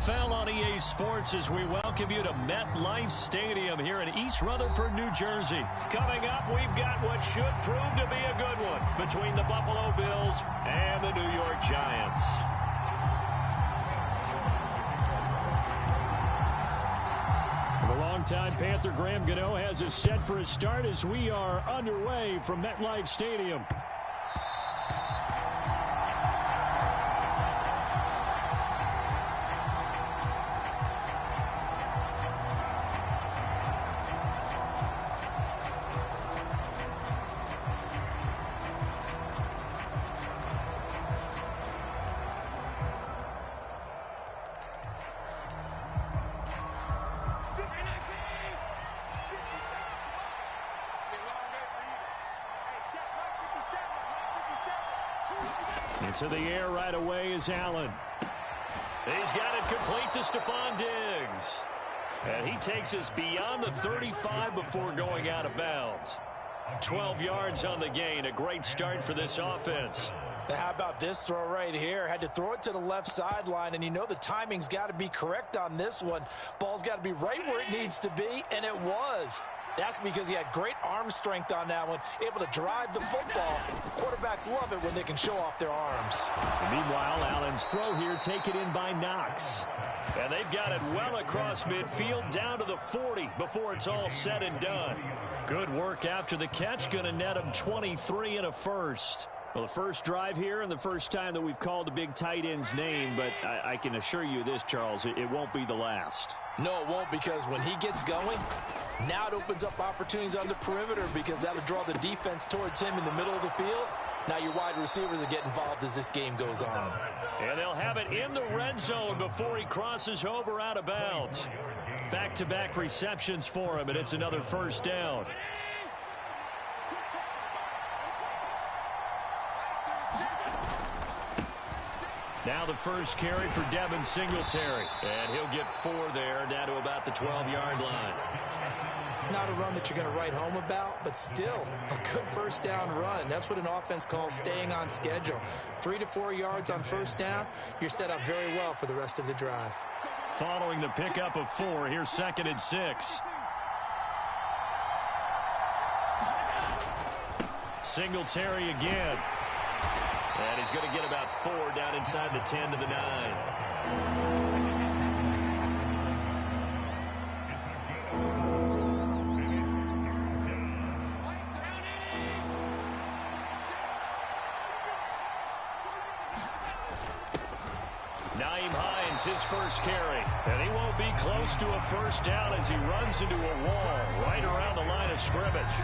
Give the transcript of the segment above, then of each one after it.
NFL on EA Sports as we welcome you to MetLife Stadium here in East Rutherford, New Jersey. Coming up, we've got what should prove to be a good one between the Buffalo Bills and the New York Giants. The longtime Panther Graham Gano has us set for a start as we are underway from MetLife Stadium. Into the air right away is Allen. He's got it complete to Stephon Diggs. And he takes us beyond the 35 before going out of bounds. 12 yards on the gain. A great start for this offense. Now how about this throw right here? Had to throw it to the left sideline, and you know the timing's got to be correct on this one. Ball's got to be right where it needs to be, and it was. That's because he had great arm strength on that one, able to drive the football. Quarterbacks love it when they can show off their arms. And meanwhile, Allen's throw here taken in by Knox. And they've got it well across midfield down to the 40 before it's all said and done. Good work after the catch, going to net him 23 and a first. Well, the first drive here and the first time that we've called a big tight end's name, but I can assure you this, Charles, it won't be the last. No, it won't, because when he gets going, now it opens up opportunities on the perimeter because that'll draw the defense towards him in the middle of the field. Now your wide receivers will get involved as this game goes on. And they'll have it in the red zone before he crosses over out of bounds. Back-to-back receptions for him, and it's another first down. Now the first carry for Devin Singletary. And he'll get 4 there, down to about the 12-yard line. Not a run that you're going to write home about, but still a good first down run. That's what an offense calls staying on schedule. 3 to 4 yards on first down, you're set up very well for the rest of the drive. Following the pickup of 4, here's 2nd and 6. Singletary again. And he's going to get about 4 down inside the 10 to the 9. Nyheim Hines, his first carry. And he won't be close to a first down as he runs into a wall right around the line of scrimmage.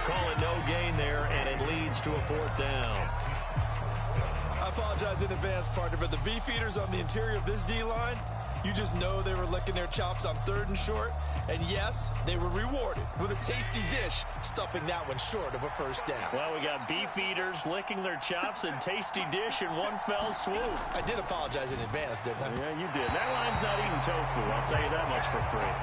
Call it no gain there, and it leads to a 4th down. I apologize in advance, partner, but the beefeaters on the interior of this D-line, you just know they were licking their chops on 3rd and short. And yes, they were rewarded with a tasty dish, stuffing that one short of a first down. Well, we got beefeaters licking their chops and tasty dish in one fell swoop. I did apologize in advance, didn't I? Yeah, you did. That line's not eating tofu, I'll tell you that much for free.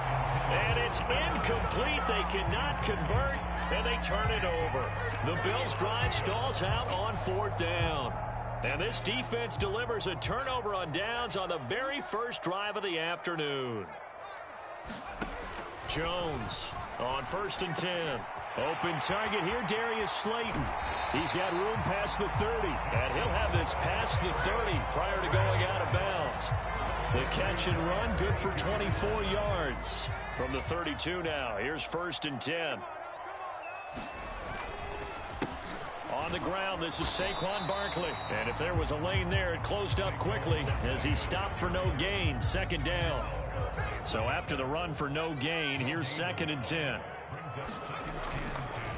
And it's incomplete. They cannot convert, and they turn it over. The Bills' drive stalls out on 4th down. And this defense delivers a turnover on downs on the very first drive of the afternoon. Jones on 1st and 10. Open target here, Darius Slayton. He's got room past the 30, and he'll have this past the 30 prior to going out of bounds. The catch and run, good for 24 yards. From the 32 now, here's 1st and 10. On the ground, this is Saquon Barkley. And if there was a lane there, it closed up quickly as he stopped for no gain. 2nd down. So after the run for no gain, here's 2nd and 10.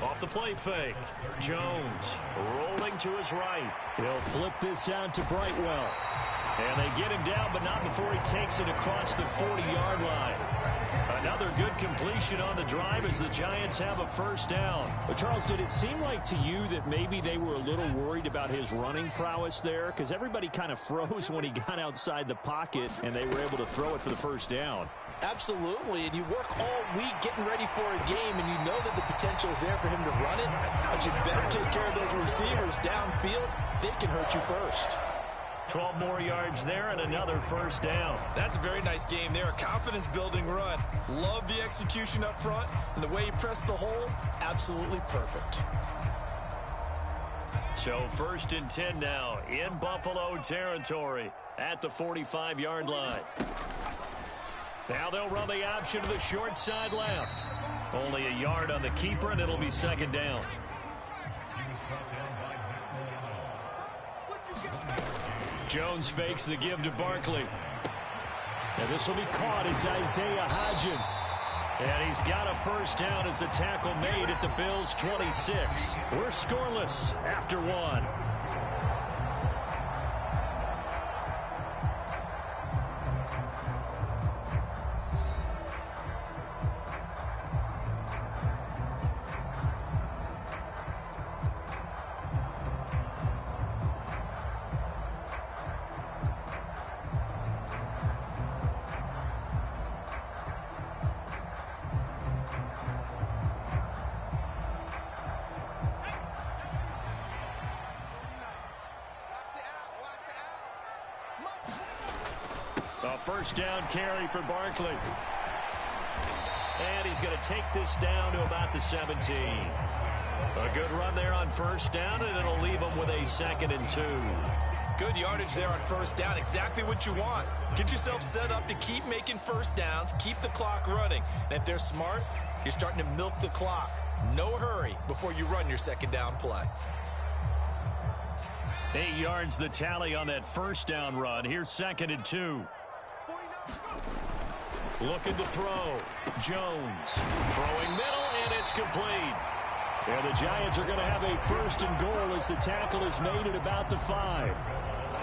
Off the play fake. Jones rolling to his right. He'll flip this out to Brightwell. And they get him down, but not before he takes it across the 40-yard line. Another good completion on the drive as the Giants have a first down. But Charles, did it seem like to you that maybe they were a little worried about his running prowess there? Because everybody kind of froze when he got outside the pocket, and they were able to throw it for the first down. Absolutely, and you work all week getting ready for a game, and you know that the potential is there for him to run it, but you better take care of those receivers downfield. They can hurt you first. 12 more yards there and another first down. That's a very nice game there. A confidence-building run. Love the execution up front, and the way he pressed the hole, absolutely perfect. So 1st and 10 now in Buffalo territory at the 45-yard line. Now they'll run the option to the short side left. Only a yard on the keeper, and it'll be 2nd down. Jones fakes the give to Barkley. And this will be caught. It's Isaiah Hodgins. And he's got a first down as a tackle made at the Bills' 26. We're scoreless after 1. A first down carry for Barkley. And he's going to take this down to about the 17. A good run there on first down, and it'll leave him with a 2nd and 2. Good yardage there on first down. Exactly what you want. Get yourself set up to keep making first downs, keep the clock running. And if they're smart, you're starting to milk the clock. No hurry before you run your 2nd down play. 8 yards the tally on that first down run. Here's 2nd and 2. Looking to throw. Jones throwing middle, and it's complete. And the Giants are going to have a 1st and goal as the tackle is made at about the 5.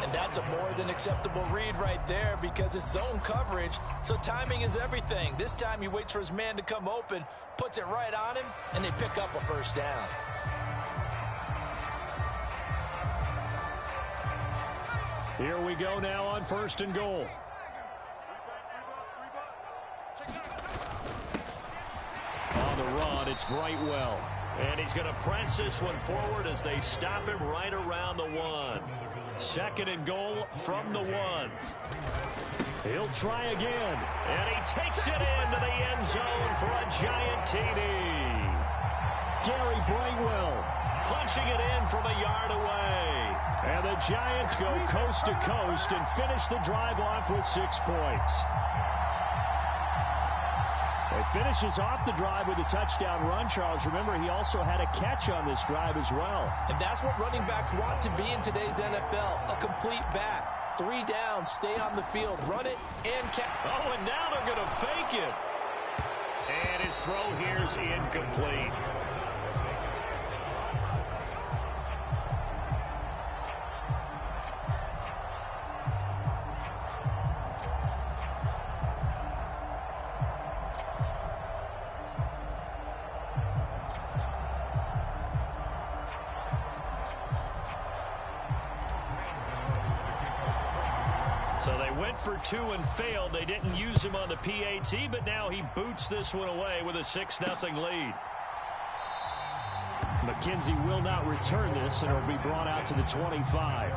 And that's a more than acceptable read right there because it's zone coverage, so timing is everything. This time he waits for his man to come open, puts it right on him, and they pick up a first down. Here we go now on 1st and goal. On the run, it's Brightwell. And he's going to press this one forward as they stop him right around the 1. 2nd and goal from the 1. He'll try again. And he takes it into the end zone for a Giant TD. Gary Brightwell punching it in from a yard away. And the Giants go coast to coast and finish the drive off with 6 points. He finishes off the drive with a touchdown run, Charles. Remember, he also had a catch on this drive as well. And that's what running backs want to be in today's NFL, a complete back. 3 down, stay on the field, run it, and catch. Oh, and now they're going to fake it. And his throw here's incomplete. So they went for 2 and failed. They didn't use him on the PAT, but now he boots this one away with a 6-0 lead. McKenzie will not return this, and it'll be brought out to the 25.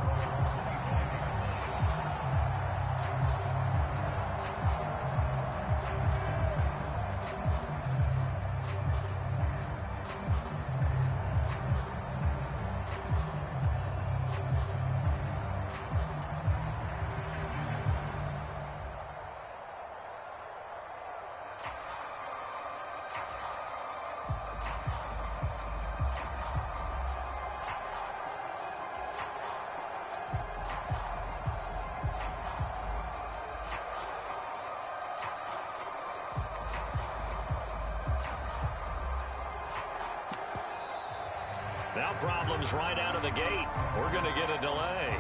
Now problems right out of the gate. We're going to get a delay.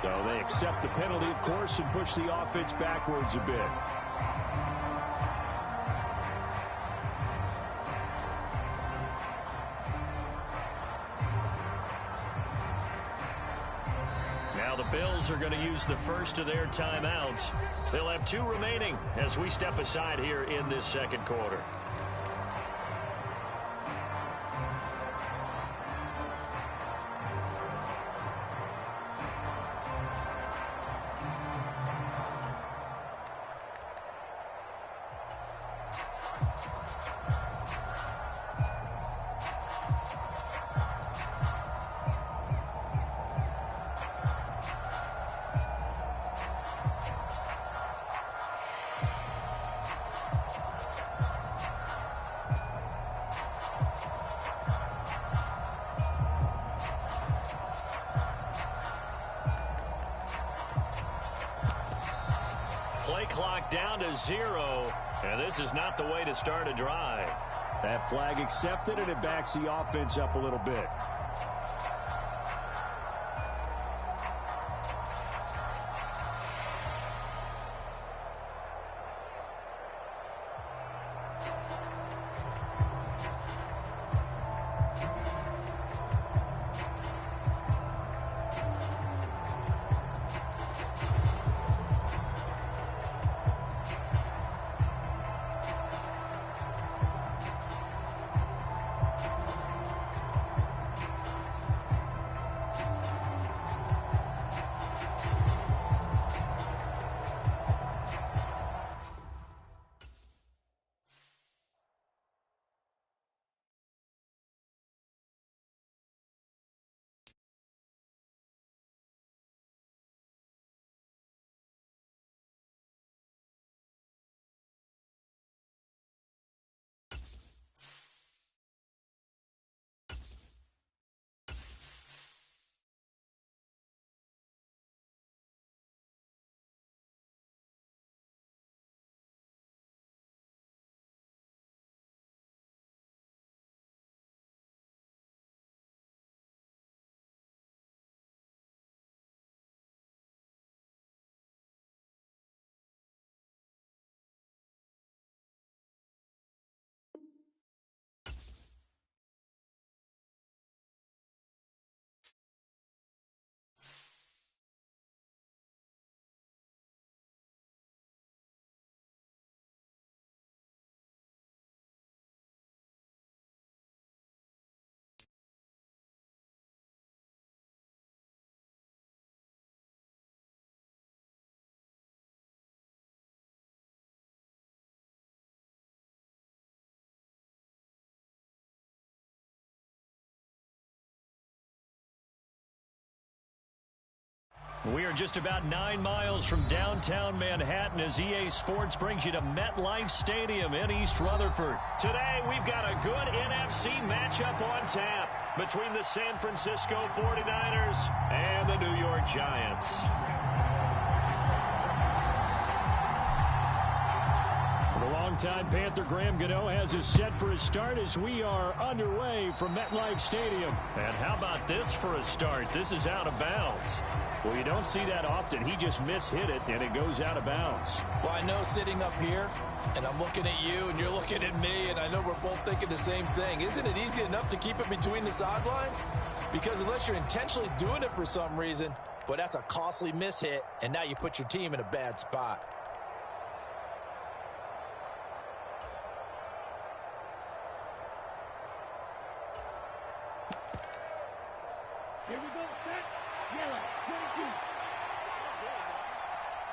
So they accept the penalty, of course, and push the offense backwards a bit. Now the Bills are going to use the first of their timeouts. They'll have 2 remaining as we step aside here in this 2nd quarter. play clock down to 0. And this is not the way to start a drive. That flag accepted, and it backs the offense up a little bit. We are just about 9 miles from downtown Manhattan as EA Sports brings you to MetLife Stadium in East Rutherford. Today, we've got a good NFC matchup on tap between the San Francisco 49ers and the New York Giants. The longtime Panther Graham Gano has us set for a start as we are underway from MetLife Stadium. And how about this for a start? This is out of bounds. Well, you don't see that often. He just mishit it, and it goes out of bounds. Well, I know sitting up here, and I'm looking at you, and you're looking at me, and I know we're both thinking the same thing. Isn't it easy enough to keep it between the sidelines? Because unless you're intentionally doing it for some reason, well, that's a costly mishit, and now you put your team in a bad spot. Here we go, set, yellow, 22.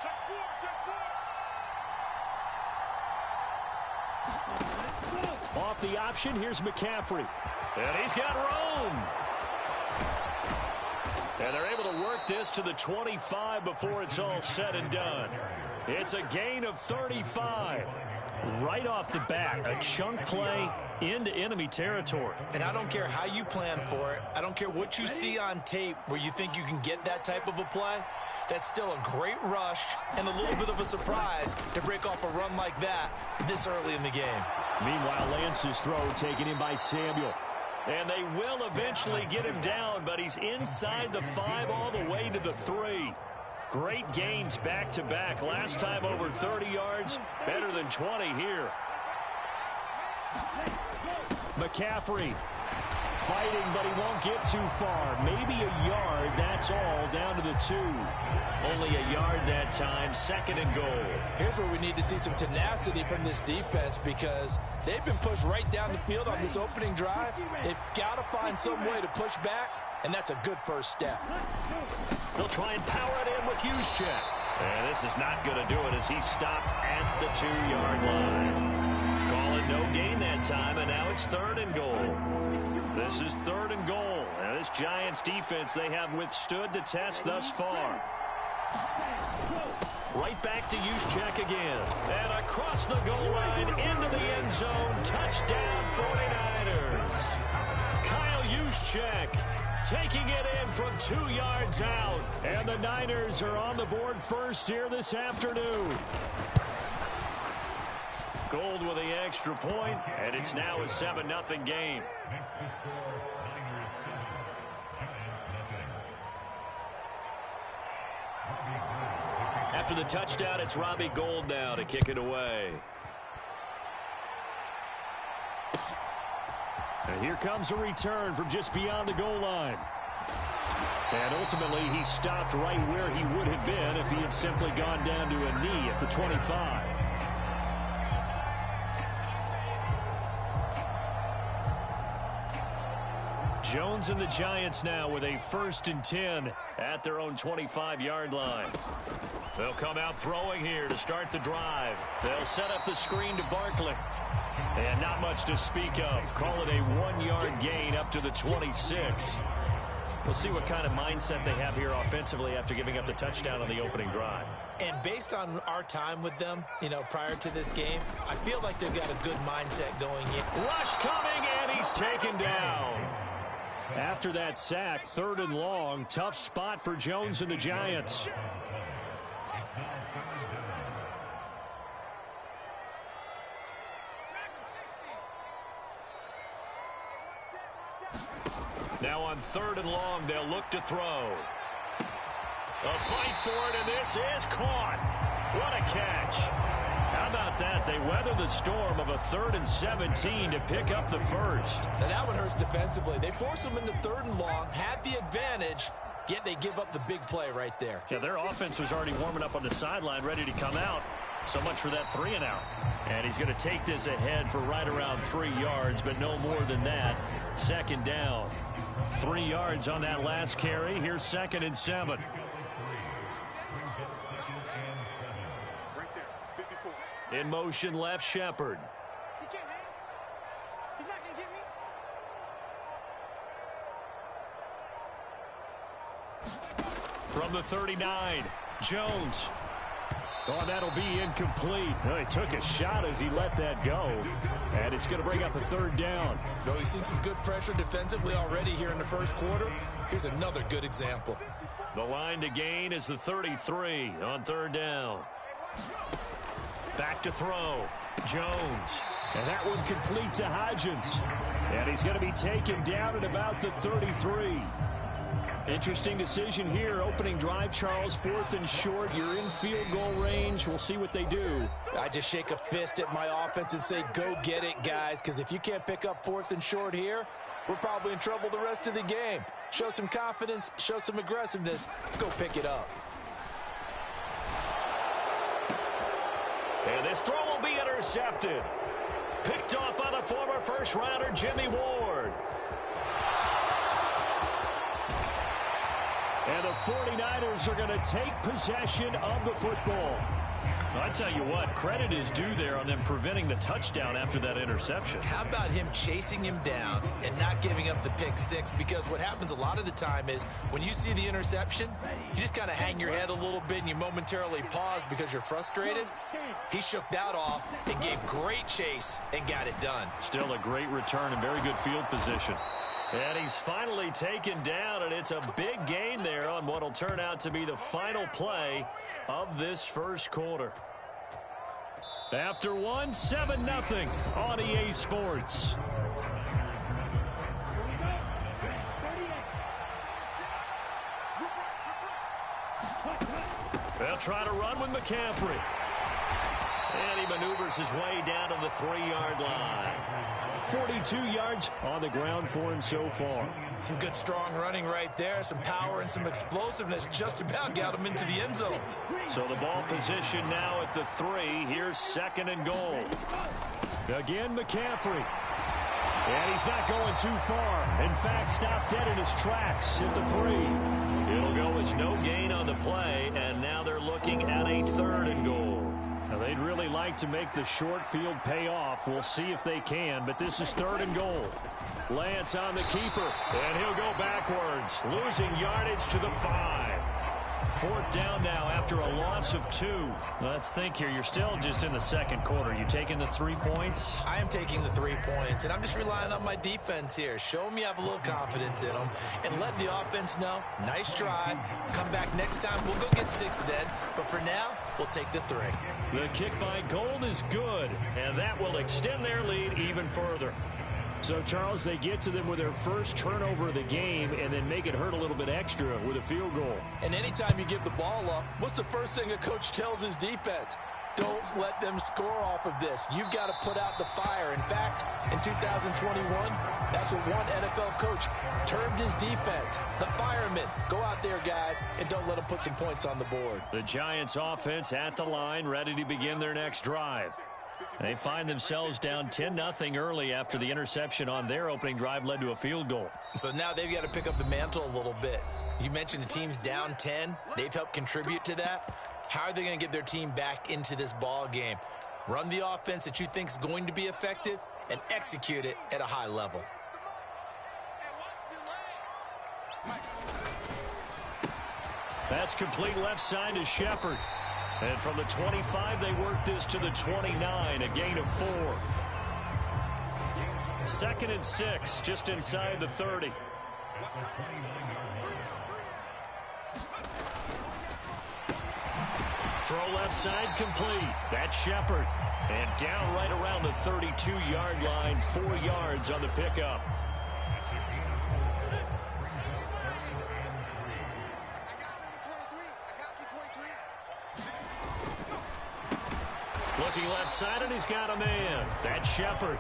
Check four. Off the option, here's McCaffrey. And he's got room. And they're able to work this to the 25 before it's all said and done. It's a gain of 35. Right off the bat, a chunk play into enemy territory. And I don't care how you plan for it. I don't care what you see on tape where you think you can get that type of a play. That's still a great rush and a little bit of a surprise to break off a run like that this early in the game. Meanwhile, Lance's throw taken in by Samuel. And they will eventually get him down, but he's inside the 5 all the way to the 3. Great gains back-to-back. Last time over 30 yards, better than 20 here. McCaffrey fighting, but he won't get too far. Maybe a yard, that's all, down to the 2. Only a yard that time, 2nd and goal. Here's where we need to see some tenacity from this defense because they've been pushed right down the field on this opening drive. They've got to find some way to push back, and that's a good first step. They'll try and power it in with Juszczyk. And this is not going to do it as he's stopped at the 2-yard line. Call it no gain that time, and now it's 3rd and goal. This is 3rd and goal. Now this Giants defense, they have withstood the test thus far. Right back to Juszczyk again. And across the goal line into the end zone. Touchdown 49ers. Kyle Juszczyk taking it in from 2 yards out. And the Niners are on the board first here this afternoon. Gold with the extra point, and it's now a 7-0 game. After the touchdown, it's Robbie Gould now to kick it away. And here comes a return from just beyond the goal line. And ultimately, he stopped right where he would have been if he had simply gone down to a knee at the 25. Jones and the Giants now with a 1st and 10 at their own 25-yard line. They'll come out throwing here to start the drive. They'll set up the screen to Barkley. And not much to speak of. Call it a 1-yard gain up to the 26. We'll see what kind of mindset they have here offensively after giving up the touchdown on the opening drive. And based on our time with them, prior to this game, I feel like they've got a good mindset going in. Rush coming, and he's taken down. After that sack, 3rd and long, tough spot for Jones and the Giants. Now on 3rd and long, they'll look to throw. A fight for it, and this is caught. What a catch. How about that? They weather the storm of a 3rd and 17 to pick up the first. Now that one hurts defensively. They force them into 3rd and long, had the advantage, yet they give up the big play right there. Yeah, their offense was already warming up on the sideline, ready to come out. So much for that 3 and out. And he's going to take this ahead for right around 3 yards, but no more than that. 2nd down. 3 yards on that last carry. Here's 2nd and 7. In motion, left Shepard. He can't hang. He's not going to get me. From the 39, Jones. Oh, that'll be incomplete. Oh, he took a shot as he let that go. And it's going to bring up a 3rd down. Though he's seen some good pressure defensively already here in the first quarter, here's another good example. The line to gain is the 33 on 3rd down. Back to throw. Jones. And that one complete to Hodgins. And he's going to be taken down at about the 33. Interesting decision here. Opening drive, Charles. 4th and short. You're in field goal range. We'll see what they do. I just shake a fist at my offense and say, go get it, guys, because if you can't pick up 4th and short here, we're probably in trouble the rest of the game. Show some confidence, show some aggressiveness, go pick it up. And this throw will be intercepted. Picked off by the former first-rounder Jimmy Ward. And the 49ers are going to take possession of the football. I tell you what, credit is due there on them preventing the touchdown after that interception. How about him chasing him down and not giving up the pick 6? Because what happens a lot of the time is when you see the interception, you just kind of hang your head a little bit and you momentarily pause because you're frustrated. He shook that off and gave great chase and got it done. Still a great return and very good field position. And he's finally taken down, and it's a big gain there on what will turn out to be the final play of this first quarter. After 7-0 on EA Sports. They'll try to run with McCaffrey. And he maneuvers his way down to the 3-yard line. 42 yards on the ground for him so far. Some good strong running right there. Some power and some explosiveness just about got him into the end zone. So the ball position now at the 3. Here's 2nd and goal. Again, McCaffrey. And he's not going too far. In fact, stopped dead in his tracks at the 3. It'll go as no gain on the play, and now they're looking at a 3rd and goal. Now, they'd really like to make the short field pay off. We'll see if they can, but this is 3rd and goal. Lance on the keeper, and he'll go backwards, losing yardage to the 5. Fourth down now after a loss of 2. Let's think here. You're still just in the second quarter. You taking the 3 points? I am taking the 3 points, and I'm just relying on my defense here. Show them you have a little confidence in them, and let the offense know, nice drive. Come back next time. We'll go get 6 then, but for now, we'll take the 3. The kick by Gold is good, and that will extend their lead even further. So, Charles, they get to them with their first turnover of the game and then make it hurt a little bit extra with a field goal. And anytime you give the ball up, what's the first thing a coach tells his defense? Don't let them score off of this. You've got to put out the fire. In fact, in 2021, that's what one NFL coach termed his defense. The firemen. Go out there, guys, and don't let them put some points on the board. The Giants offense at the line, ready to begin their next drive. They find themselves down 10-0 early after the interception on their opening drive led to a field goal. So now they've got to pick up the mantle a little bit. You mentioned the team's down 10. They've helped contribute to that. How are they going to get their team back into this ball game? Run the offense that you think is going to be effective and execute it at a high level. That's complete left side to Shepard. And from the 25, they work this to the 29, a gain of 4. 2nd and 6, just inside the 30. Throw left side complete. That's Shepard. And down right around the 32-yard line, 4 yards on the pickup. Looking left side, and he's got a man. That's Shepard.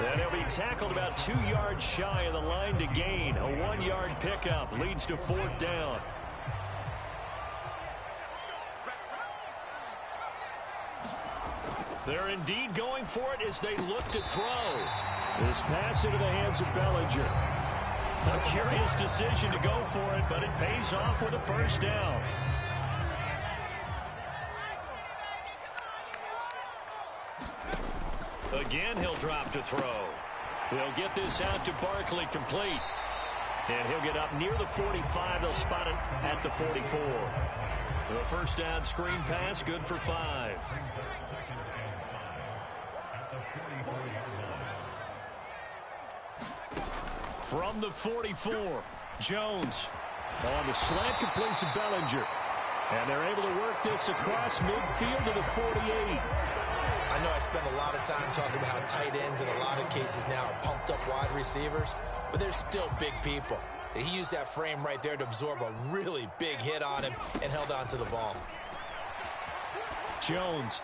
And he'll be tackled about 2 yards shy of the line to gain. A 1-yard pickup leads to 4th down. They're indeed going for it as they look to throw. This pass into the hands of Bellinger. A curious decision to go for it, but it pays off with a first down. Again, he'll drop to throw. They'll get this out to Barkley complete. And he'll get up near the 45. They'll spot it at the 44. The first down screen pass, good for 5. From the 44, Jones. On the slant, complete to Bellinger. And they're able to work this across midfield to the 48. I know I spend a lot of time talking about how tight ends in a lot of cases now are pumped up wide receivers, but they're still big people. He used that frame right there to absorb a really big hit on him and held on to the ball. Jones.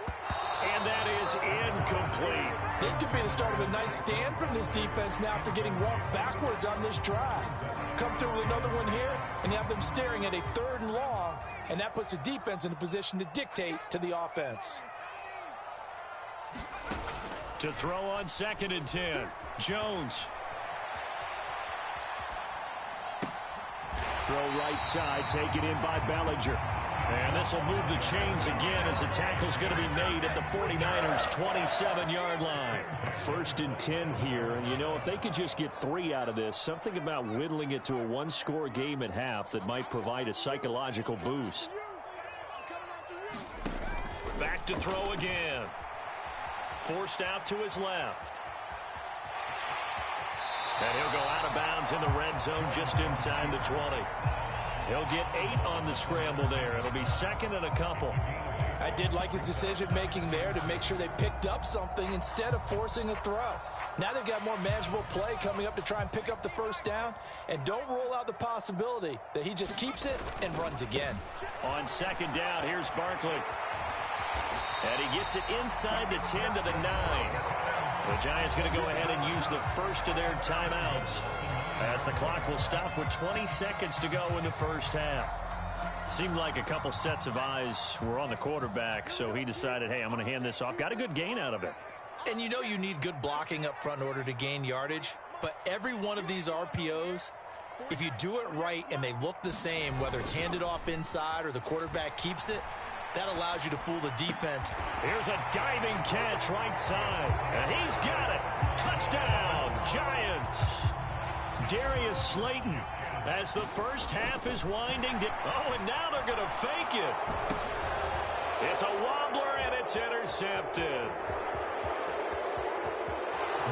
And that is incomplete. This could be the start of a nice stand from this defense now after getting walked backwards on this drive. Come through with another one here, and you have them staring at a 3rd and long, and that puts the defense in a position to dictate to the offense. To throw on 2nd and 10. Jones. Throw right side, taken in by Bellinger. And this will move the chains again as the tackle's going to be made at the 49ers' 27-yard line. 1st and 10 here, and you know, if they could just get 3 out of this, something about whittling it to a 1-score game at half that might provide a psychological boost. Back to throw again. Forced out to his left. And he'll go out of bounds in the red zone just inside the 20. He'll get 8 on the scramble there. It'll be 2nd and a couple. I did like his decision-making there to make sure they picked up something instead of forcing a throw. Now they've got more manageable play coming up to try and pick up the first down. And don't rule out the possibility that he just keeps it and runs again. On 2nd down, here's Barkley. And he gets it inside the 10 to the 9. The Giants going to go ahead and use the first of their timeouts, as the clock will stop with 20 seconds to go in the first half. Seemed like a couple sets of eyes were on the quarterback, so he decided, hey, I'm going to hand this off. Got a good gain out of it. And you know you need good blocking up front in order to gain yardage, but every one of these RPOs, if you do it right and they look the same, whether it's handed off inside or the quarterback keeps it, that allows you to fool the defense. Here's a diving catch right side, and he's got it. Touchdown, Giants. Darius Slayton as the first half is winding down. Oh, and now they're going to fake it. It's a wobbler, and it's intercepted.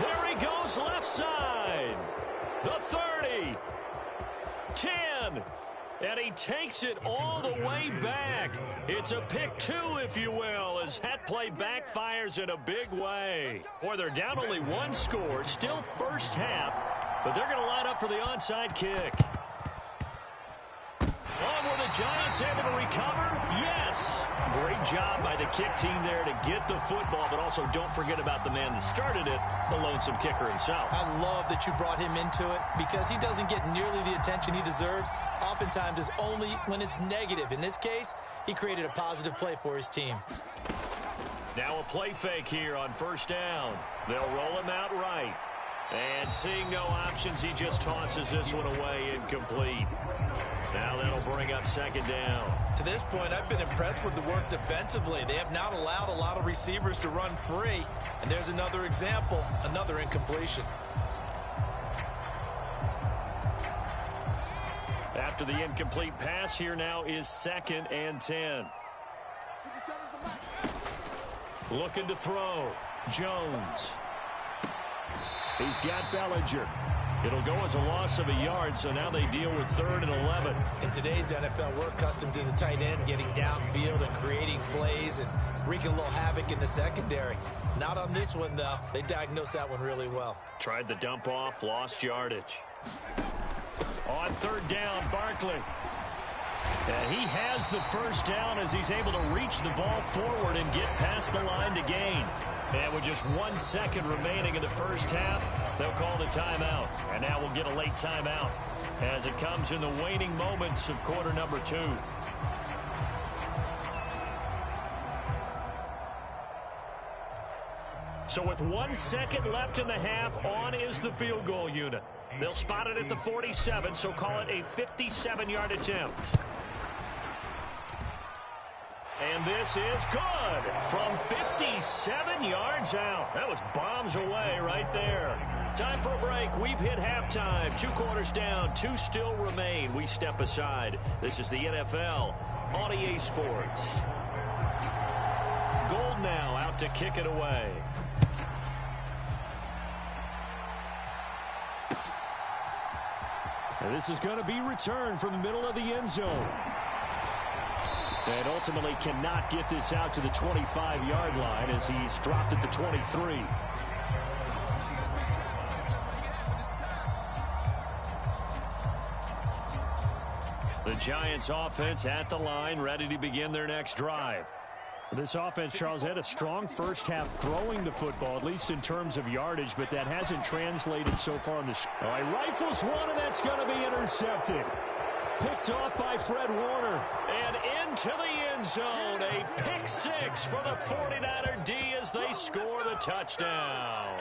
There he goes left side. The 30. 10. And he takes it all the way back. It's a pick two, if you will, as that play backfires in a big way. Boy, they're down only one score, still first half, but they're going to line up for the onside kick. Oh, were the Giants able to recover? Yes. Great job by the kick team there to get the football, but also don't forget about the man that started it, the lonesome kicker himself. I love that you brought him into it because he doesn't get nearly the attention he deserves. Oftentimes it's only when it's negative. In this case, he created a positive play for his team. Now a play fake here on first down. They'll roll him out right. And seeing no options, he just tosses this one away incomplete. Now that'll bring up second down. To this point, I've been impressed with the work defensively. They have not allowed a lot of receivers to run free. And there's another example, another incompletion. After the incomplete pass, here now is 2nd and 10. Looking to throw. Jones. He's got Bellinger. It'll go as a loss of a yard, so now they deal with 3rd and 11. In today's NFL, we're accustomed to the tight end getting downfield and creating plays and wreaking a little havoc in the secondary. Not on this one, though. They diagnosed that one really well. Tried the dump off, lost yardage. On 3rd down, Barkley. And he has the first down as he's able to reach the ball forward and get past the line to gain. And with just 1 second remaining in the first half, they'll call the timeout. And now we'll get a late timeout as it comes in the waning moments of quarter number 2. So with 1 second left in the half, on is the field goal unit. They'll spot it at the 47, so call it a 57-yard attempt. And this is good from 57 yards out. That was bombs away right there. Time for a break. We've hit halftime. 2 quarters down, 2 still remain. We step aside. This is the NFL on EA Sports. Gold now out to kick it away. And this is going to be returned from the middle of the end zone. And ultimately cannot get this out to the 25-yard line as he's dropped at the 23. The Giants offense at the line, ready to begin their next drive. This offense, Charles, had a strong first half throwing the football, at least in terms of yardage, but that hasn't translated so far in the... Oh, he rifles one, and that's going to be intercepted. Picked off by Fred Warner. And into the end zone. A pick 6 for the 49er D as they score the touchdown.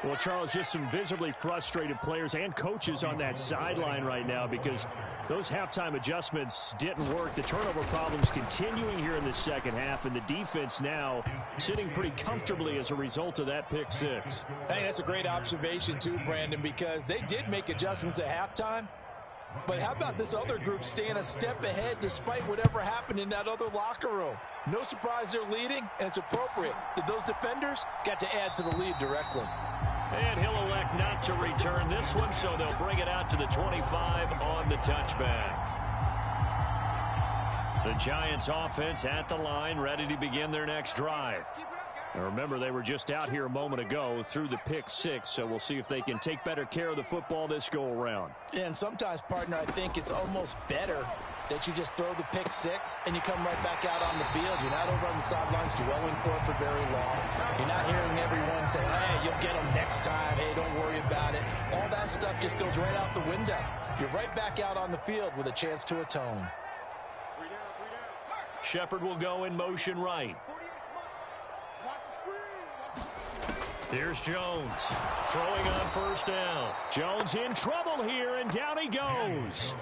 Well, Charles, just some visibly frustrated players and coaches on that sideline right now because those halftime adjustments didn't work. The turnover problems continuing here in the second half, and the defense now sitting pretty comfortably as a result of that pick 6. Hey, that's a great observation too, Brandon, because they did make adjustments at halftime. But how about this other group staying a step ahead despite whatever happened in that other locker room? No surprise they're leading, and it's appropriate that those defenders got to add to the lead directly. And he'll elect not to return this one, so they'll bring it out to the 25 on the touchback. The Giants offense at the line, ready to begin their next drive. And remember, they were just out here a moment ago through the pick 6, so we'll see if they can take better care of the football this go-around. Yeah, and sometimes, partner, I think it's almost better that you just throw the pick 6 and you come right back out on the field. You're not over on the sidelines dwelling for it for very long. You're not hearing everyone say, hey, you'll get them next time. Hey, don't worry about it. All that stuff just goes right out the window. You're right back out on the field with a chance to atone. Shepard will go in motion right. Here's Jones throwing on first down. Jones in trouble here, and down he goes.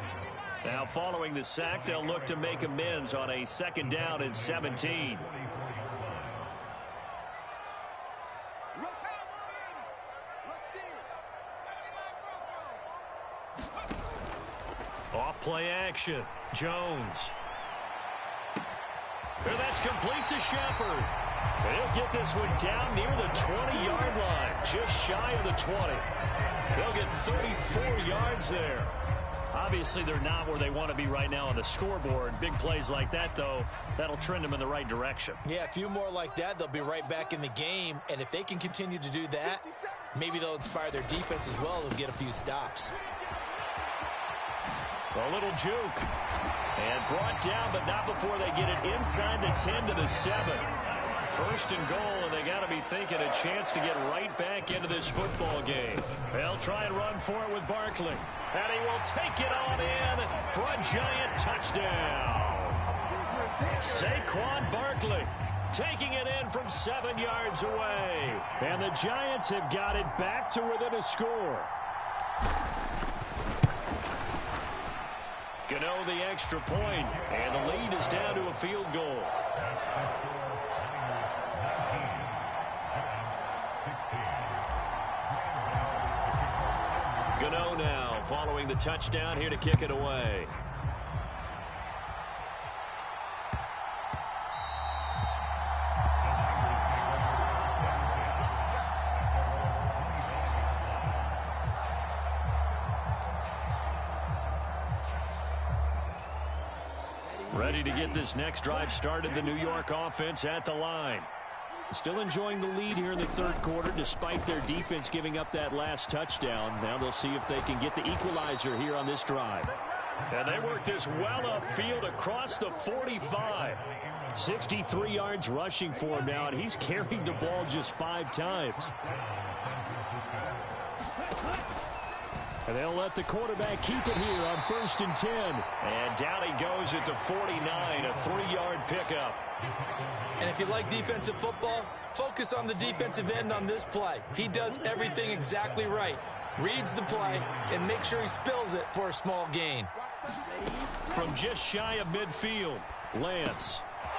Now following the sack, they'll look to make amends on a 2nd down and 17. Off play action. Jones. And that's complete to Shepard. And he'll get this one down near the 20-yard line, just shy of the 20. They'll get 34 yards there. Obviously, they're not where they want to be right now on the scoreboard. Big plays like that, though, that'll trend them in the right direction. Yeah, a few more like that, they'll be right back in the game. And if they can continue to do that, maybe they'll inspire their defense as well. They'll get a few stops. A little juke. And brought down, but not before they get it inside the 10 to the 7. First and goal, and they got to be thinking a chance to get right back into this football game. They'll try and run for it with Barkley. And he will take it on in for a giant touchdown. Saquon Barkley taking it in from 7 yards away. And the Giants have got it back to within a score. Gano the extra point, and the lead is down to a field goal. Gano now following the touchdown here to kick it away. Ready to get this next drive started, the New York offense at the line. Still enjoying the lead here in the third quarter despite their defense giving up that last touchdown. Now they'll see if they can get the equalizer here on this drive. And they work this well upfield across the 45. 63 yards rushing for him now, and he's carried the ball just 5 times. And they'll let the quarterback keep it here on 1st and 10. And down he goes at the 49, a 3-yard pickup. And if you like defensive football, focus on the defensive end on this play. He does everything exactly right. Reads the play and makes sure he spills it for a small gain. From just shy of midfield, Lance.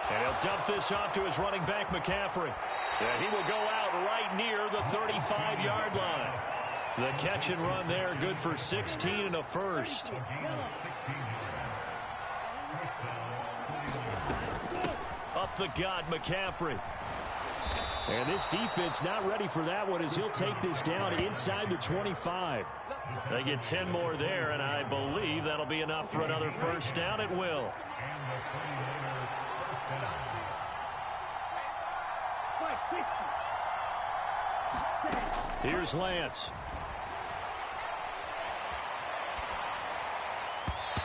And he'll dump this off to his running back, McCaffrey. And he will go out right near the 35-yard line. The catch and run there, good for 16 and a first. Up the gut, McCaffrey. And this defense not ready for that one as he'll take this down inside the 25. They get 10 more there, and I believe that'll be enough for another first down. It will. Here's Lance.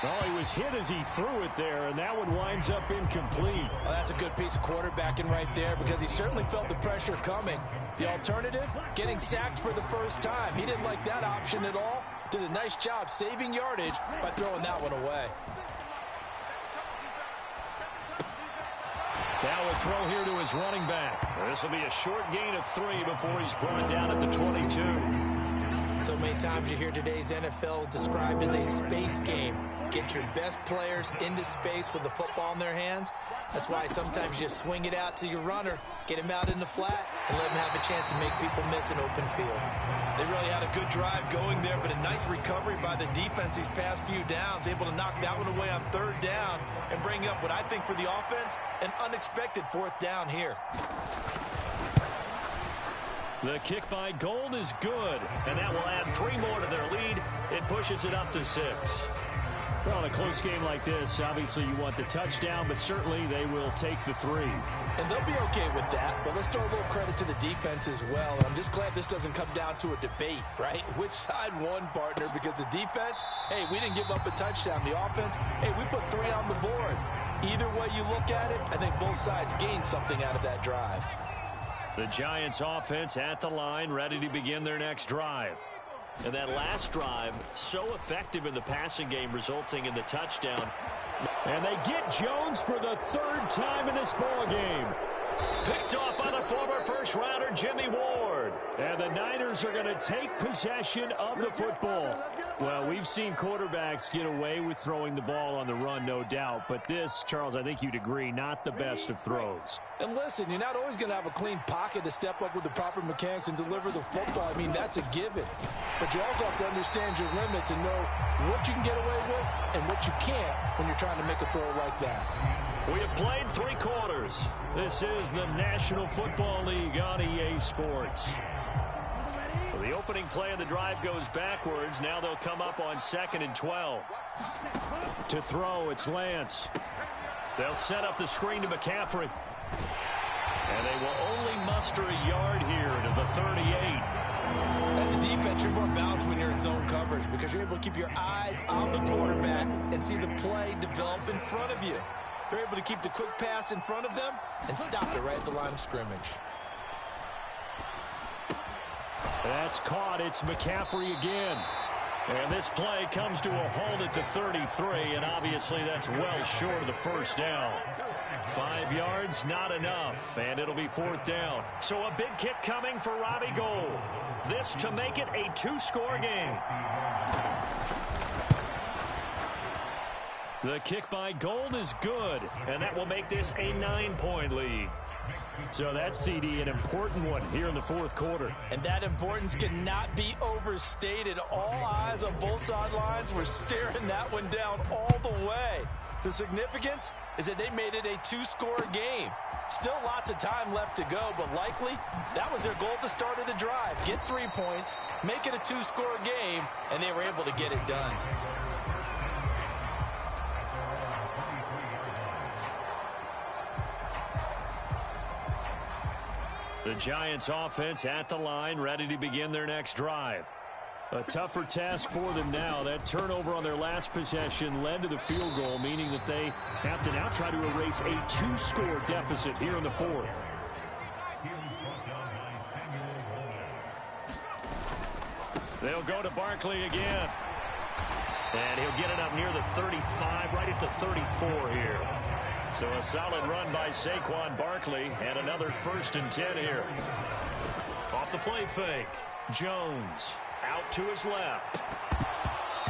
Oh, he was hit as he threw it there, and that one winds up incomplete. Well, that's a good piece of quarterbacking right there because he certainly felt the pressure coming. The alternative, getting sacked for the first time. He didn't like that option at all. Did a nice job saving yardage by throwing that one away. Now a throw here to his running back. This will be a short gain of 3 before he's brought down at the 22. So many times you hear today's NFL described as a space game. Get your best players into space with the football in their hands. That's why sometimes you just swing it out to your runner, get him out in the flat, and let him have a chance to make people miss an open field. They really had a good drive going there, but a nice recovery by the defense these past few downs, able to knock that one away on 3rd down and bring up what I think for the offense, an unexpected 4th down here. The kick by Gold is good, and that will add 3 more to their lead. It pushes it up to 6. Well, in a close game like this, obviously you want the touchdown, but certainly they will take the 3. And they'll be okay with that, but let's throw a little credit to the defense as well. And I'm just glad this doesn't come down to a debate, right? Which side won, partner? Because the defense, hey, we didn't give up a touchdown. The offense, hey, we put 3 on the board. Either way you look at it, I think both sides gained something out of that drive. The Giants offense at the line, ready to begin their next drive. And that last drive, so effective in the passing game, resulting in the touchdown. And they get Jones for the 3rd time in this ball game. Picked off by the former first-rounder, Jimmy Ward. And the Niners are going to take possession of the football. Well, we've seen quarterbacks get away with throwing the ball on the run, no doubt. But this, Charles, I think you'd agree, not the best of throws. And listen, you're not always going to have a clean pocket to step up with the proper mechanics and deliver the football. I mean, that's a given. But you also have to understand your limits and know what you can get away with and what you can't when you're trying to make a throw like that. We have played 3 quarters. This is the National Football League on EA Sports. So the opening play of the drive goes backwards. Now they'll come up on 2nd and 12. To throw, it's Lance. They'll set up the screen to McCaffrey. And they will only muster a yard here to the 38. As a defense, you're more balanced when you're in zone coverage because you're able to keep your eyes on the quarterback and see the play develop in front of you. They're able to keep the quick pass in front of them and stop it right at the line of scrimmage. That's caught. It's McCaffrey again. And this play comes to a halt at the 33, and obviously that's well short of the first down. 5 yards, not enough, and it'll be 4th down. So a big kick coming for Robbie Gould. This to make it a 2-score game. The kick by Gould is good, and that will make this a 9-point lead. So that's, CD, an important one here in the 4th quarter. And that importance cannot be overstated. All eyes on both sidelines were staring that one down all the way. The significance is that they made it a 2-score game. Still lots of time left to go, but likely that was their goal at the start of the drive. Get 3 points, make it a 2-score game, and they were able to get it done. The Giants offense at the line, ready to begin their next drive. A tougher task for them now. That turnover on their last possession led to the field goal, meaning that they have to now try to erase a 2-score deficit here in the 4th. They'll go to Barkley again. And he'll get it up near the 35, right at the 34 here. So a solid run by Saquon Barkley, and another 1st and 10 here. Off the play fake, Jones out to his left.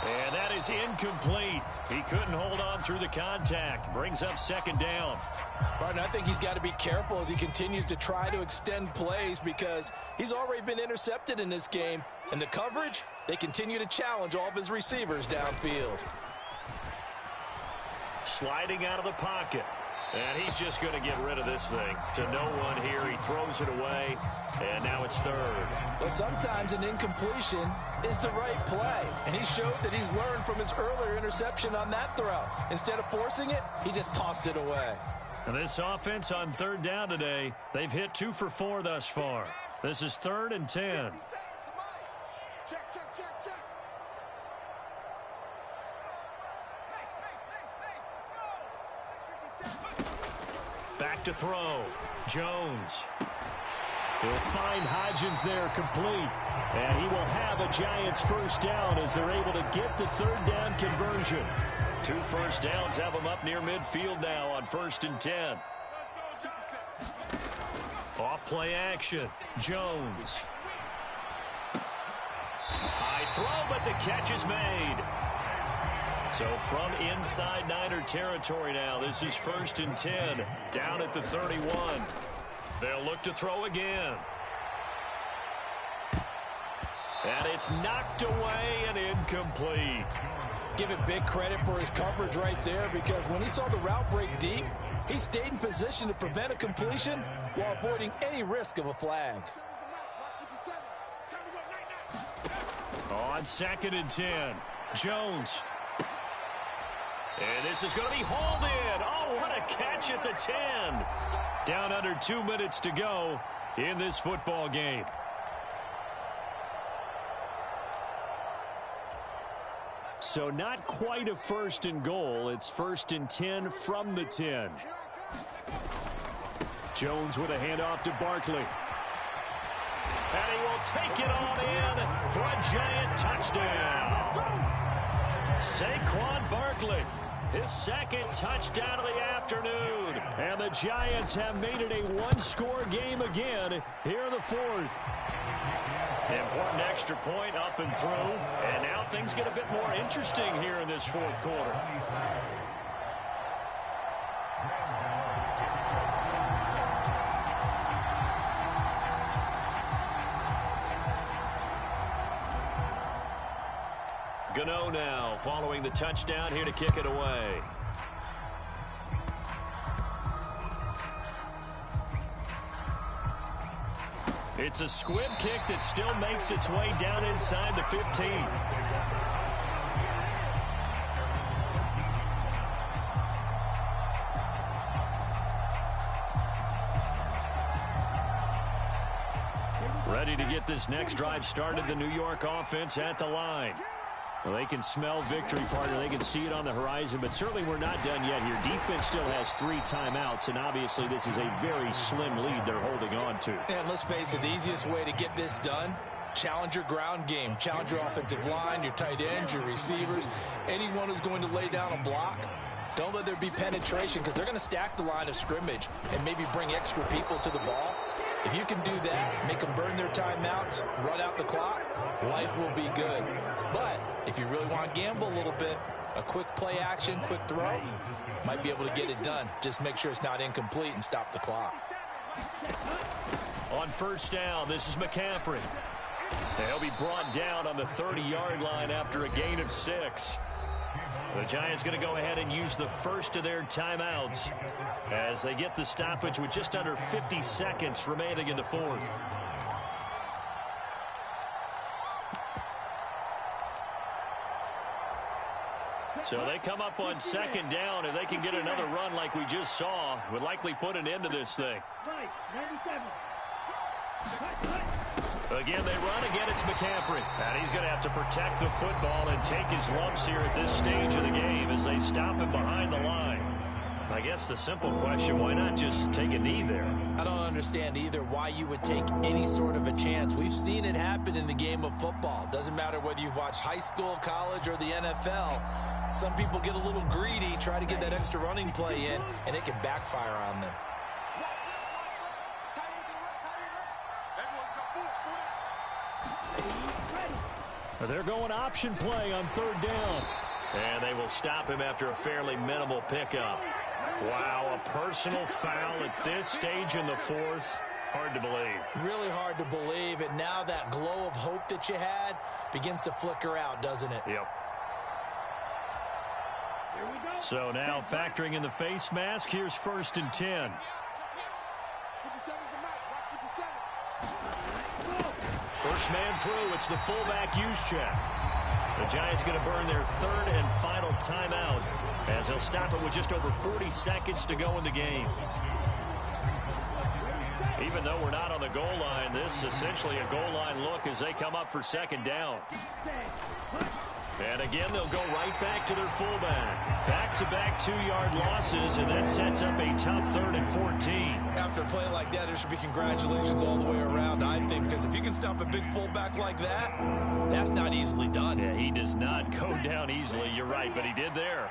And that is incomplete. He couldn't hold on through the contact. Brings up 2nd down. Pardon, I think he's got to be careful as he continues to try to extend plays because he's already been intercepted in this game. And the coverage, they continue to challenge all of his receivers downfield. Sliding out of the pocket. And he's just going to get rid of this thing. To no one here. He throws it away. And now it's 3rd. Well, sometimes an incompletion is the right play. And he showed that he's learned from his earlier interception on that throw. Instead of forcing it, he just tossed it away. And this offense on 3rd down today, they've hit 2 for 4 thus far. This is 3rd and 10. Check, check, check, check. Back to throw. Jones. He'll find Hodgins there complete. And he will have a Giants 1st down as they're able to get the 3rd down conversion. 2 first downs have them up near midfield now on 1st and 10. Off play action. Jones. High throw, but the catch is made. So from inside Niner territory now, this is 1st and 10, down at the 31. They'll look to throw again. And it's knocked away and incomplete. Give it big credit for his coverage right there because when he saw the route break deep, he stayed in position to prevent a completion while avoiding any risk of a flag. On 2nd and 10, Jones. And this is going to be hauled in. Oh, what a catch at the 10. Down under 2 minutes to go in this football game. So not quite a 1st and goal. It's 1st and 10 from the 10. Jones with a handoff to Barkley. And he will take it on in for a Giant touchdown. Saquon Barkley. His second touchdown of the afternoon. And the Giants have made it a one-score game again here in the fourth. Important extra point up and through. And now things get a bit more interesting here in this fourth quarter. Gano now following the touchdown here to kick it away. It's a squib kick that still makes its way down inside the 15. Ready to get this next drive started, the New York offense at the line. Well, they can smell victory, partner. They can see it on the horizon, but certainly we're not done yet here. Defense still has 3 timeouts, and obviously this is a very slim lead they're holding on to. And let's face it, the easiest way to get this done, challenge your ground game. Challenge your offensive line, your tight ends, your receivers, anyone who's going to lay down a block. Don't let there be penetration because they're going to stack the line of scrimmage and maybe bring extra people to the ball. If you can do that, make them burn their timeouts, run out the clock, life will be good. But if you really want to gamble a little bit, a quick play action, quick throw, might be able to get it done. Just make sure it's not incomplete and stop the clock. On first down, this is McCaffrey. They'll be brought down on the 30-yard line after a gain of 6. The Giants going to go ahead and use the first of their timeouts as they get the stoppage with just under 50 seconds remaining in the fourth. So they come up on second down, and they can get another run like we just saw. Would likely put an end to this thing. Right, 97. Again, they run. Again, it's McCaffrey. And he's going to have to protect the football and take his lumps here at this stage of the game as they stop him behind the line. I guess the simple question, why not just take a knee there? I don't understand either why you would take any sort of a chance. We've seen it happen in the game of football. Doesn't matter whether you've watched high school, college, or the NFL. Some people get a little greedy, try to get that extra running play in, and it can backfire on them. They're going option play on third down. And they will stop him after a fairly minimal pickup. Wow, a personal foul at this stage in the fourth. Hard to believe. Really hard to believe, and now that glow of hope that you had begins to flicker out, doesn't it? Yep. So now factoring in the face mask, here's 1st and 10. First man through, it's the fullback Juszczyk. The Giants going to burn their 3rd and final timeout as they'll stop it with just over 40 seconds to go in the game. Even though we're not on the goal line, this is essentially a goal line look as they come up for second down. And again, they'll go right back to their fullback. Back-to-back 2-yard losses, and that sets up a tough 3rd and 14. After a play like that, there should be congratulations all the way around, I think, because if you can stop a big fullback like that, that's not easily done. Yeah, he does not go down easily. You're right, but he did there.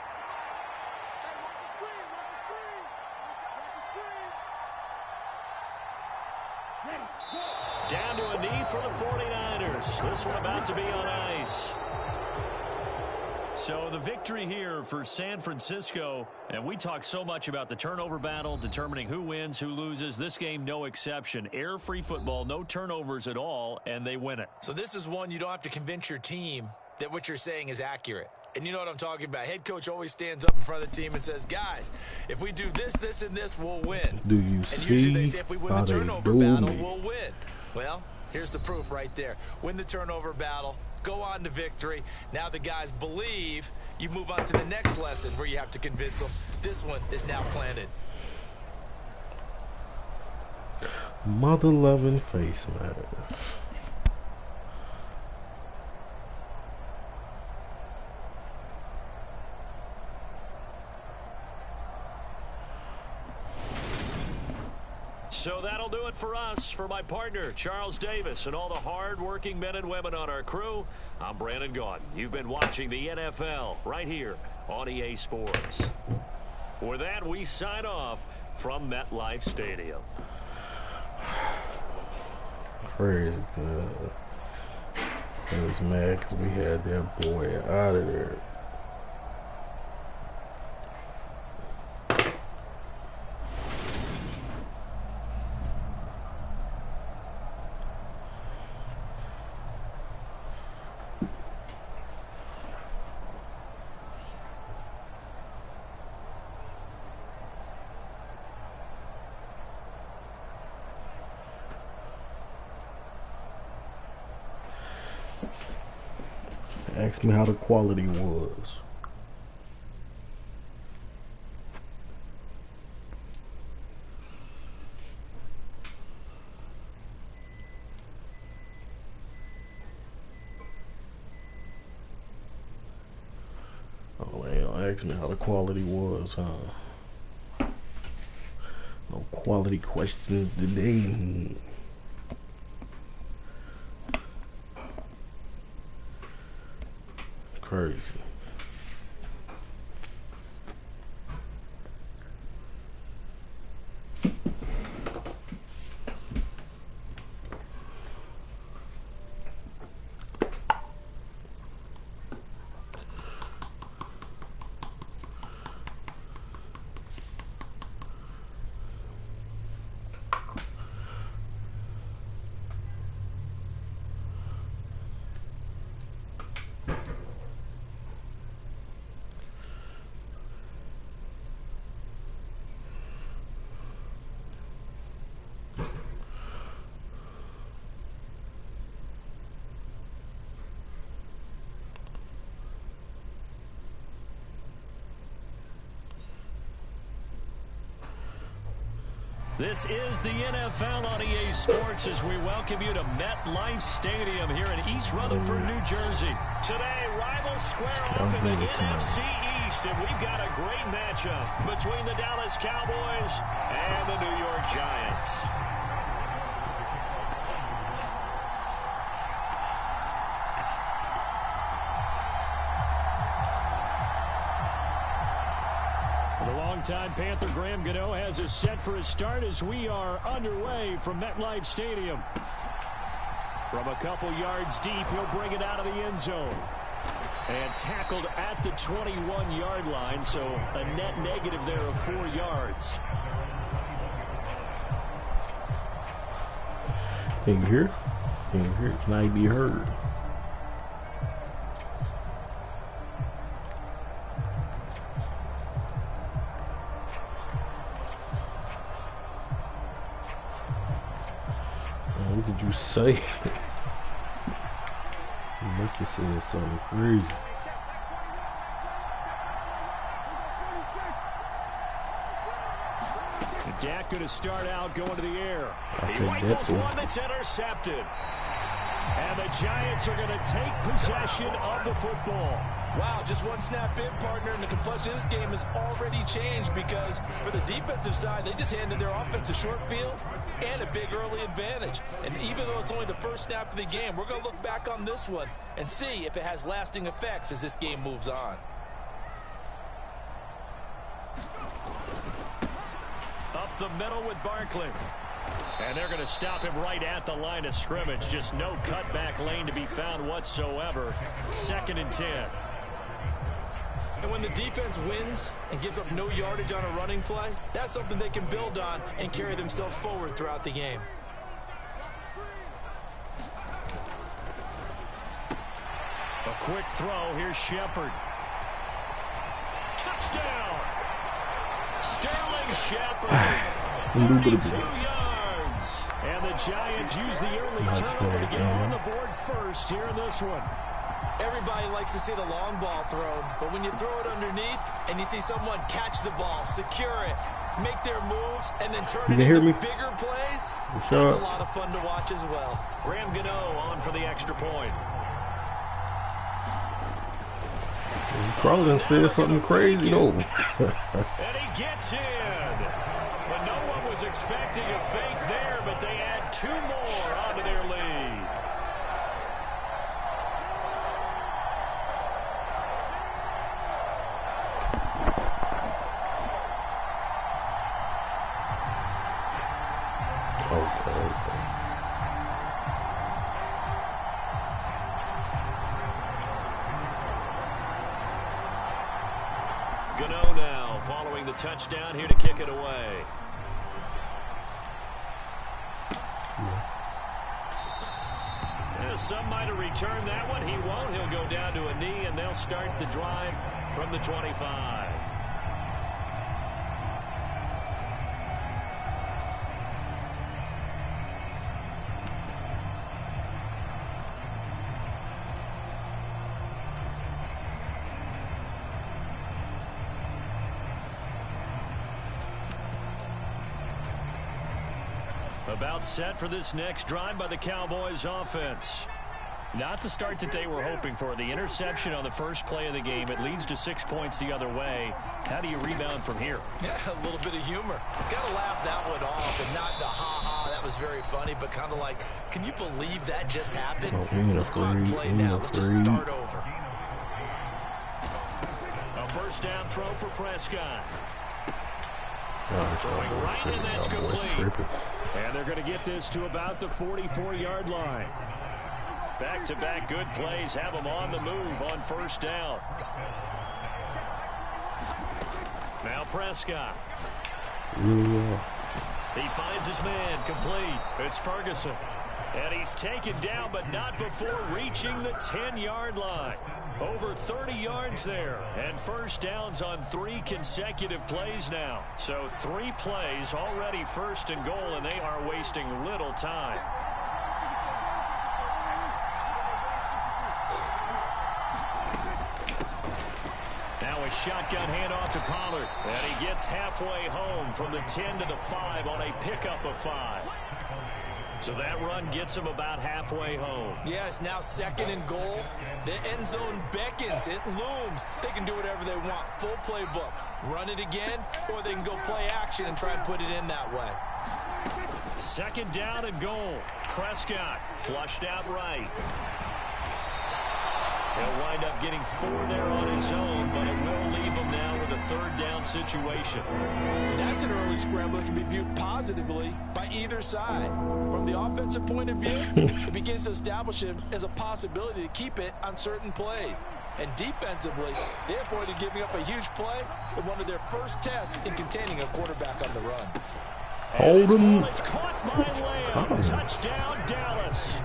Down to a knee for the 49ers. This one about to be on ice. So the victory here for San Francisco, and we talk so much about the turnover battle, determining who wins, who loses. This game, no exception. Air-free football, no turnovers at all, and they win it. So this is one you don't have to convince your team that what you're saying is accurate. And you know what I'm talking about. Head coach always stands up in front of the team and says, guys, if we do this, this, and this, we'll win. Do you and see usually they say if we win how the they turnover do battle, me? we'll win. Well, here's the proof right there. Win the turnover battle. Go on to victory. Now the guys believe. You move on to the next lesson where you have to convince them. This one is now planted. Mother-loving face mask. So that'll do it for us. For my partner, Charles Davis, and all the hard-working men and women on our crew, I'm Brandon Gaudin. You've been watching the NFL right here on EA Sports. With that, we sign off from MetLife Stadium. Crazy, man. I was mad because we had that boy out of there. Asked me how the quality was. Oh, they don't ask me how the quality was, huh? No quality questions today. Crazy. This is the NFL on EA Sports as we welcome you to MetLife Stadium here in East Rutherford, New Jersey. Today, rivals square off in the NFC East, and we've got a great matchup between the Dallas Cowboys and the New York Giants. Time Panther Graham Gano has us set for a start as we are underway from MetLife Stadium. From a couple yards deep, he'll bring it out of the end zone. And tackled at the 21-yard line, so a net negative there of 4 yards. Can you hear? Can you hear? Can I be heard? What did you say? You must have said something crazy. Dak going to start out going to the air. He rifles one that's intercepted. And the Giants are going to take possession of the football. Wow, just one snap in, partner, and the complexion of this game has already changed because for the defensive side, they just handed their offense a short field and a big early advantage. And even though it's only the first snap of the game, we're going to look back on this one and see if it has lasting effects as this game moves on. Up the middle with Barkley. And they're going to stop him right at the line of scrimmage. Just no cutback lane to be found whatsoever. 2nd and 10. And when the defense wins and gives up no yardage on a running play, that's something they can build on and carry themselves forward throughout the game. A quick throw. Here's Shepard. Touchdown. Sterling Shepard. 32 yards. And the Giants use the early turnover to get on the board first here in this one. Everybody likes to see the long ball thrown, but when you throw it underneath and you see someone catch the ball, secure it, make their moves, and then turn it into bigger plays, that's a lot of fun to watch as well. Graham Gano on for the extra point. Carlton said something crazy, though. And he gets in. But no one was was expecting a fake there, but they add 2 more onto their lead. Gano now following the touchdown here to kick it away. Yeah, some might have returned that one. He won't. He'll go down to a knee, and they'll start the drive from the 25. About set for this next drive by the Cowboys offense. Not the start that they were hoping for. The interception on the first play of the game. It leads to 6 points the other way. How do you rebound from here? Yeah, a little bit of humor. Got to laugh that one off, and not the ha-ha, that was very funny, but kind of like, can you believe that just happened? Let's go out and play now. Let's just start over. A first down throw for Prescott. Throwing right, and that's complete. And they're going to get this to about the 44-yard line. Back-to-back good plays have them on the move on first down. Now Prescott. He finds his man complete. It's Ferguson. And he's taken down, but not before reaching the 10-yard line. Over 30 yards there. And first downs on 3 consecutive plays now. So 3 plays already first and goal, and they are wasting little time. Now a shotgun handoff to Pollard. And he gets halfway home from the 10 to the 5 on a pickup of 5. So that run gets him about halfway home. Yeah, it's now second and goal. The end zone beckons. It looms. They can do whatever they want. Full playbook. Run it again, or they can go play action and try and put it in that way. Second down and goal. Prescott flushed out right. He'll wind up getting 4 there on his own, but it will leave him now with a third down situation. That's an early scramble that can be viewed positively by either side. From the offensive point of view, it begins to establish him as a possibility to keep it on certain plays. And defensively, they avoided giving up a huge play in one of their first tests in containing a quarterback on the run. Hold him. It's caught by Lamb. Touchdown, Dallas.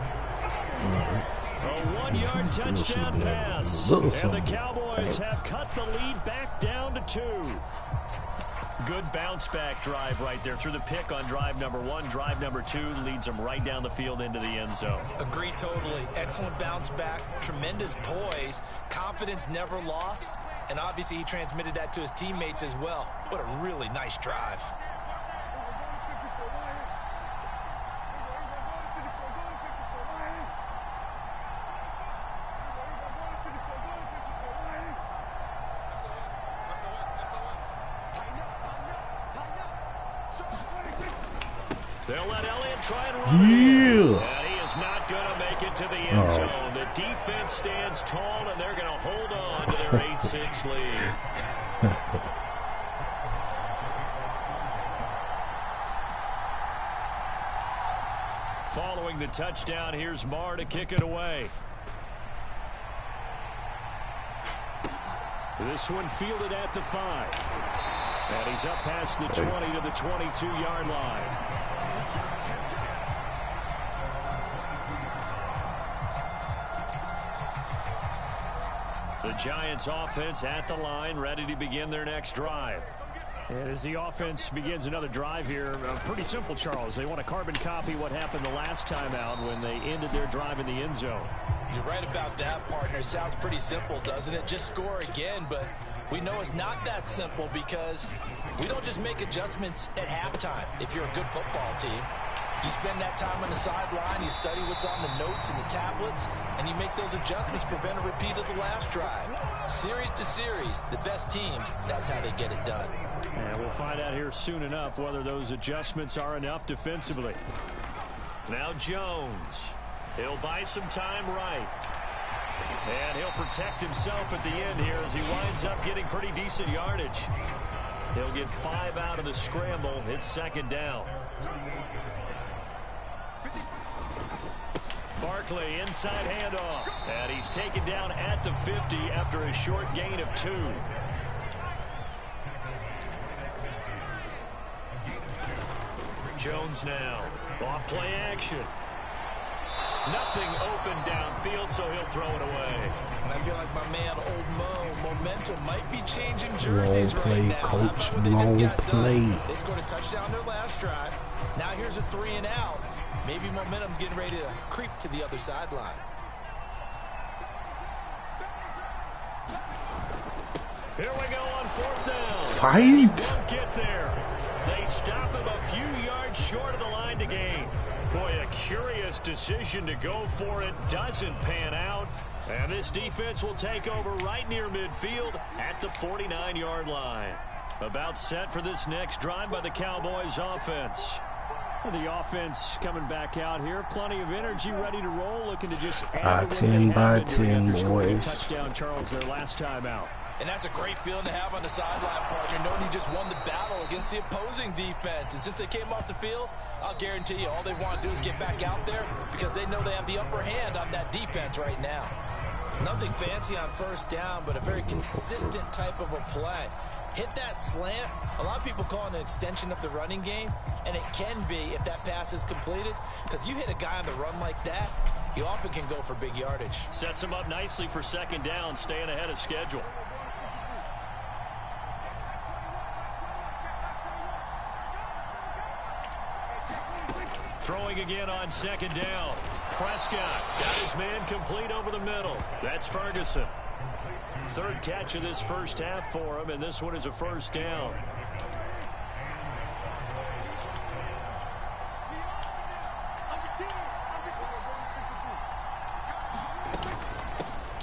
A 1-yard touchdown pass. And the Cowboys have cut the lead back down to 2. Good bounce-back drive right there through the pick on drive number 1. Drive number 2 leads them right down the field into the end zone. Agree totally. Excellent bounce-back, tremendous poise, confidence never lost, and obviously he transmitted that to his teammates as well. What a really nice drive. They'll let Elliott try and run it in. And he is not going to make it to the end zone. The defense stands tall, and they're going to hold on to their 8-6 lead. Following the touchdown, here's Marr to kick it away. This one fielded at the 5. And he's up past the 20 to the 22-yard line. The Giants offense at the line, ready to begin their next drive. And as the offense begins another drive here, pretty simple, Charles. They want to carbon copy what happened the last time out when they ended their drive in the end zone. You're right about that, partner. Sounds pretty simple, doesn't it? Just score again, but we know it's not that simple because we don't just make adjustments at halftime if you're a good football team. You spend that time on the sideline, you study what's on the notes and the tablets, and you make those adjustments to prevent a repeat of the last drive. Series to series, the best teams, that's how they get it done. And we'll find out here soon enough whether those adjustments are enough defensively. Now Jones. He'll buy some time right. And he'll protect himself at the end here as he winds up getting pretty decent yardage. He'll get 5 out of the scramble. It's second down. Barkley inside handoff. And he's taken down at the 50 after a short gain of 2. Jones now. Off play action. Nothing open downfield, so he'll throw it away. And I feel like my man, Old Mo, momentum might be changing jerseys right now. Coach, How about what they just got play. done? They scored a touchdown their last drive. Now here's a 3 and out. Maybe momentum's getting ready to creep to the other sideline. Here we go on 4th down. Fight. He won't get there. They stop him a few yards short of the line to gain. Boy, a curious decision to go for it. Doesn't pan out. And this defense will take over right near midfield at the 49-yard line. About set for this next drive by the Cowboys offense. The offense coming back out here. Plenty of energy, ready to roll. Looking to just add to what 10 they by have been doing 10, after scoring a boys. touchdown, Charles, their last time out. And that's a great feeling to have on the sideline, partner, knowing you just won the battle against the opposing defense. And since they came off the field, I'll guarantee you all they want to do is get back out there because they know they have the upper hand on that defense right now. Nothing fancy on 1st down, but a very consistent type of a play. Hit that slant. A lot of people call it an extension of the running game, and it can be if that pass is completed, because you hit a guy on the run like that, he often can go for big yardage. Sets him up nicely for 2nd down, staying ahead of schedule. Throwing again on 2nd down. Prescott got his man complete over the middle. That's Ferguson. 3rd catch of this first half for him, and this one is a 1st down.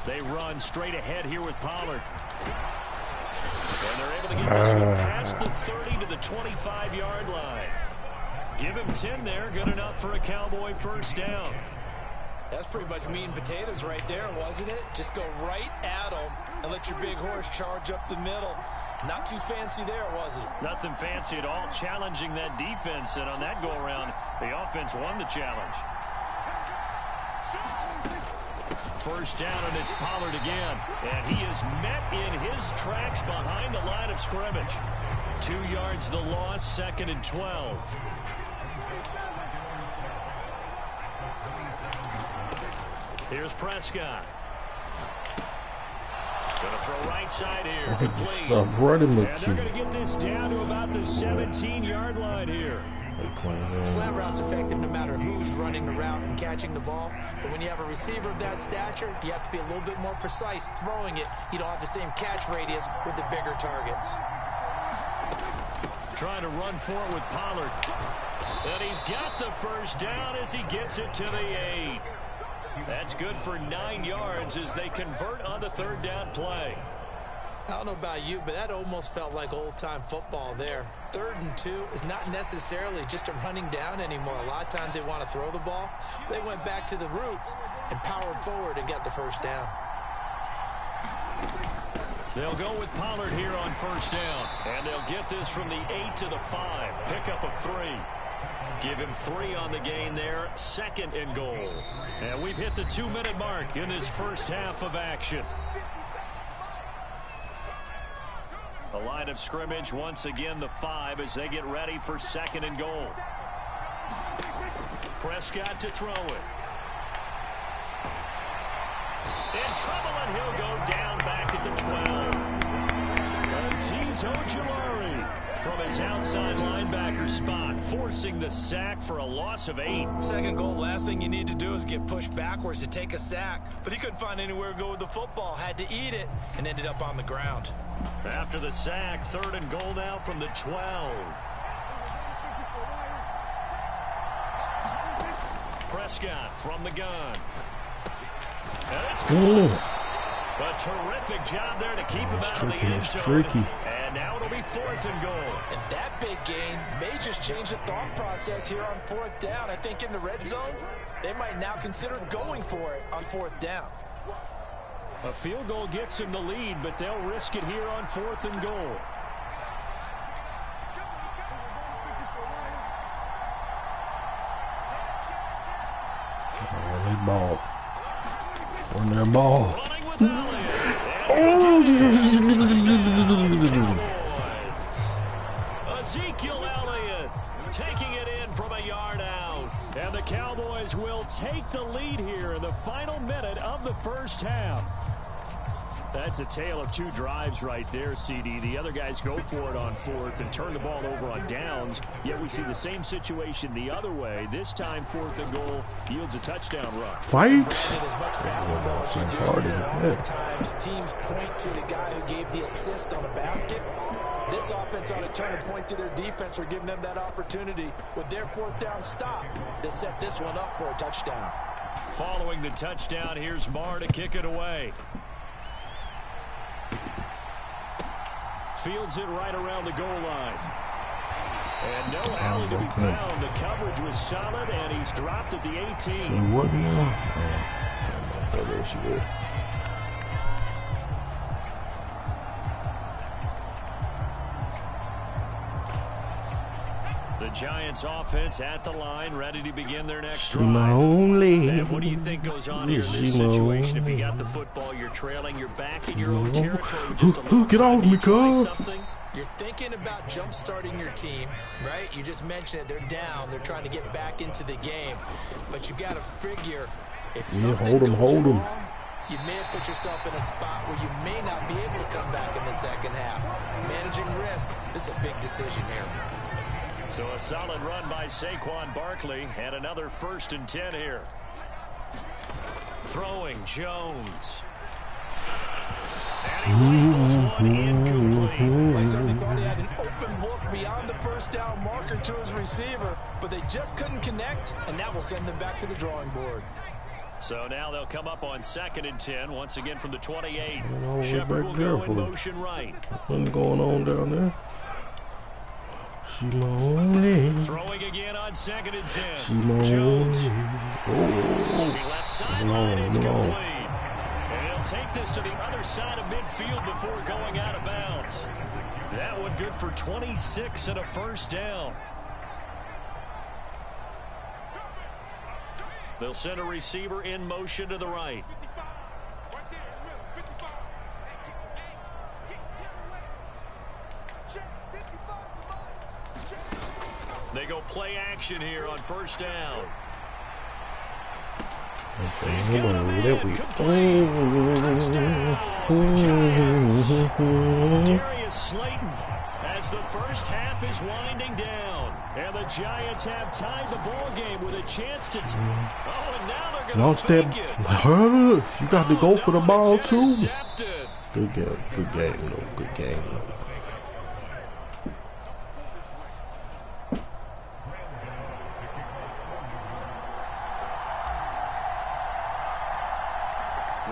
They run straight ahead here with Pollard. And they're able to get this one past the 30 to the 25-yard line. Give him 10 there. Good enough for a Cowboy 1st down. That's pretty much meat and potatoes right there, wasn't it? Just go right at them and let your big horse charge up the middle. Not too fancy there, was it? Nothing fancy at all. Challenging that defense, and on that go-around, the offense won the challenge. 1st down, and it's Pollard again. And he is met in his tracks behind the line of scrimmage. 2 yards the loss, 2nd and 12. Here's Prescott. Going to throw right side here. Complete. Stop running with And they're going to get this down to about the 17-yard line here. Slant route's effective no matter who's running the route and catching the ball. But when you have a receiver of that stature, you have to be a little bit more precise throwing it. You don't have the same catch radius with the bigger targets. Trying to run for it with Pollard. And he's got the 1st down as he gets it to the 8. That's good for 9 yards as they convert on the 3rd down play. I don't know about you, but that almost felt like old-time football there. 3rd and 2 is not necessarily just a running down anymore. A lot of times they want to throw the ball. They went back to the roots and powered forward and got the 1st down. They'll go with Pollard here on 1st down. And they'll get this from the 8 to the 5. Pickup of 3. Give him 3 on the gain there. 2nd and goal. And we've hit the 2-minute mark in this first half of action. The line of scrimmage once again the 5 as they get ready for 2nd and goal. Prescott to throw it. In trouble, and he'll go down back at the 12. Azeez Ojulari from his outside linebacker spot, forcing the sack for a loss of 8. 2nd goal, last thing you need to do is get pushed backwards to take a sack. But he couldn't find anywhere to go with the football, had to eat it, and ended up on the ground. After the sack, 3rd and goal now from the 12. Prescott from the gun. And it's good. A terrific job there to keep him out of the end zone. And now it'll be 4th and goal. And that big gain may just change the thought process here on 4th down. I think in the red zone, they might now consider going for it on 4th down. A field goal gets them the lead, but they'll risk it here on 4th and goal. Ball. On their ball. Ezekiel Elliott taking it in from a yard out. And the Cowboys will take the lead here in the final minute of the first half. That's a tale of 2 drives right there, CD. The other guys go for it on 4th and turn the ball over on downs. Yet we see the same situation the other way. This time, 4th and goal yields a touchdown run. Fight. As much basketball as you do here, oftentimes teams point to the guy who gave the assist on a basket. This offense ought to turn and point to their defense for giving them that opportunity with their 4th down stop to set this one up for a touchdown. Following the touchdown, here's Marr to kick it away. Fields it right around the goal line. And no alley to be found. The coverage was solid, and he's dropped at the 18. So what now? Oh, there she is. The Giants offense at the line, ready to begin their next drive. And what do you think goes on here in this situation? If you got the football, you're trailing, you're back in your own territory with just a little get off me, cuz. You're thinking about jump-starting your team, right? You just mentioned it. They're down. They're trying to get back into the game. But you got to figure if something goes wrong, you may have put yourself in a spot where you may not be able to come back in the second half. Managing risk, this is a big decision here. So a solid run by Saquon Barkley, and another 1st and 10 here. Throwing Jones. And he rifles one incomplete. I certainly thought he had an open look beyond the 1st down marker to his receiver, but they just couldn't connect, and that will send them back to the drawing board. So now they'll come up on 2nd and 10, once again from the 28. Shepard will go in motion right. What's going on down there? She lonely. Throwing again on 2nd and 10. She lonely. Jones. Oh. He left sideline. It's complete. And he'll take this to the other side of midfield before going out of bounds. That one good for 26 and a 1st down. They'll send a receiver in motion to the right. They go play action here on 1st down. He's got him in. Complete. Touchdown, Giants. Darius Slayton as the first half is winding down. And the Giants have tied the ball game with a chance to oh, and now they're going to fake it. You got to go for the ball, too. Intercepted. Good game. Good game, though. Good game, though.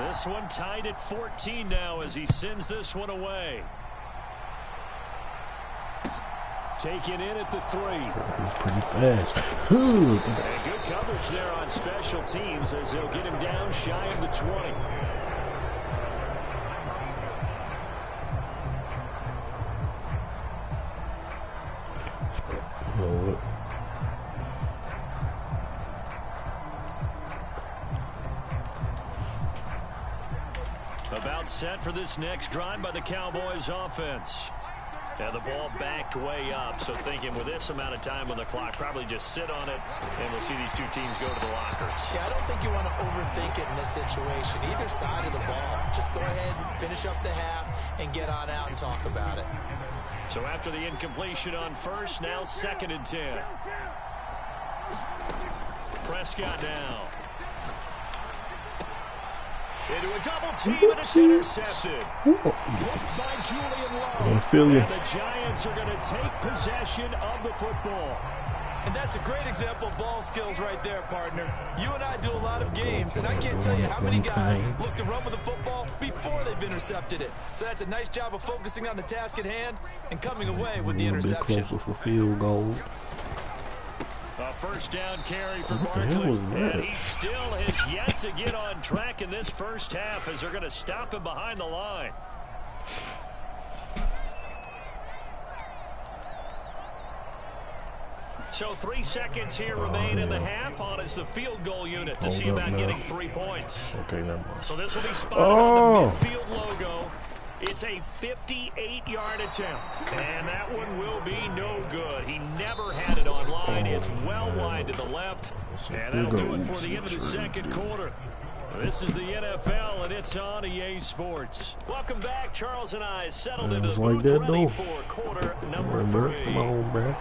This one tied at 14 now as he sends this one away. Taken in at the 3. He's pretty fast. And good coverage there on special teams as they'll get him down shy of the 20. About set for this next drive by the Cowboys offense. And the ball backed way up, so thinking with this amount of time on the clock, probably just sit on it, and we'll see these two teams go to the lockers. Yeah, I don't think you want to overthink it in this situation. Either side of the ball. Just go ahead, finish up the half, and get on out and talk about it. So after the incompletion on 1st, now 2nd and 10. Prescott now. Into a double team, and it's intercepted. Blocked by Julian Love. And the the Giants are going to take possession of the football. And that's a great example of ball skills right there, partner. You and I do a lot of games, and I can't tell you how many guys look to run with the football before they've intercepted it. So that's a nice job of focusing on the task at hand and coming away with the interception. A bit closer for field goal. A first down carry for Barkley, and he still has yet to get on track in this first half as they're going to stop him behind the line. So 3 seconds here remain in the half on as the field goal unit to see about getting 3 points. Okay, never mind. So this will be spotted on the midfield logo. It's a 58-yard attempt, and that one will be no good. He never had it on line. It's well wide to the left, and that'll do it for the end of the second quarter. This is the NFL, and it's on EA Sports. Welcome back. Charles and I settled into the booth ready for quarter number 3. Come on, man.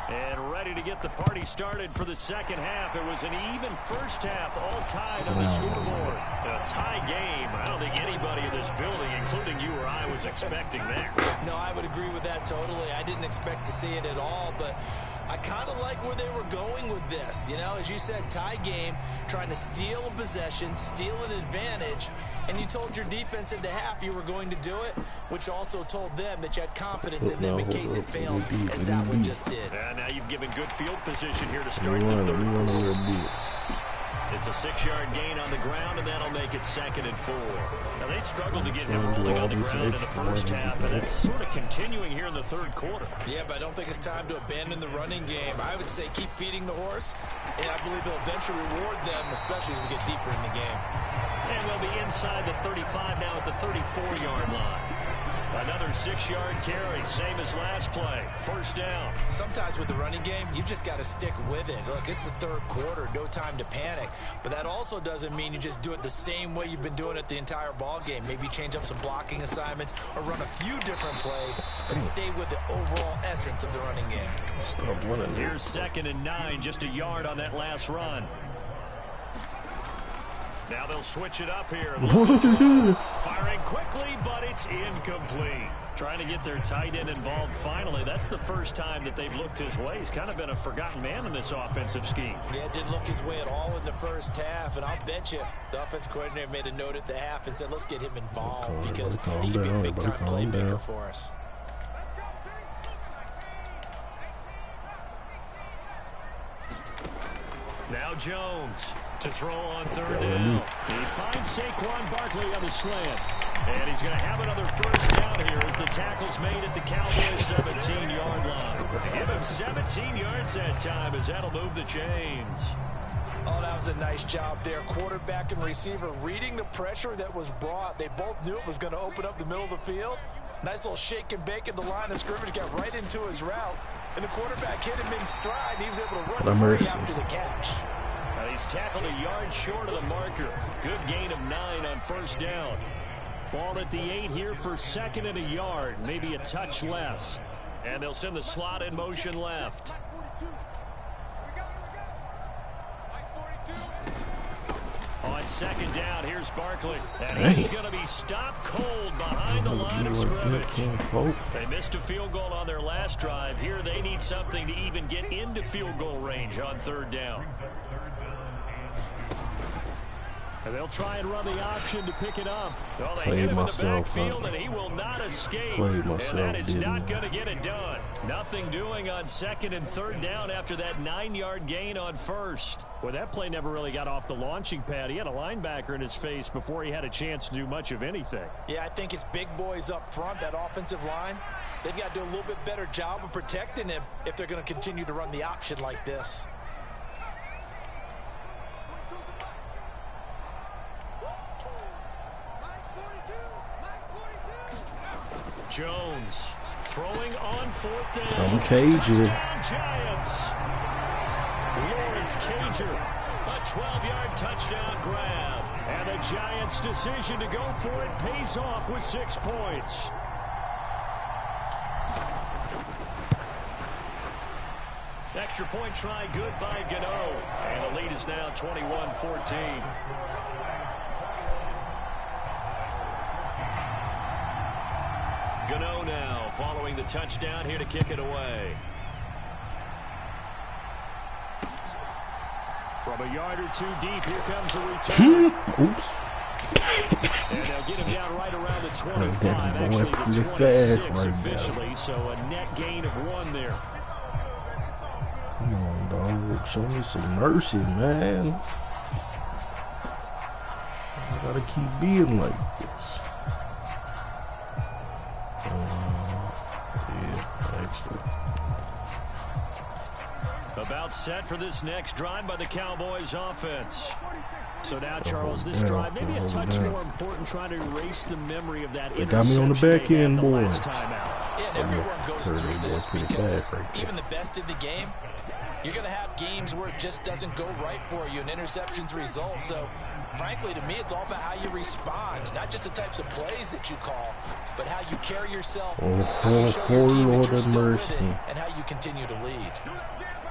And ready to get the party started for the second half. It was an even first half, all tied on the scoreboard. A tie game. I don't think anybody in this building, including you or I, was expecting that. No, I would agree with that totally. I didn't expect to see it at all, but I kind of like where they were going with this. You know, as you said, tie game, trying to steal a possession, steal an advantage, and you told your defense at the half you were going to do it, which also told them that you had confidence in them in case it failed, as that one just did. And now you've given good field position here to start the third quarter. It's a 6-yard gain on the ground, and that'll make it 2nd and 4. Now, they struggled to get him rolling on the ground in the first half, and it's sort of continuing here in the third quarter. Yeah, but I don't think it's time to abandon the running game. I would say keep feeding the horse, and I believe they'll eventually reward them, especially as we get deeper in the game. And we'll be inside the 35 now at the 34-yard line. Another 6-yard carry, same as last play. First down. Sometimes with the running game, you've just got to stick with it. Look, it's the third quarter, no time to panic. But that also doesn't mean you just do it the same way you've been doing it the entire ball game. Maybe change up some blocking assignments or run a few different plays, but stay with the overall essence of the running game. Here's 2nd and 9, just a yard on that last run. Now they'll switch it up here. Firing quickly, but it's incomplete. Trying to get their tight end involved finally. That's the first time that they've looked his way. He's kind of been a forgotten man in this offensive scheme. Yeah, it didn't look his way at all in the first half, and I'll bet you the offense coordinator made a note at the half and said, let's get him involved because he can be a big-time playmaker for us. Now Jones to throw on 3rd down. He finds Saquon Barkley on the slant. And he's going to have another first down here as the tackle's made at the Cowboys' 17-yard line. Give him 17 yards that time as that'll move the chains. Oh, that was a nice job there. Quarterback and receiver reading the pressure that was brought. They both knew it was going to open up the middle of the field. Nice little shake and bake at the line of scrimmage. Got right into his route. And the quarterback hit him in stride. And he was able to run free after the catch. He's tackled a yard short of the marker. Good gain of 9 on first down. Ball at the 8 here for 2nd and a yard. Maybe a touch less. And they'll send the slot in motion left. On 2nd down, here's Barkley. And he's going to be stopped cold behind the line of scrimmage. They missed a field goal on their last drive. Here they need something to even get into field goal range on 3rd down. And they'll try and run the option to pick it up. Well, they hit him in the backfield, and he will not escape. And that is not going to get it done. Nothing doing on 2nd and 3rd down after that 9-yard gain on 1st. Well, that play never really got off the launching pad. He had a linebacker in his face before he had a chance to do much of anything. Yeah, I think it's big boys up front, that offensive line. They've got to do a little bit better job of protecting him if they're going to continue to run the option like this. Jones throwing on 4th down. Touchdown, Giants. Lawrence Cager, a 12-yard touchdown grab. And the Giants' decision to go for it pays off with 6 points. Extra point try good by Gano. And the lead is now 21-14. Gano now following the touchdown here to kick it away. From a yard or two deep, here comes the return. Oops. And they'll get him down right around the 25, actually the 26 officially, so a net gain of 1 there. Come on, dog. Show me some mercy, man. I gotta keep being like this. Yeah, actually. About set for this next drive by the Cowboys offense. So now, Charles, this drive maybe a touch more important, trying to erase the memory of that interception. Got me on the back end, boy. Yeah, and everyone goes through this because even the best in the game, you're going to have games where it just doesn't go right for you, and interceptions result. So, frankly, to me, it's all about how you respond, not just the types of plays that you call, but how you carry yourself, how you show your team that you're still with it, and how you continue to lead.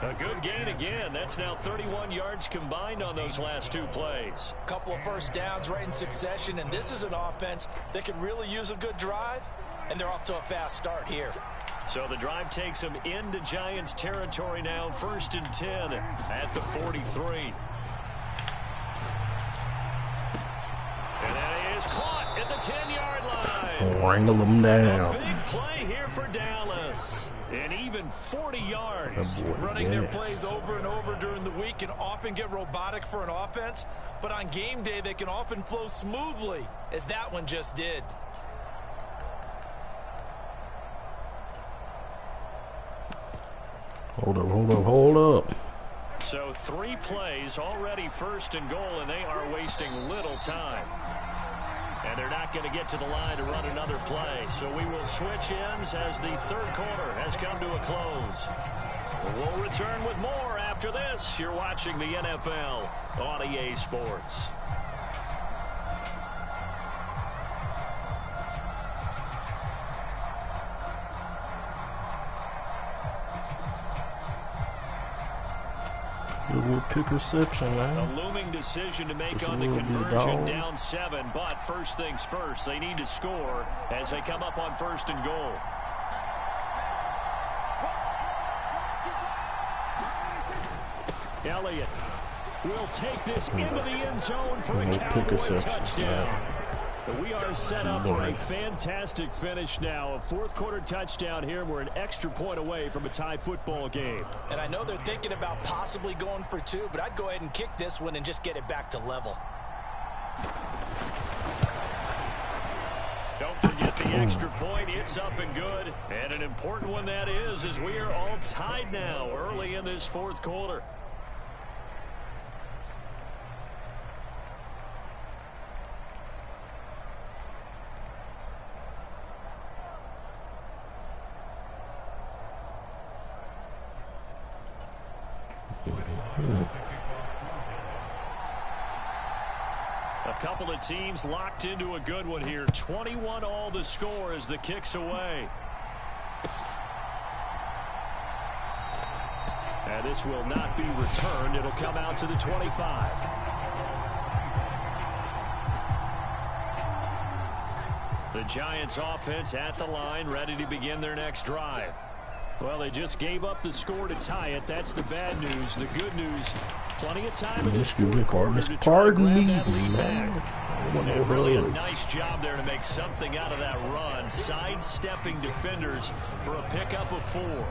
A good gain again. That's now 31 yards combined on those last 2 plays. A couple of first downs right in succession, and this is an offense that can really use a good drive, and they're off to a fast start here. So the drive takes them into Giants territory now, 1st and 10 at the 43. And that is caught at the 10-yard line. Wrangle them down. A big play here for Dallas. And even 40 yards. Running their plays over and over during the week can often get robotic for an offense, but on game day they can often flow smoothly, as that one just did. Hold up. So 3 plays already 1st and goal, and they are wasting little time. And they're not going to get to the line to run another play. So we will switch ends as the 3rd quarter has come to a close. We'll return with more after this. You're watching the NFL on EA Sports. Little pick reception, man. A looming decision to make on the conversion, down 7, but first things first, they need to score as they come up on 1st and goal. Elliott will take this into the end zone for a Cowboy touchdown. We are set up for a fantastic finish now. A 4th quarter touchdown here. We're an extra point away from a tie football game. And I know they're thinking about possibly going for 2, but I'd go ahead and kick this one and just get it back to level. Don't forget the extra point. It's up and good. And an important one that is, as we are all tied now early in this 4th quarter. A couple of teams locked into a good one here. 21 all the score as the kick's away. And this will not be returned. It'll come out to the 25. The Giants offense at the line, ready to begin their next drive. Well, they just gave up the score to tie it. That's the bad news. The good news, plenty of time in this 4th quarter to try to grab that lead back. And really a nice job there to make something out of that run, sidestepping defenders for a pickup of 4.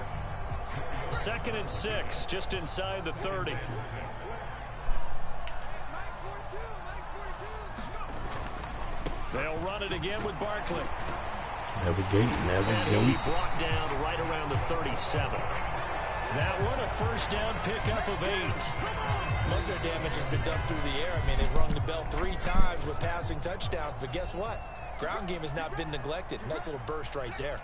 2nd and 6, just inside the 30. They'll run it again with Barkley. Navigate. And he'll be brought down right around the 37. That one, a first down pickup of 8. Most of their damage has been done through the air. I mean, they've rung the bell 3 times with passing touchdowns, but guess what? Ground game has not been neglected. Nice little burst right there.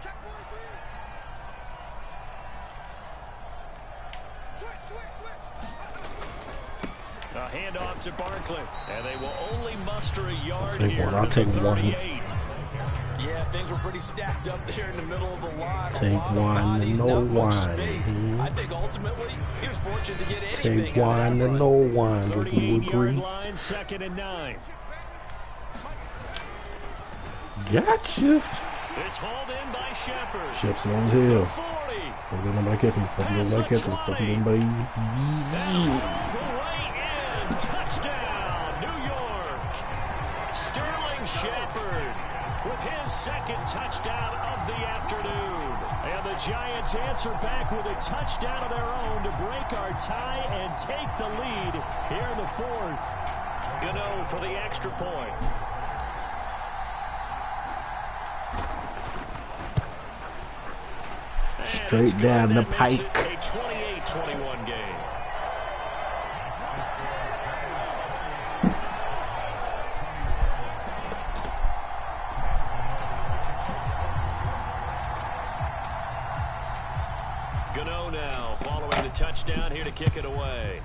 A handoff to Barkley, and they will only muster a yard here. I'll take 38. Yeah, things were pretty stacked up there in the middle of the line. Take one, no one. I think ultimately he was fortunate to get anything. Take one and no one. 38-yard line, 2nd and 9. Gotcha. It's hauled in by Shepard. Shepard's on his hill. 40. Nobody catch him. Nobody catch him. Nobody. Right And touchdown, New York. Sterling Shepard with his second touchdown of the afternoon. And the Giants answer back with a touchdown of their own to break our tie and take the lead here in the fourth. Gano for the extra point. Straight down the pike. A 28-21 game. Gano now following the touchdown here to kick it away.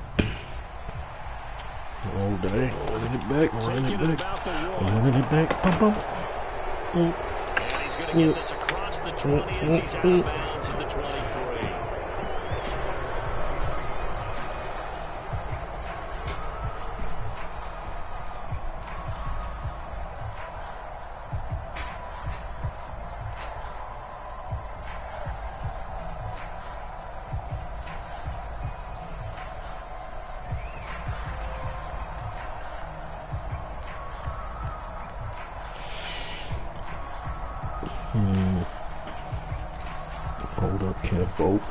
All day. Running it back. Running it back. Running it back. Bum, bum. And he's going to get this across the 20 as he's out of bounds at the 23. Hold up, Kenfolk.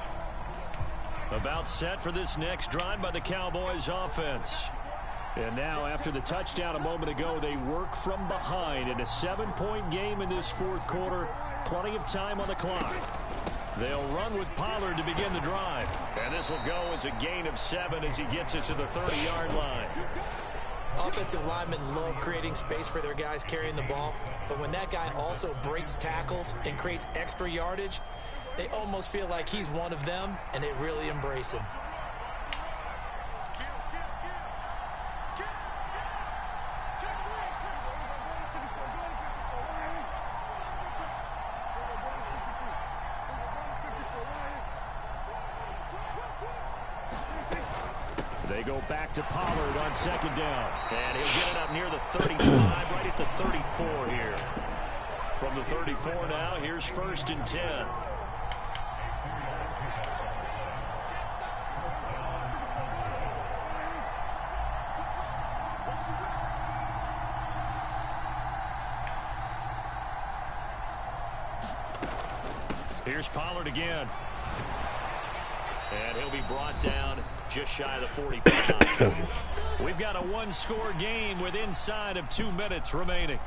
About set for this next drive by the Cowboys offense. And now after the touchdown a moment ago, they work from behind in a 7-point game in this fourth quarter. Plenty of time on the clock. They'll run with Pollard to begin the drive. And this will go as a gain of 7 as he gets it to the 30-yard line. Offensive linemen love creating space for their guys carrying the ball. But when that guy also breaks tackles and creates extra yardage, they almost feel like he's one of them, and they really embrace him. They go back to Pollard on second down. And he'll get it up near the 35, right at the 34 here. From the 34 now, here's 1st and 10. Here's Pollard again. And he'll be brought down just shy of the 45. We've got a one-score game with inside of 2 minutes remaining.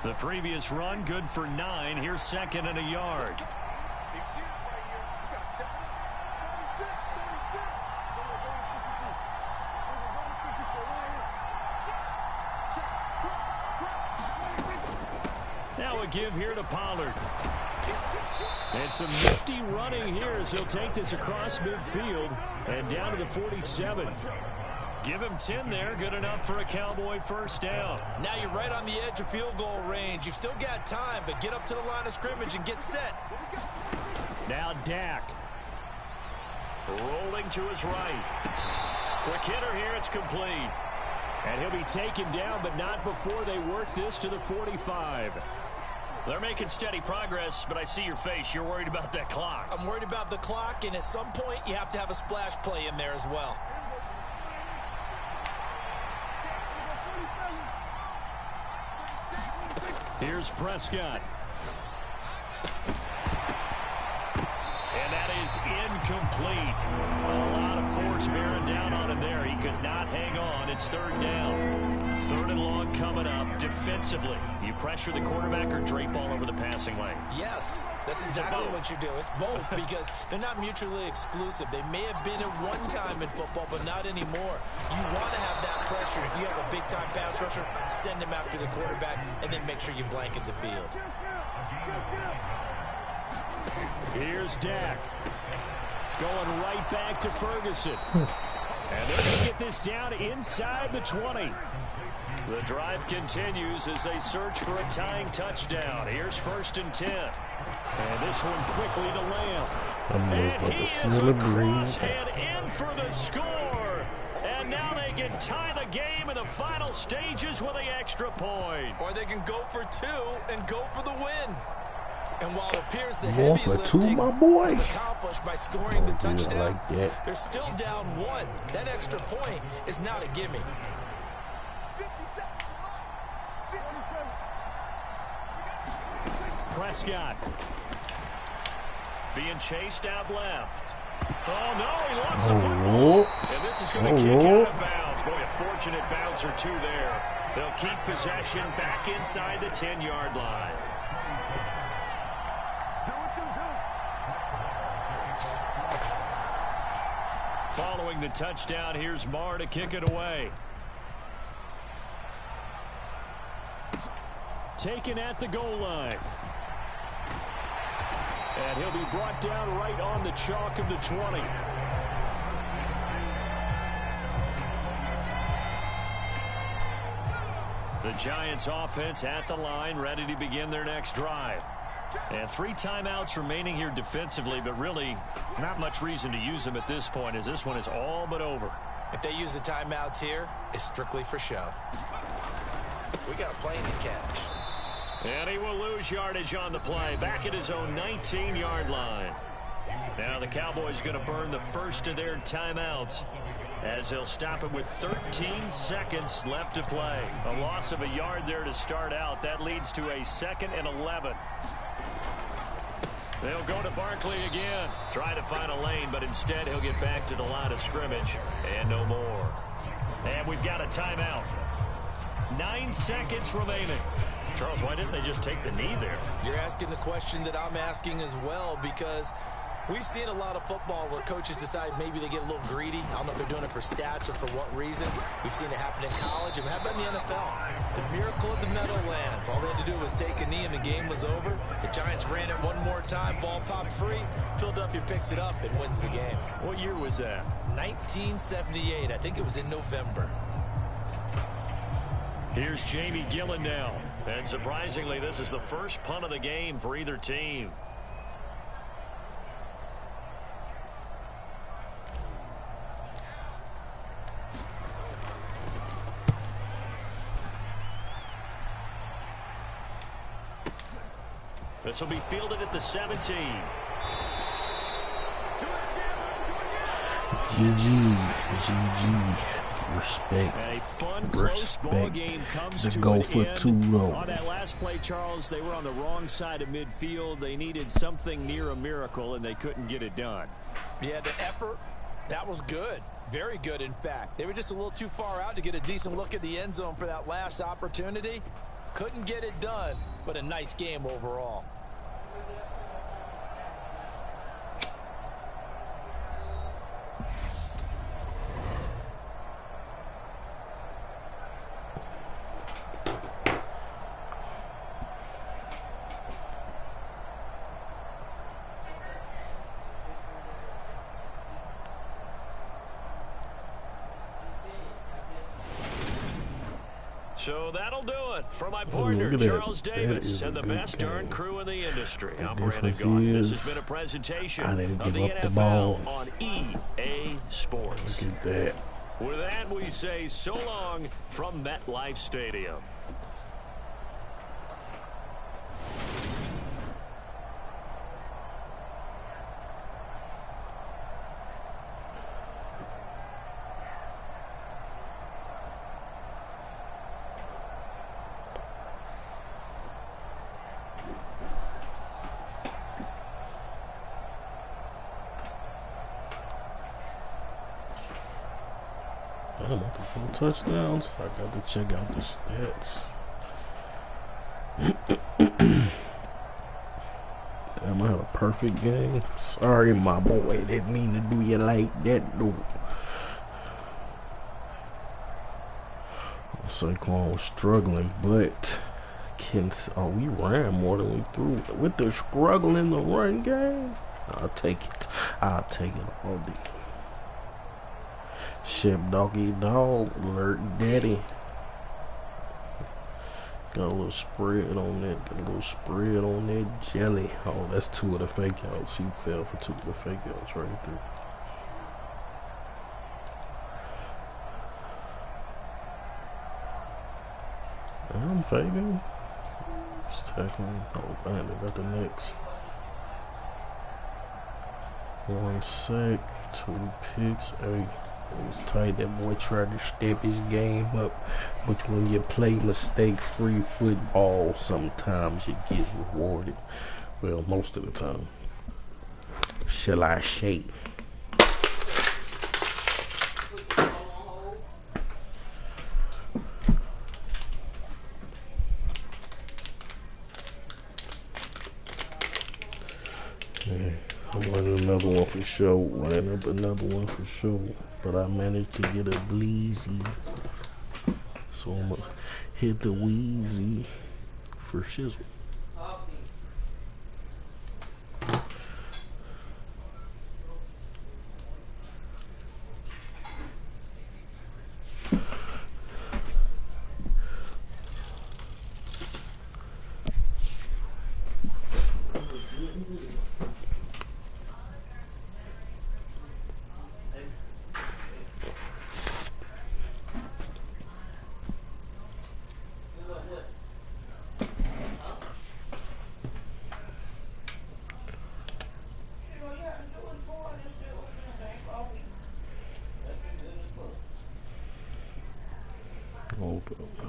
The previous run good for 9. Here's 2nd and a yard. Now a give here to Pollard. And some nifty running here as he'll take this across midfield and down to the 47. Give him 10 there. Good enough for a Cowboy first down. Now you're right on the edge of field goal range. You've still got time, but get up to the line of scrimmage and get set. Now Dak. Rolling to his right. Quick hitter here. It's complete. And he'll be taken down, but not before they work this to the 45. They're making steady progress, but I see your face. You're worried about that clock. I'm worried about the clock, and at some point you have to have a splash play in there as well. Here's Prescott. And that is incomplete. A lot of force bearing down on him there. He could not hang on. It's 3rd down. 3rd and long coming up. Defensively, you pressure the quarterback or drape all over the passing lane? Yes, that's exactly what you do. It's both because they're not mutually exclusive. They may have been at one time in football, but not anymore. You want to have that pressure. If you have a big-time pass rusher, send him after the quarterback, and then make sure you blanket the field. Here's Dak. Going right back to Ferguson. And they're going to get this down inside the 20. The drive continues as they search for a tying touchdown. Here's 1st and 10. And this one quickly to Lamb. And he is across and in for the score. And now they can tie the game in the final stages with the extra point. Or they can go for 2 and go for the win. And while it appears the More heavy for two, lifting my boy. was accomplished by scoring the touchdown, like that. they're still down 1. That extra point is not a gimme. Prescott being chased out left. Oh, no, he lost the football. And this is going to kick out of bounds. Boy, a fortunate bounce or two there. They'll keep possession back inside the 10-yard line. Following the touchdown, here's Marr to kick it away. Taken at the goal line. And he'll be brought down right on the chalk of the 20. The Giants offense at the line, ready to begin their next drive. And 3 timeouts remaining here defensively, but really not much reason to use them at this point, as this one is all but over. If they use the timeouts here, it's strictly for show. We got a plane to catch. And he will lose yardage on the play, back at his own 19-yard line. Now the Cowboys going to burn the first of their timeouts, as they'll stop it with 13 seconds left to play. A loss of a yard there to start out. That leads to a 2nd and 11. They'll go to Barkley again. Try to find a lane, but instead he'll get back to the line of scrimmage. And no more. And we've got a timeout. 9 seconds remaining. Charles, why didn't they just take the knee there? You're asking the question that I'm asking as well, because we've seen a lot of football where coaches decide maybe they get a little greedy. I don't know if they're doing it for stats or for what reason. We've seen it happen in college, and how about in the NFL? The miracle of the Meadowlands. All they had to do was take a knee, and the game was over. The Giants ran it one more time. Ball popped free. Philadelphia picks it up and wins the game. What year was that? 1978. I think it was in November. Here's Jamie Gillen now. And surprisingly, this is the first punt of the game for either team. This will be fielded at the 17. GG. Respect. A fun, close ball game comes to go an for end. 2 though. On that last play, Charles, they were on the wrong side of midfield. They needed something near a miracle, and they couldn't get it done. Yeah, the effort, that was good. Very good, in fact. They were just a little too far out to get a decent look at the end zone for that last opportunity. Couldn't get it done, but a nice game overall. So that'll do it for my partner, Charles Davis, and the best darn crew in the industry. I'm Brandon Gaudin. This has been a presentation of the NFL on EA Sports. Look at that. With that, we say so long from MetLife Stadium. Touchdowns. I got to check out the stats. Damn, I had a perfect game. Sorry, my boy. Didn't mean to do you like that, though. Saquon was struggling, but we ran more than we threw. With the struggle in the run game, I'll take it. I'll take it all day. Ship doggy dog alert daddy. Got a little spread on that. Got a little spread on that jelly. Oh, that's 2 of the fake outs. He fell for 2 of the fake outs right there. I'm faking. tackling. Oh, man, they got the next. 1 sack, 2 picks. Hey, it was tight. That boy tried to step his game up. But when you play mistake-free football, sometimes you get rewarded. Well, most of the time. Shall I shake? Yeah, I wanted another one for sure. Line up another one for sure. But I managed to get a bleezy. So I'm gonna hit the wheezy for shizzle. Hold up.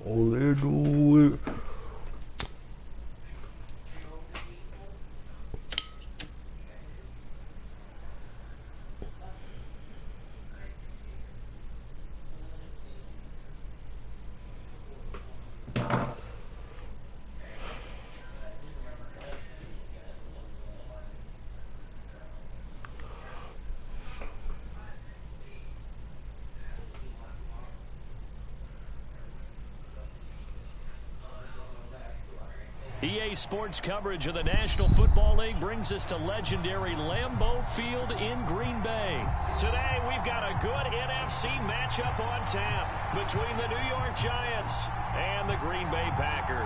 Oh, they do it. EA Sports coverage of the National Football League brings us to legendary Lambeau Field in Green Bay. Today, we've got a good NFC matchup on tap between the New York Giants and the Green Bay Packers.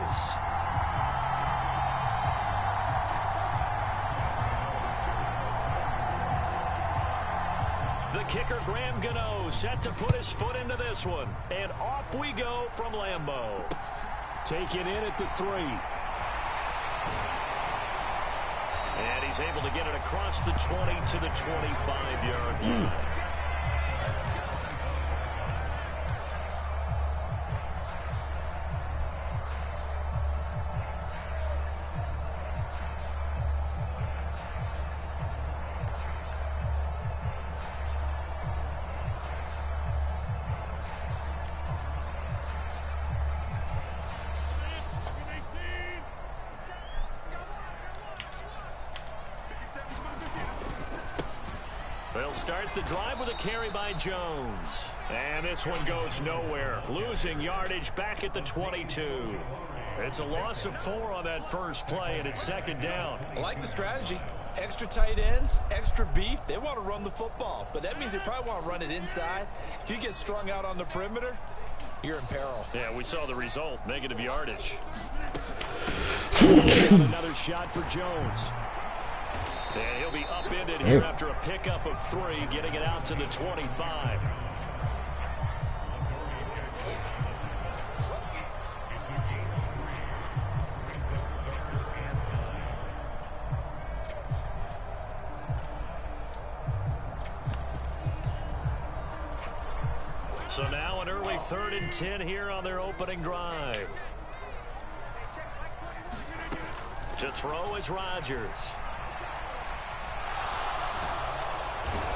The kicker, Graham Gano, set to put his foot into this one. And off we go from Lambeau. Take it in at the 3. And he's able to get it across the 20 to the 25-yard line. They'll start the drive with a carry by Jones. And this one goes nowhere. Losing yardage back at the 22. It's a loss of 4 on that first play, and it's second down. I like the strategy. Extra tight ends, extra beef. They want to run the football, but that means they probably want to run it inside. If you get strung out on the perimeter, you're in peril. Yeah, we saw the result. Negative yardage. Another shot for Jones. And he'll be upended here after a pickup of 3, getting it out to the 25. So now an early 3rd and 10 here on their opening drive. To throw is Rodgers.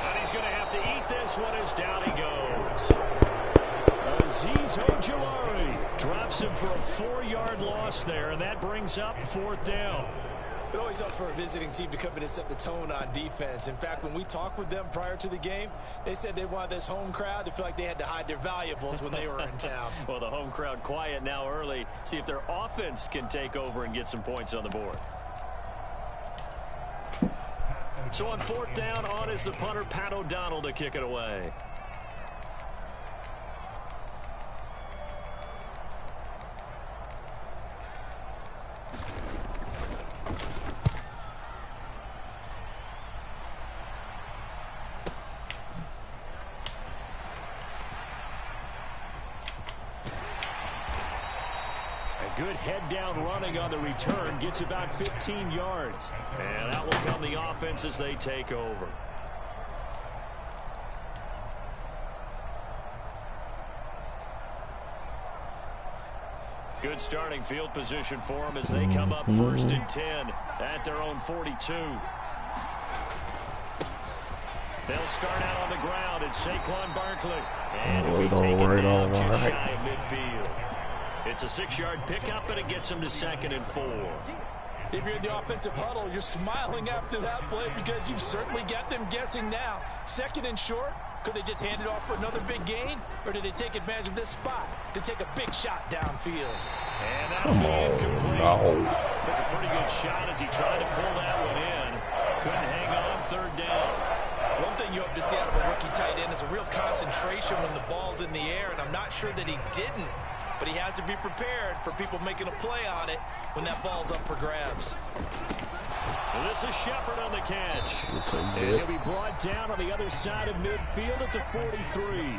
And he's going to have to eat this one as down he goes. Azeez Ojulari drops him for a 4-yard loss there, and that brings up 4th down. It always helps for a visiting team to come in and set the tone on defense. In fact, when we talked with them prior to the game, they said they wanted this home crowd to feel like they had to hide their valuables when they were in town. Well, the home crowd quiet now early. See if their offense can take over and get some points on the board. So on 4th down, on is the punter, Pat O'Donnell, to kick it away. Good head down running on the return. Gets about 15 yards. And out will come the offense as they take over. Good starting field position for them as they come up 1st and 10 at their own 42. They'll start out on the ground. It's Saquon Barkley. And he'll be taken down just shy of midfield. It's a 6-yard pickup, and it gets him to 2nd and 4. If you're in the offensive huddle, you're smiling after that play because you've certainly got them guessing now. 2nd and short, could they just hand it off for another big gain? Or did they take advantage of this spot to take a big shot downfield? And that'll be incomplete. No. Took a pretty good shot as he tried to pull that one in. Couldn't hang on 3rd down. One thing you hope to see out of a rookie tight end is a real concentration when the ball's in the air, and I'm not sure that he didn't. But he has to be prepared for people making a play on it when that ball's up for grabs. Well, this is Shepard on the catch. And he'll be brought down on the other side of midfield at the 43.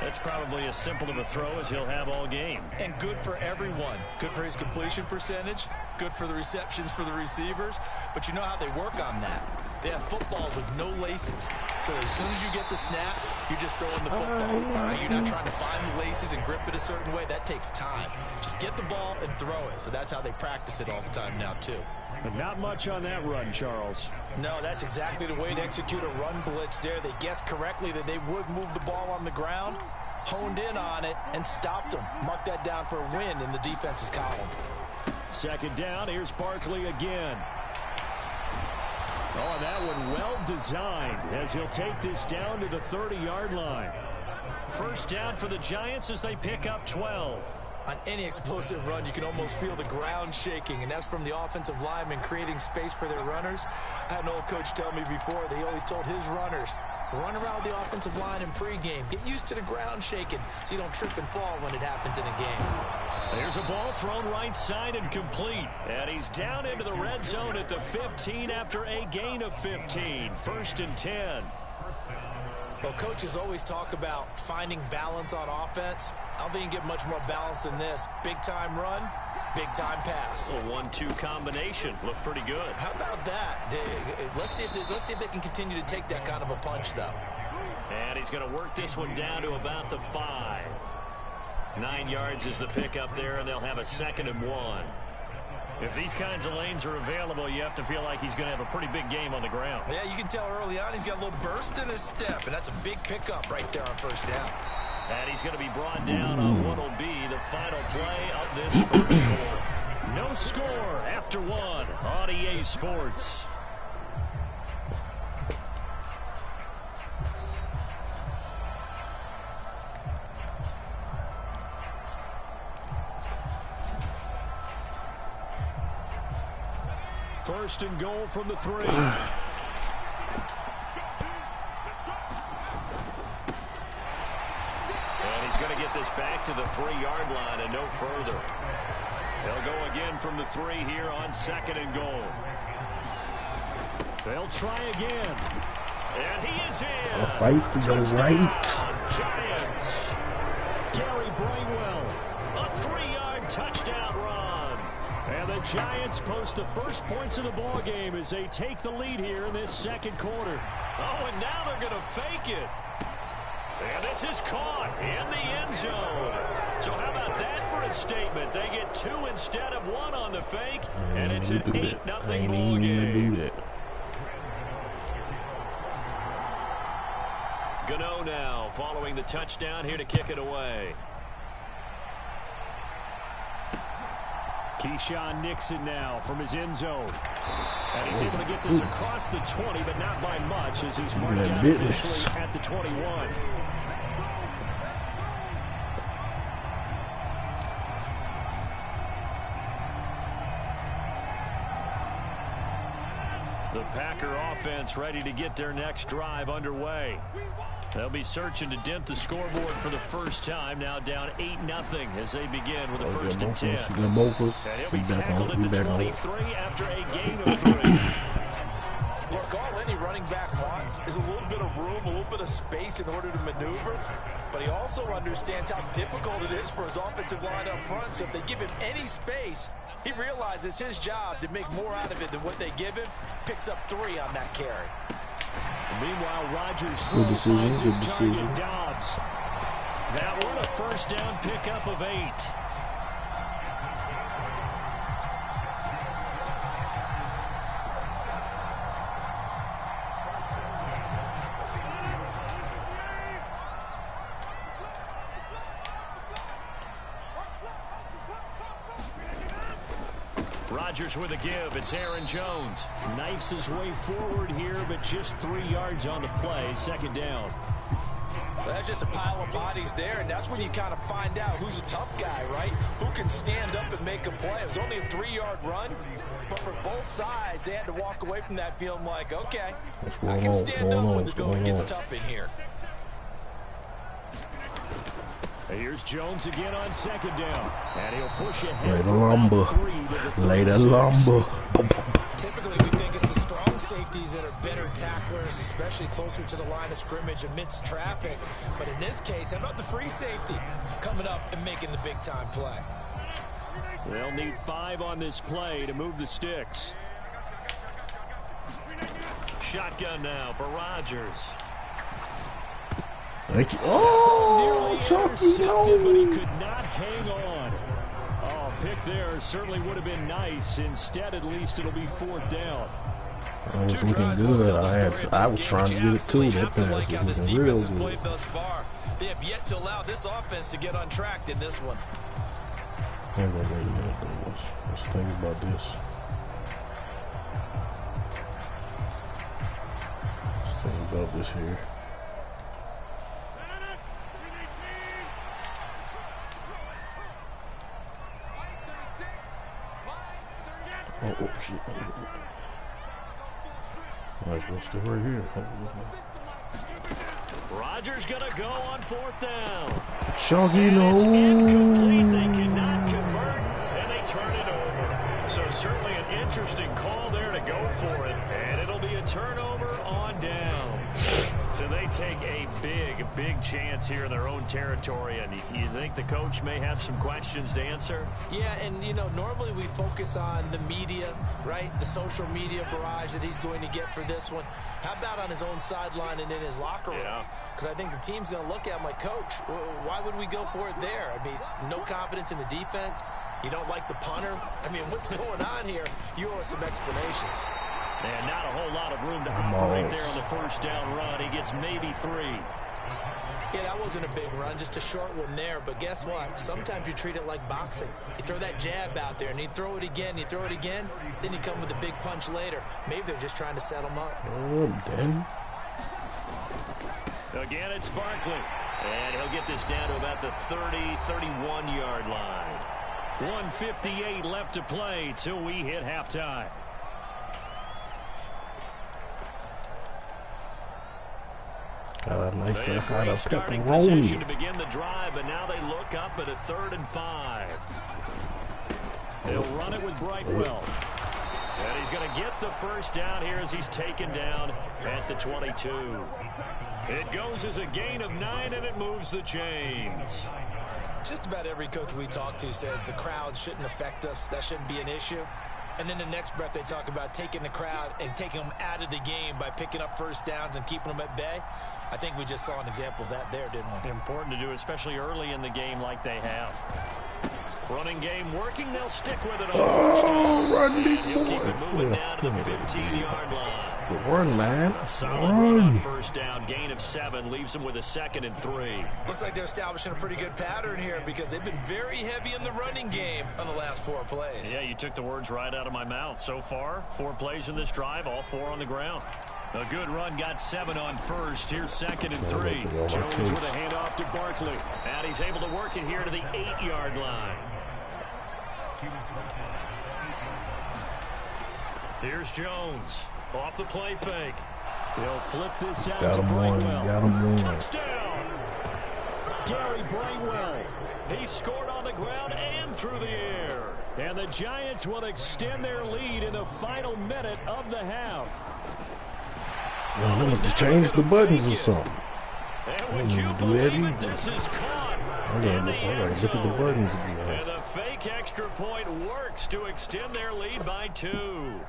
That's probably as simple of a throw as he'll have all game. And good for everyone. Good for his completion percentage. Good for the receptions for the receivers. But you know how they work on that. They have footballs with no laces. So as soon as you get the snap, you're just throwing the football. All right? You're not trying to find the laces and grip it a certain way. That takes time. Just get the ball and throw it. So that's how they practice it all the time now, too. But not much on that run, Charles. No, that's exactly the way to execute a run blitz there. They guessed correctly that they would move the ball on the ground, honed in on it, and stopped them. Mark that down for a win in the defense's column. 2nd down, here's Barkley again. Oh, that one well designed as he'll take this down to the 30-yard line. 1st down for the Giants as they pick up 12. On any explosive run, you can almost feel the ground shaking, and that's from the offensive linemen creating space for their runners. I had an old coach tell me before, they always told his runners, run around the offensive line in pregame. Get used to the ground shaking so you don't trip and fall when it happens in a game. There's a ball thrown right side and complete. And he's down into the red zone at the 15 after a gain of 15. 1st and 10. Well, coaches always talk about finding balance on offense. I don't think you can get much more balance than this. Big-time run, big-time pass. A 1-2 combination. Looked pretty good. How about that? Let's see if they can continue to take that kind of a punch, though. And he's going to work this one down to about the 5. 9 yards is the pickup there, and they'll have a 2nd and 1. If these kinds of lanes are available, you have to feel like he's going to have a pretty big game on the ground. Yeah, you can tell early on he's got a little burst in his step, and that's a big pickup right there on 1st down. And he's going to be brought down on what will be the final play of this 1st quarter. No score after 1 on EA Sports. First and goal from the 3. And he's going to get this back to the 3-yard line and no further. They'll go again from the 3 here on 2nd and goal. They'll try again. And he is in. A fight to the right. Giants. Gary Brainwell. A 3-yard touchdown run. And the Giants post the first points of the ball game as they take the lead here in this 2nd quarter. Oh, and now they're going to fake it. And this is caught in the end zone. So how about that for a statement? They get 2 instead of 1 on the fake, and it's an 8-0 ball game. Gano now following the touchdown here to kick it away. Keyshawn Nixon now from his end zone. And he's able to get this across the 20, but not by much as he's marked down officially at the 21. The Packer offense ready to get their next drive underway. They'll be searching to dent the scoreboard for the first time. Now down 8-0 as they begin with a 1st and 10. And he'll be tackled at the 23 after a gain of 3. Look, all any running back wants is a little bit of room, a little bit of space in order to maneuver. But he also understands how difficult it is for his offensive line up front. So if they give him any space, he realizes his job to make more out of it than what they give him. Picks up 3 on that carry. Meanwhile, Rodgers finds his target, Dobbs. That one a 1st down pickup of 8. Rodgers with a give. It's Aaron Jones. Knifes his way forward here, but just 3 yards on the play. 2nd down. Well, that's just a pile of bodies there, and that's when you kind of find out who's a tough guy, right? Who can stand up and make a play. It was only a 3-yard run, but for both sides, they had to walk away from that feeling like, okay, I can stand up when the going gets tough in here. Here's Jones again on 2nd down. And he'll push ahead. Later lumber. Typically, we think it's the strong safeties that are better tacklers, especially closer to the line of scrimmage amidst traffic. But in this case, how about the free safety coming up and making the big-time play? They'll need 5 on this play to move the sticks. Shotgun now for Rodgers. Thank you. Oh, intercepted, but he could not hang on. Oh, pick there certainly would have been nice. Instead, at least it'll be 4th down. I was looking good. I was trying to get it too. That pass was looking real good. Thus far. They have yet to allow this offense to get untracked in this one. Wait a minute. Let's think about this. Let's think about this here. Oh, shit. Like, what's the right here? Rodgers gonna go on 4th down. Shoggy, no. It's incomplete. They cannot convert, and they turn it over. So certainly an interesting call there to go for it, and it'll be a turnover on downs. So they take a big chance here in their own territory, and you think the coach may have some questions to answer? Yeah, and, you know, normally we focus on the media, right? The social media barrage that he's going to get for this one. How about on his own sideline and in his locker room? Yeah. Because I think the team's going to look at him like, Coach, why would we go for it there? I mean, no confidence in the defense. You don't like the punter. I mean, what's going on here? You owe us some explanations. And not a whole lot of room to operate there on the 1st down run. He gets maybe 3. Yeah, that wasn't a big run, just a short one there. But guess what? Sometimes you treat it like boxing. You throw that jab out there, and you throw it again, then you come with a big punch later. Maybe they're just trying to set him up. Oh, damn. Again, it's Barkley. And he'll get this down to about the 30, 31-yard line. 1:58 left to play till we hit halftime. Got a nice Great starting position to begin the drive, but now they look up at a 3rd and 5. They'll run it with Brightwell. And he's going to get the 1st down here as he's taken down at the 22. It goes as a gain of 9, and it moves the chains. Just about every coach we talk to says the crowd shouldn't affect us. That shouldn't be an issue. And then the next breath they talk about taking the crowd and taking them out of the game by picking up 1st downs and keeping them at bay. I think we just saw an example of that there, didn't we? Important to do, especially early in the game like they have. Running game working. They'll stick with it on 1st down. Running. He'll keep it moving down to the 15-yard line. Good run, man. A solid run on 1st down. Gain of 7 leaves them with a 2nd and 3. Looks like they're establishing a pretty good pattern here because they've been very heavy in the running game on the last 4 plays. Yeah, you took the words right out of my mouth. So far, 4 plays in this drive, all 4 on the ground. A good run, got 7 on 1st. Here's 2nd and 3. Jones with a handoff to Barkley. And he's able to work it here to the 8-yard line. Here's Jones. Off the play fake. He'll flip this out to Brightwell. Got him Touchdown! Gary Brightwell. He scored on the ground and through the air. And the Giants will extend their lead in the final minute of the half. I'm to change the buttons or something. And would you believe it, this is caught in the end zone. Look at the buttons again. And the fake extra point works to extend their lead by 2.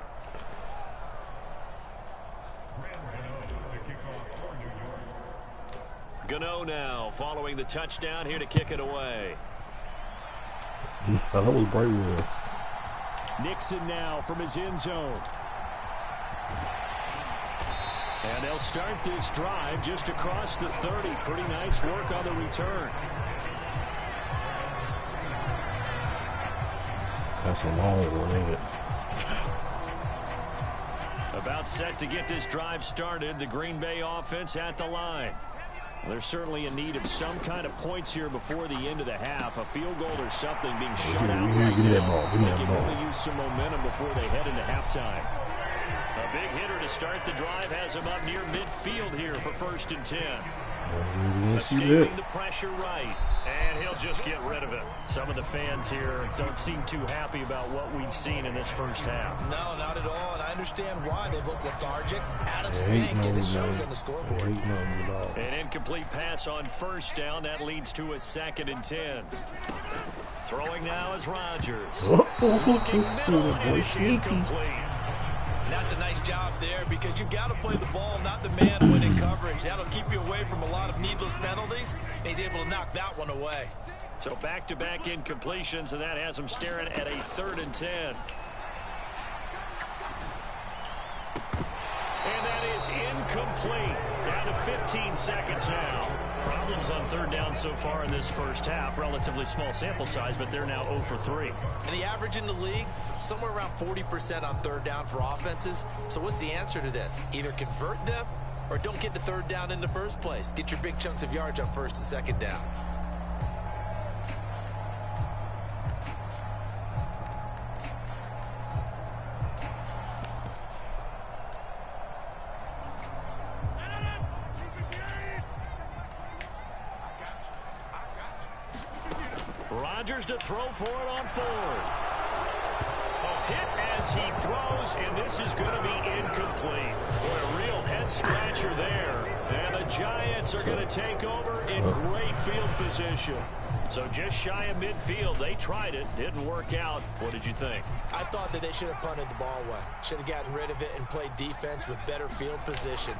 Gano now following the touchdown here to kick it away. That was Brightwell. Nixon now from his end zone. And they'll start this drive just across the 30. Pretty nice work on the return. That's a long one, ain't it? About set to get this drive started. The Green Bay offense at the line. They're certainly in need of some kind of points here before the end of the half. A field goal or something being shut out right now. They can really use some momentum before they head into halftime. A big hitter to start the drive has him up near midfield here for 1st and 10. Escaping the pressure right, and he'll just get rid of it. Some of the fans here don't seem too happy about what we've seen in this first half. No, not at all, and I understand why. They've looked lethargic, out of sync, and it shows on the scoreboard. An incomplete pass on 1st down. That leads to a 2nd and 10. Throwing now is Rodgers. Looking middle, and it's incomplete. And that's a nice job there because you've got to play the ball, not the man winning coverage. That'll keep you away from a lot of needless penalties, and he's able to knock that one away. So back-to-back incompletions, and that has him staring at a 3rd and 10. And that is incomplete. Down to 15 seconds now. Problems on 3rd down so far in this first half. Relatively small sample size, but they're now 0 for 3. And the average in the league, somewhere around 40% on 3rd down for offenses. So what's the answer to this? Either convert them or don't get to 3rd down in the first place. Get your big chunks of yards on 1st and 2nd down. Rodgers to throw for it on 4th. Hit as he throws, and this is going to be incomplete. Boy, a real head-scratcher there. And the Giants are going to take over in great field position. So just shy of midfield. They tried it. Didn't work out. What did you think? I thought that they should have punted the ball away. Should have gotten rid of it and played defense with better field position.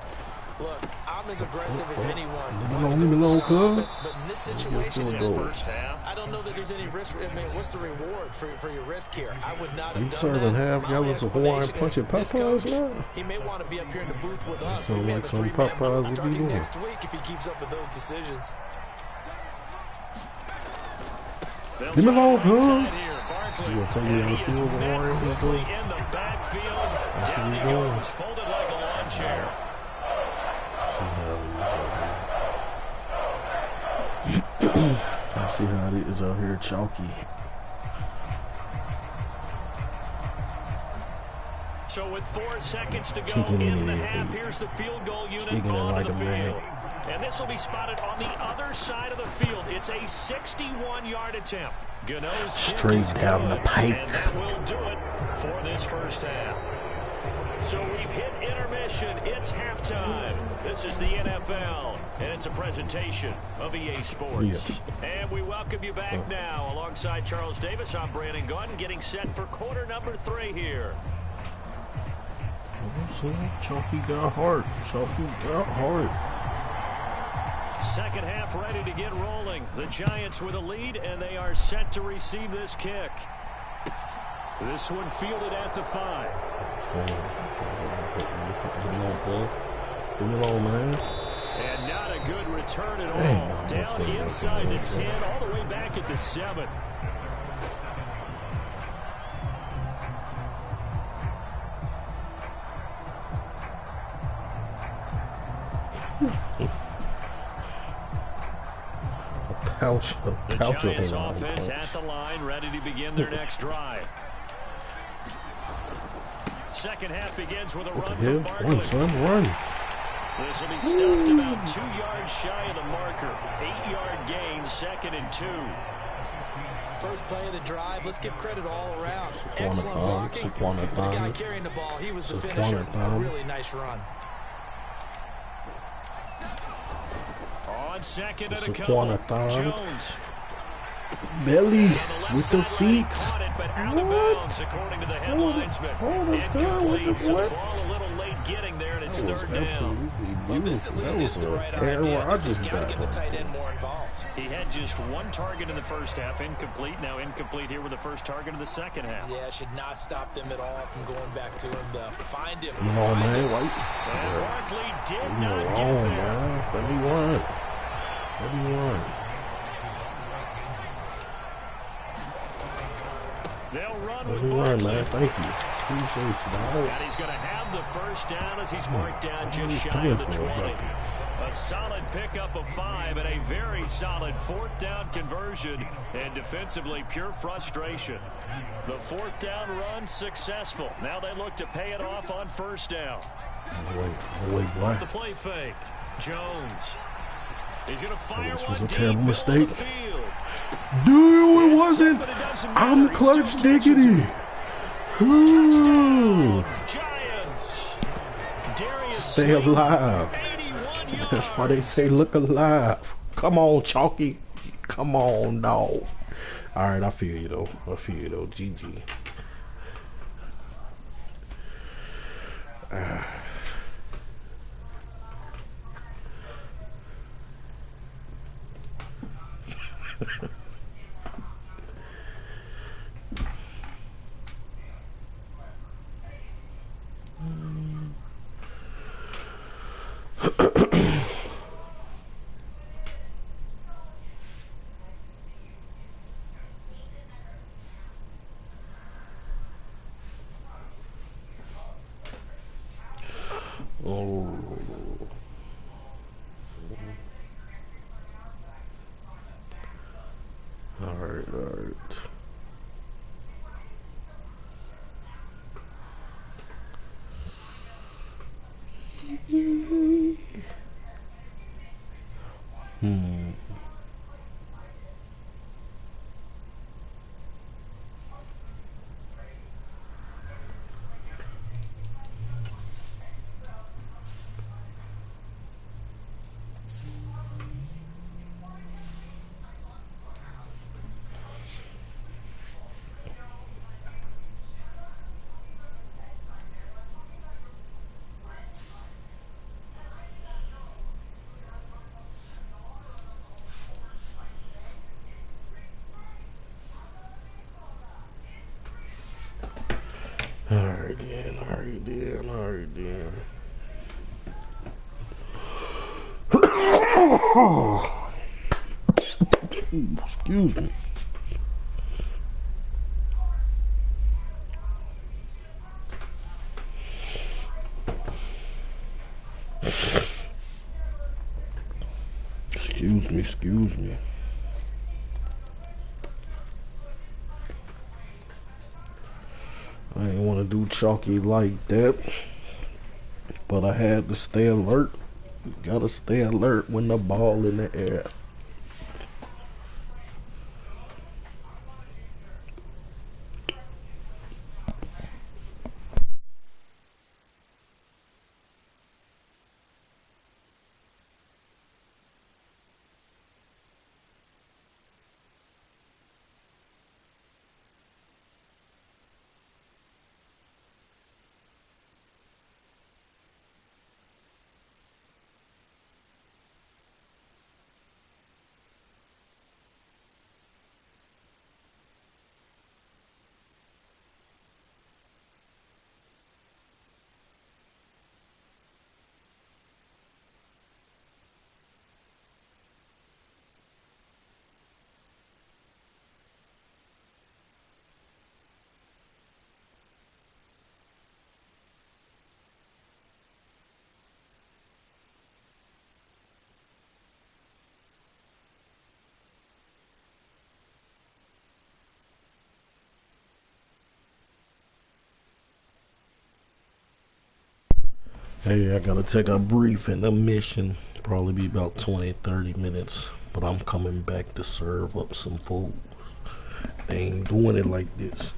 Look, I'm as aggressive as anyone. But in this situation, in the first half, I don't know that there's any risk. I mean, what's the reward for your risk here? I would not have You done serving that. half gallons of Hawaiian Punch and Popeyes now? He may want to be up here in the booth with us. So We may like have a some 3-man Popeyes booth would be starting doing. next week if he keeps up with those decisions. Leave me alone, huh? Barkley. You gonna take me on the And he is field, met Warren? quickly in the backfield. Down he goes, folded like a lawn chair. I see how it is out here, chalky. So with 4 seconds to go Kicking in it the in. half, here's the field goal unit Kicking it onto like the a man. field. And this will be spotted on the other side of the field. It's a 61-yard attempt. Gano's kick Straight is down the good, pipe. and that will do it for this first half. So we've hit intermission. It's halftime. This is the NFL, and it's a presentation of EA Sports. And we welcome you back now. Alongside Charles Davis, I'm Brandon Gaudin, getting set for quarter number 3 here. Chalky got heart. Chalky got heart. Second half ready to get rolling. The Giants with a lead, and they are set to receive this kick. This one fielded at the 5. Leave me alone, man. And not a good return at Dang, all. Down inside the 10, all the way back at the 7. The Giants offense at the line, ready to begin their next drive. Second half begins with a run from Barkley. Run, son, run. This will be stuffed about 2 yards shy of the marker. 8-yard gain, 2nd and 2. First play of the drive. Let's give credit all around. Excellent blocking. But the guy carrying the ball, he was the finisher. A really nice run. On second and a couple, Jones. Belly with the feet. Caught it, but out of bounds, according to the head linesman. Incomplete, so the ball a little late getting there, and it's 3rd down. Well, this at least is the right idea. They've got to get the tight end more involved. He had just 1 target in the first half, incomplete. Now incomplete here with the first target of the second half. Yeah, should not stop them at all from going back to him to find him. No, man, wait. And Barkley did not Wrong, get there. man. Let me run. Let me run. They'll run Let with me run, Barkley. man. Thank you. Appreciate you, dog. And he's going to have the first down as he's marked down just shy of the 20. A solid pickup of 5 and a very solid 4th down conversion. And defensively, pure frustration. The 4th down run successful. Now they look to pay it off on 1st down. Wait, what? The play fake. Jones. He's going to fire This one was a deep terrible middle mistake. of the field. Dude, it wasn't. I'm clutch diggity. Ooh. Giants. Darius Stay Slayton, alive. 81 That's why they say look alive. Come on, Chalky. Come on, dog. All right, I feel you, though. GG. Oh. All right. Alright then, alright then, alright then. Excuse me. Excuse me. I didn't want to do chalky like that, but I had to stay alert. You gotta stay alert when the ball in the air. Hey, I gotta take a brief intermission. Probably be about 20-30 minutes. But I'm coming back to serve up some food. They ain't doing it like this.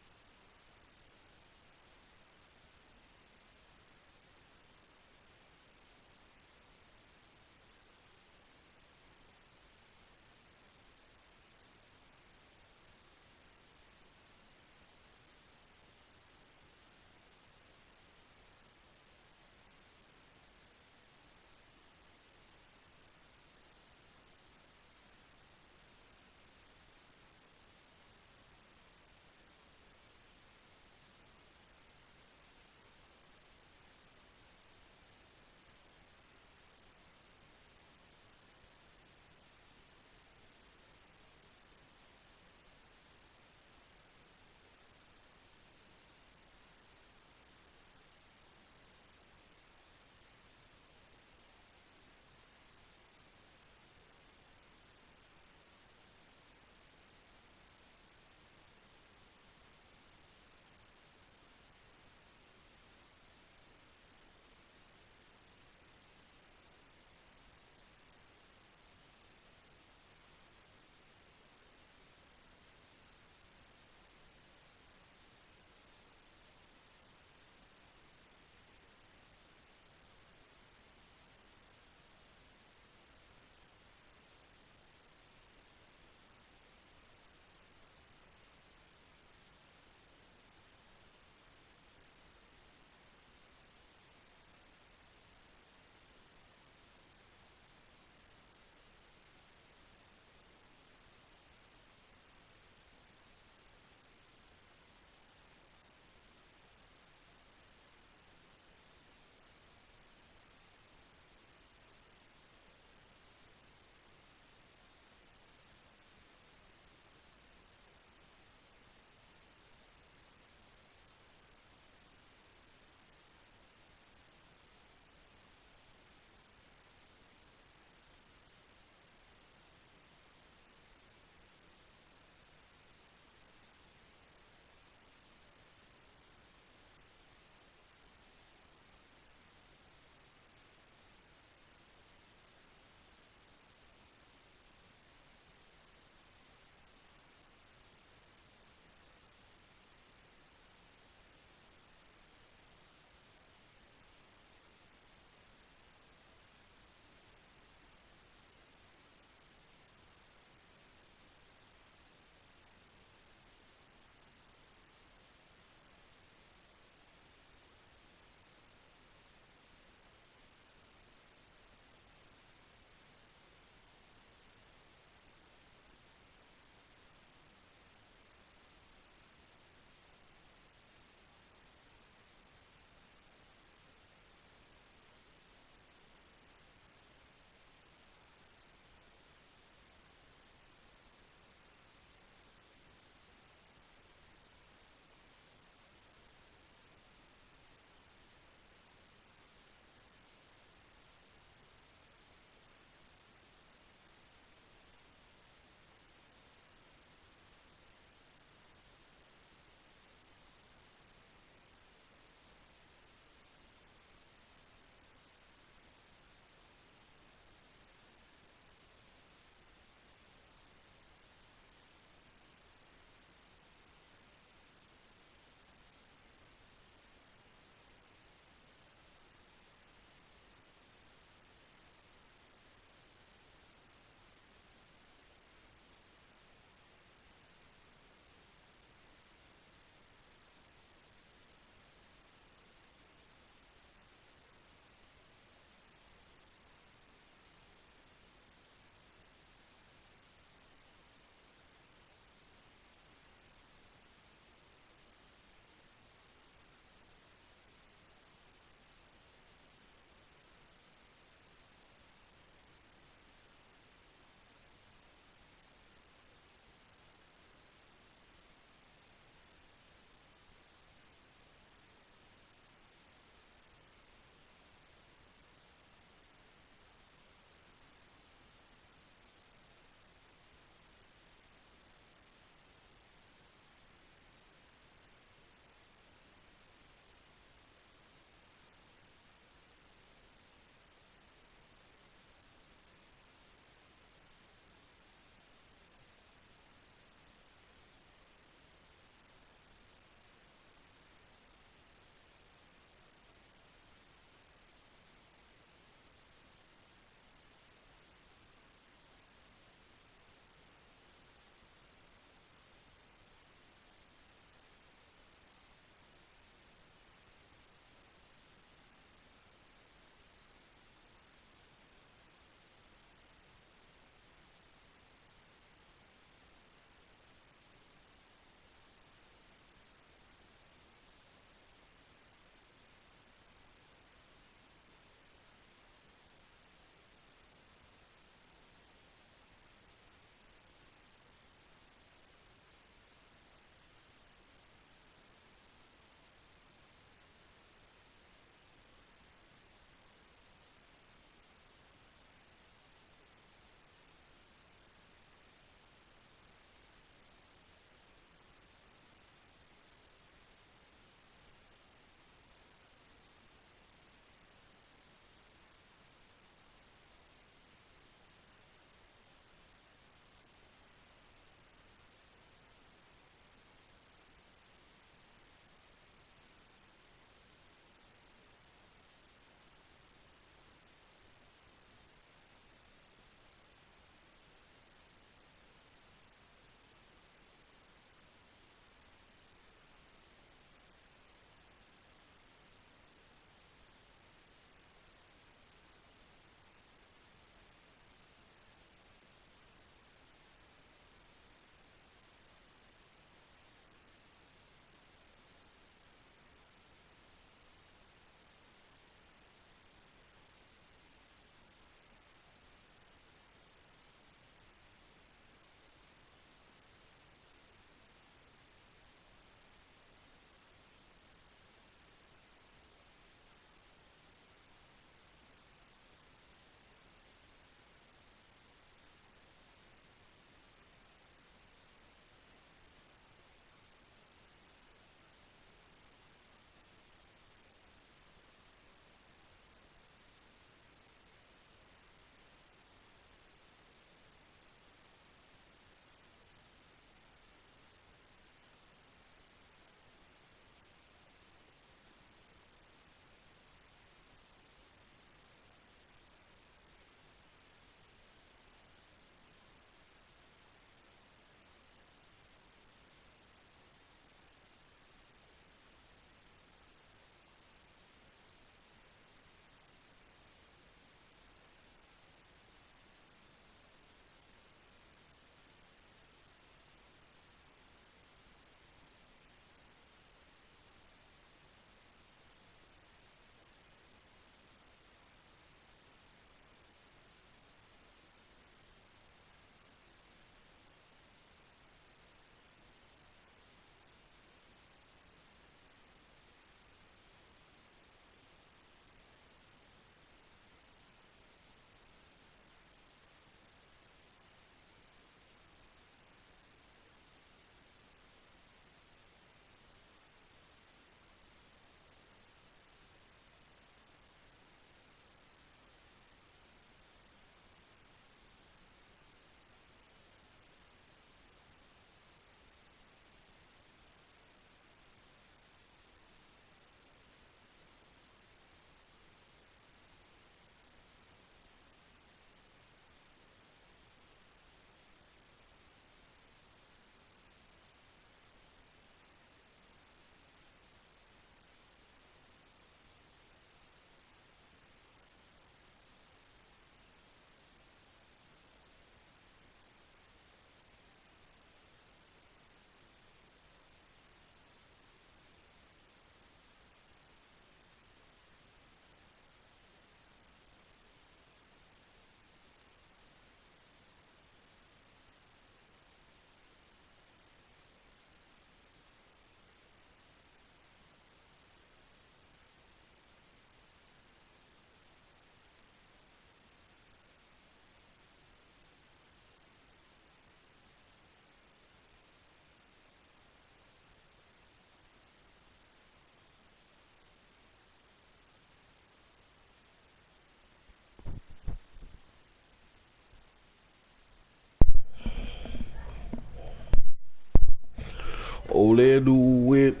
Ole do it.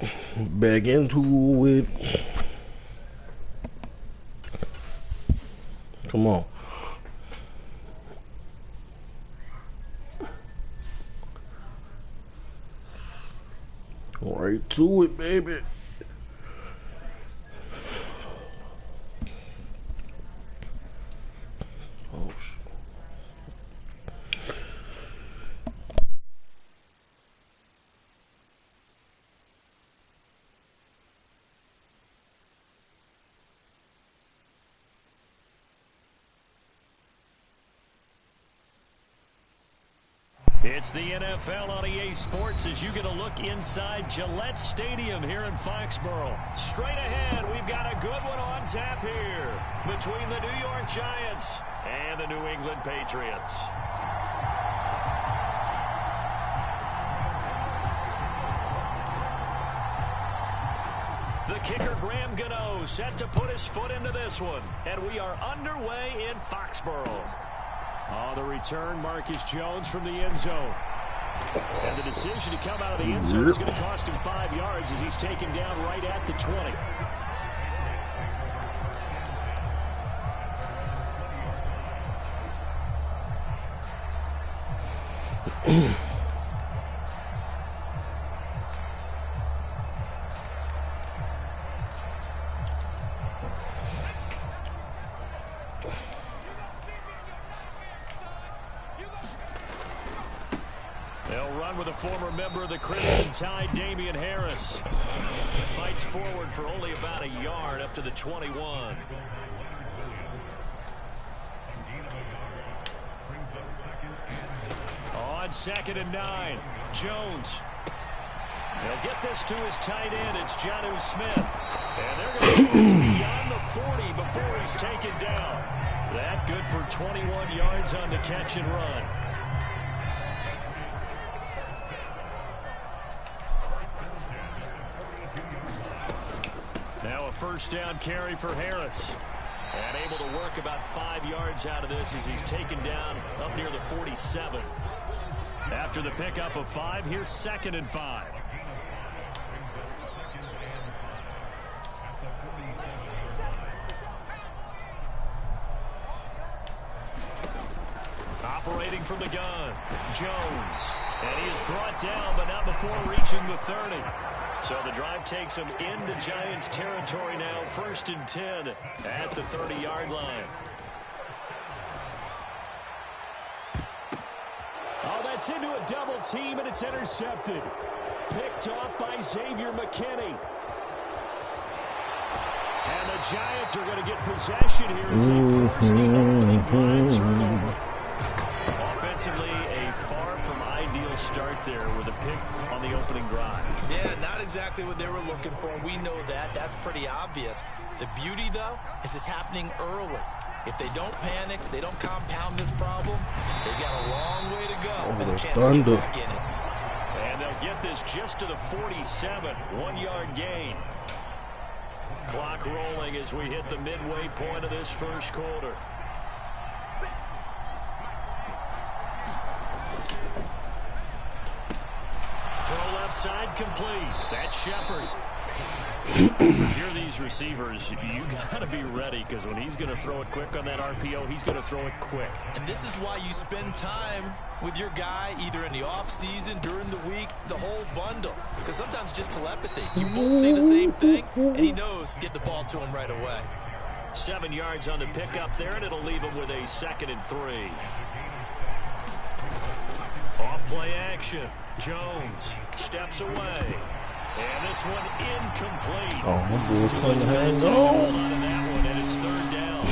Back into it. Come on. Right to it, baby. Oh, shit. It's the NFL on EA Sports as you get a look inside Gillette Stadium here in Foxborough. Straight ahead, we've got a good one on tap here between the New York Giants and the New England Patriots. The kicker, Graham Gano, set to put his foot into this one. And we are underway in Foxborough. On the return, Marcus Jones from the end zone. And the decision to come out of the end zone is going to cost him 5 yards as he's taken down right at the 20. With a former member of the Crimson Tide, Damian Harris. Fights forward for only about a yard up to the 21. On 2nd and 9, Jones. He'll get this to his tight end. It's Jonnu Smith. And they're going to get this beyond the 40 before he's taken down. That good for 21 yards on the catch and run. Now a first down carry for Harris. And able to work about 5 yards out of this as he's taken down up near the 47. After the pickup of 5, here's 2nd and 5. Operating from the gun, Jones. And he is brought down, but not before reaching the 30. So the drive takes him into Giants territory now, 1st and 10 at the 30-yard line. Oh, that's into a double team, and it's intercepted. Picked off by Xavier McKinney. And the Giants are going to get possession here as they force the opening drive turnover. Offensively, a far from ideal start there with a pick on the opening drive. Yeah, not exactly what they were looking for. We know that. That's pretty obvious. The beauty, though, is it's happening early. If they don't panic, they don't compound this problem, they've got a long way to go and a chance to get back in it. And they'll get this just to the 47, 1-yard gain. Clock rolling as we hit the midway point of this first quarter. Throw left side complete. That's Shepard. If you're these receivers, you got to be ready because when he's going to throw it quick on that RPO, he's going to throw it quick. And this is why you spend time with your guy either in the offseason, during the week, the whole bundle. Because sometimes just telepathy. You both say the same thing, and he knows get the ball to him right away. 7 yards on the pickup there, and it'll leave him with a 2nd and 3. Off-play action. Jones steps away. And this one incomplete. Oh, my boy's playing hang on that one, and it's 3rd down.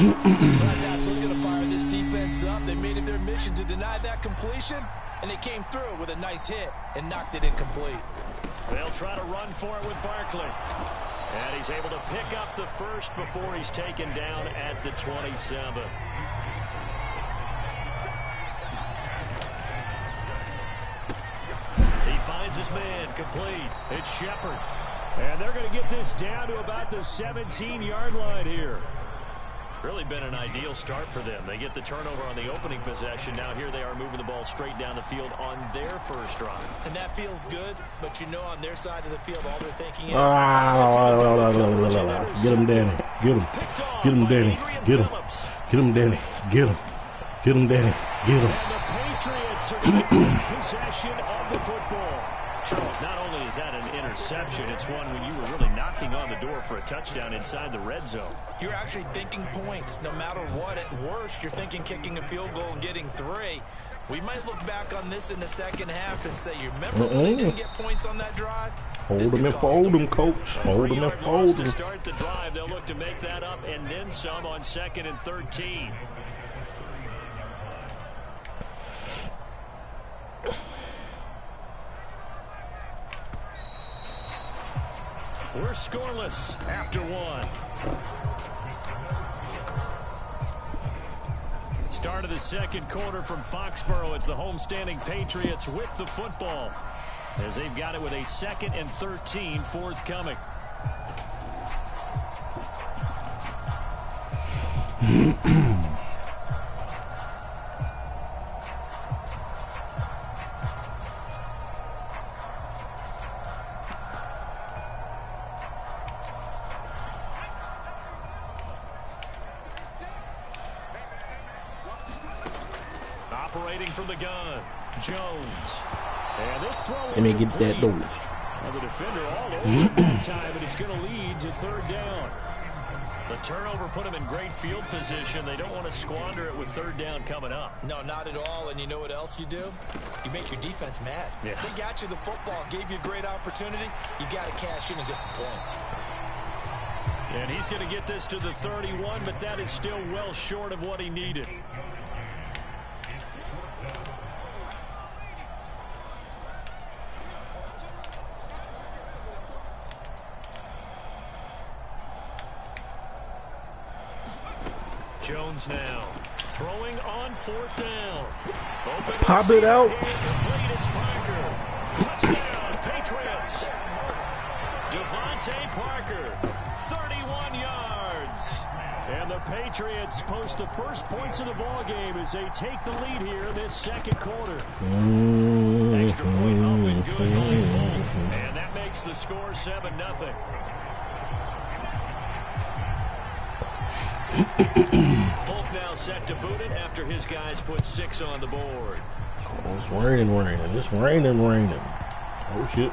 That's absolutely going to fire this defense up. They made it their mission to deny that completion, and they came through with a nice hit and knocked it incomplete. They'll try to run for it with Barkley. And he's able to pick up the first before he's taken down at the 27. Finds his man complete. It's Shepard. And they're going to get this down to about the 17-yard line here. Really been an ideal start for them. They get the turnover on the opening possession. Now here they are moving the ball straight down the field on their first drive. And that feels good, but you know on their side of the field, all they're thinking is... Get him, Danny. Get him. Get him, Danny. Get him. Get him, Danny. Get him. Get him, Danny. Get him. And the Patriots are going to take possession of the football. Charles, not only is that an interception, it's one when you were really knocking on the door for a touchdown inside the red zone. You're actually thinking points. No matter what, at worst, you're thinking kicking a field goal and getting 3. We might look back on this in the second half and say, you remember when they didn't get points on that drive? Hold him and fold him, coach. Hold him and fold him. To start the drive, they'll look to make that up and then some on 2nd and 13. We're scoreless after 1. Start of the second quarter from Foxborough. It's the homestanding Patriots with the football as they've got it with a 2nd and 13 forthcoming. Operating from the gun, Jones. And this throw Let me get that door. Well, the defender all over that time, but it's going to lead to 3rd down. The turnover put them in great field position. They don't want to squander it with 3rd down coming up. No, not at all. And you know what else you do? You make your defense mad. Yeah. They got you the football, gave you a great opportunity. You got to cash in and get some points. And he's going to get this to the 31, but that is still well short of what he needed. Jones now throwing on 4th down. Open Pop it out. It's Parker. Touchdown, Patriots. Devontae Parker, 31 yards. And the Patriots post the first points of the ball game as they take the lead here in this second quarter. Extra point up and good by Folk. And that makes the score 7-0. Folk now set to boot it after his guys put 6 on the board. Oh, it's raining. It's raining. Oh, shit.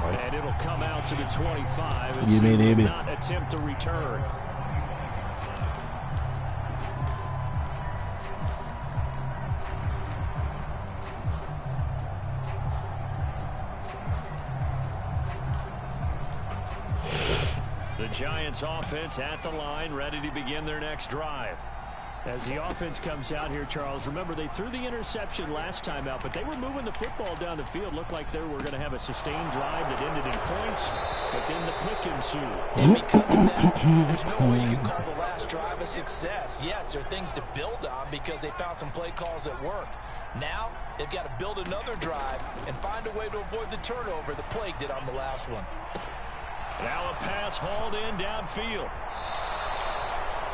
And it'll come out to the 25 as he will not attempt to return. The Giants offense at the line, ready to begin their next drive. As the offense comes out here, Charles, remember they threw the interception last time out, but they were moving the football down the field. Looked like they were going to have a sustained drive that ended in points, but then the pick ensued. And because of that, there's no way you can call the last drive a success. Yes, there are things to build on because they found some play calls that work. Now, they've got to build another drive and find a way to avoid the turnover the plague did on the last one. Now a pass hauled in downfield.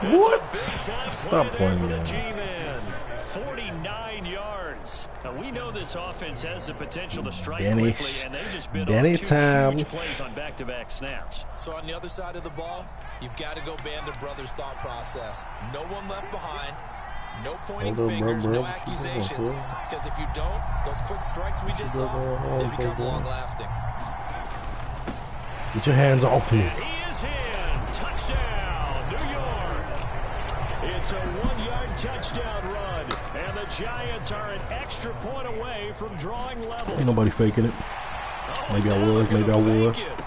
What? It's a big-time Stop play playing there for the that. G-Man. 49 yards. Now, we know this offense has the potential to strike Danny, quickly, and they just bit Danny off 2 time. huge plays on back-to-back snaps. So on the other side of the ball, you've got to go Band of Brothers thought process. No one left behind. No pointing Hold on, fingers, bro. no accusations. Because if you don't, those quick strikes we just saw, they become long-lasting. Get your hands off here. He is in. Touchdown, New York. It's a 1-yard touchdown run, and the Giants are an extra point away from drawing level. Ain't nobody faking it. Oh, Maybe I now was, they're maybe I gonna was. fake it.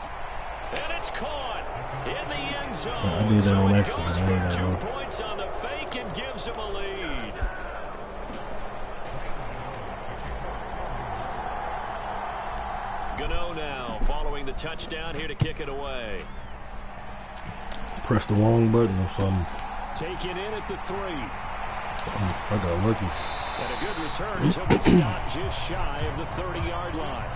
And it's caught in the end zone. I did that so on it accident. goes I for ain't 2 know. points on the fake and gives them a lead. Gano now following the touchdown here to kick it away. Press the wrong button or something. Taken in at the 3. I got lucky. And a good return as he'll get stopped just shy of the 30-yard line.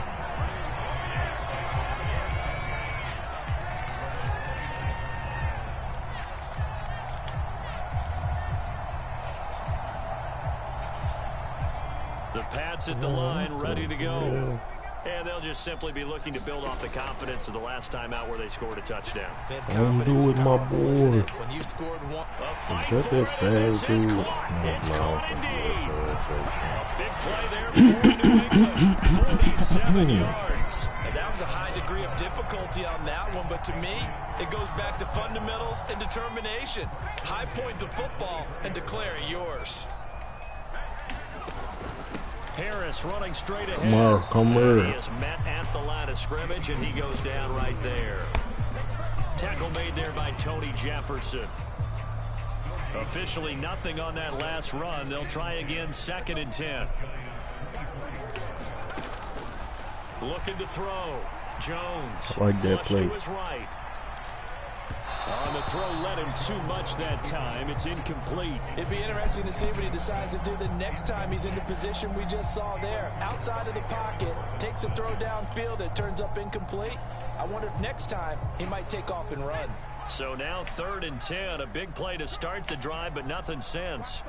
The Pats at the line, ready to go. And they'll just simply be looking to build off the confidence of the last time out where they scored a touchdown. Don't do it, my boy. When you scored one. A fight for it. This is caught. It's caught indeed. A big play there for New England. 47 yards. And that was a high degree of difficulty on that one, but to me, it goes back to fundamentals and determination. High point the football and declare it yours. Harris running straight ahead. Come here. He is met at the line of scrimmage, and he goes down right there. Tackle made there by Tony Jefferson. Officially nothing on that last run. They'll try again, 2nd and 10. Looking to throw. Jones. I like that play. To his right. On the throw led him too much that time. It's incomplete. It'd be interesting to see what he decides to do the next time he's in the position we just saw there. Outside of the pocket, takes a throw downfield, it turns up incomplete. I wonder if next time he might take off and run. So now 3rd and 10. A big play to start the drive, but nothing since.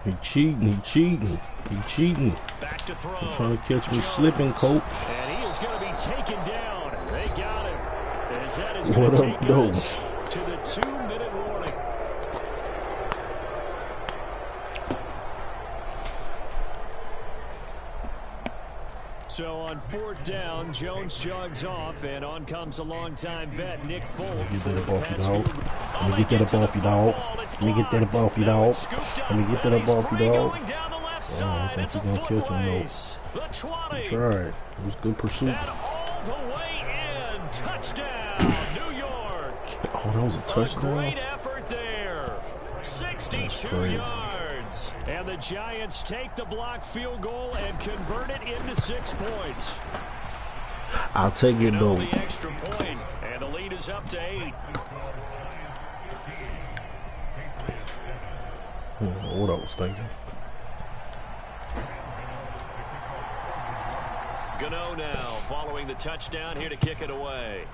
He cheating. Back to throw. He's trying to catch me slipping, coach. And he is going to be taken down. They got him. As that is What going up, to take though? us to the 2-minute warning. So on 4th down, Jones jogs off, and on comes a longtime vet, Nick Folk. Get that up off you, dog. Let me get that up off you, dog. Let me get that up off you, dog. Let me get that up off you, dog. Oh, I think you're going to catch him, though. He tried. It was good pursuit. And all the way in. Touchdown, New York. Oh, that was a touchdown? A great effort there. 62 yards. And the Giants take the block field goal and convert it into 6 points. I'll take it, though. The extra point, and the lead is up to 8. What I was thinking. Gano now following the touchdown, here to kick it away.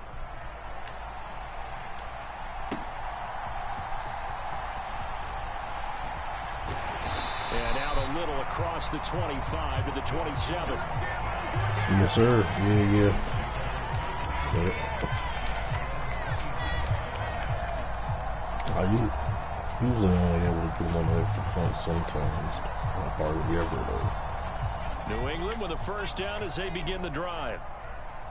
And out a little across the 25 to the 27. Yes, sir. Yeah. I usually only able to do one extra point sometimes. Hardly ever, though. New England with a 1st down as they begin the drive.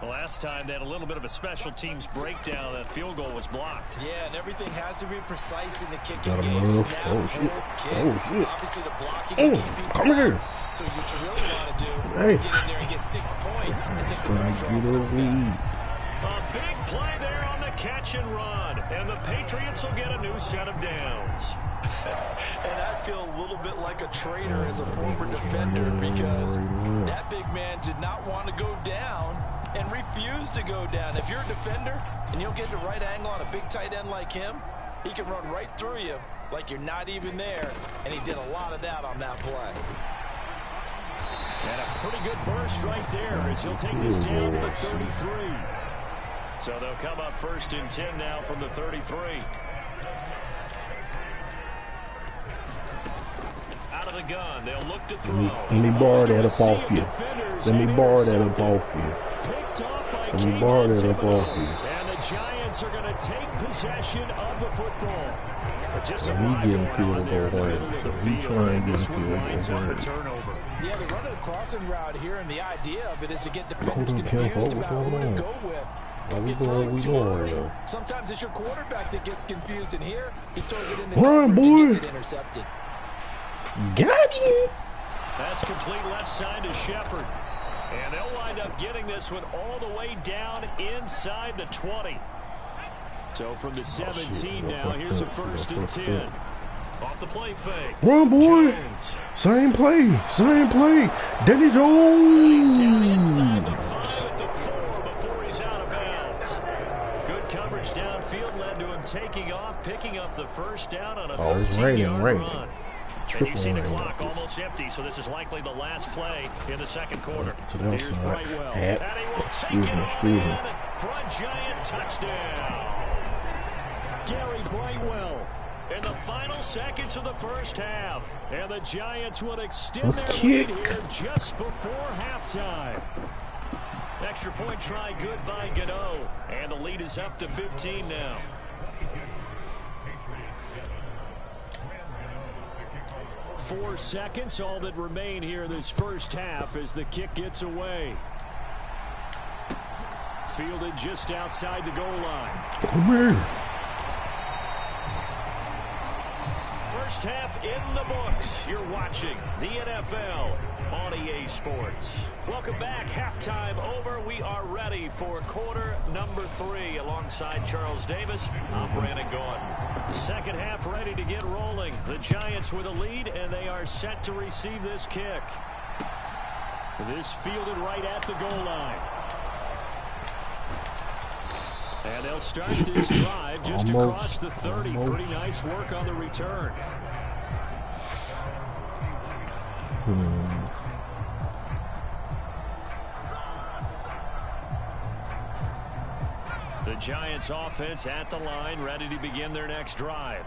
Last time they had a little bit of a special teams breakdown. That field goal was blocked. Yeah, and everything has to be precise in the kicking Gotta game. move. Snap, Oh, shit. kick. Oh, shit. Obviously, the blocking will keep people Come here. So what you really want to do Hey. is get in there and get 6 points and take the Trying pressure to off get those over guys. A big play there on the catch and run. And the Patriots will get a new set of downs. And I feel a little bit like a traitor as a former defender because that big man did not want to go down and refused to go down. If you're a defender and you don't get the right angle on a big tight end like him, he can run right through you like you're not even there, and he did a lot of that on that play. And a pretty good burst right there as he'll take this down to the 33. So they'll come up 1st and 10 now from the 33. Out of the gun, they'll look to throw. Let me borrow that up off you. Let me borrow that up off you. Let me borrow that up off you. And the Giants are going to take possession of the football. Just And he getting field goal hard. So he trying to get field goal hard. Turnover. Yeah, they run a crossing route here, and the idea of it is to get defenders Hold on, confused Ken, about hold who to on. go with. What we Get thrown doing too right early. now? Sometimes it's your quarterback that gets confused, and here he throws it in the Run, coverage boy. and gets it intercepted. Got him. That's complete left side to Shepard. And they'll wind up getting this one all the way down inside the 20. So from the 17 now, here's a 1st and 10. Off the play fake. Run, boy. Jones. Same play. Danny He's down inside the Jones. 5 at the 4 before he's out of bounds. Good coverage downfield led to him taking off, picking up the 1st down on a 13-yard run. And you see the clock almost empty, so this is likely the last play in the 2nd quarter. So that was Here's not Brightwell. hat. And he will take Excuse it me, all excuse me. in for a Giant touchdown. Gary Brightwell in the final seconds of the first half. And the Giants would extend their lead here just before halftime. Extra point try good by Gano. And the lead is up to 15 now. Four seconds, all that remain here this first half as the kick gets away. Fielded just outside the goal line. Come here. First half in the books. You're watching the NFL on EA Sports. Welcome back. Halftime over. We are ready for quarter number 3 alongside Charles Davis. I'm Brandon Gordon. Second half ready to get rolling. The Giants with a lead, and they are set to receive this kick. This fielded right at the goal line. And they'll start this drive just across the 30. Pretty nice work on the return. The Giants offense at the line, ready to begin their next drive.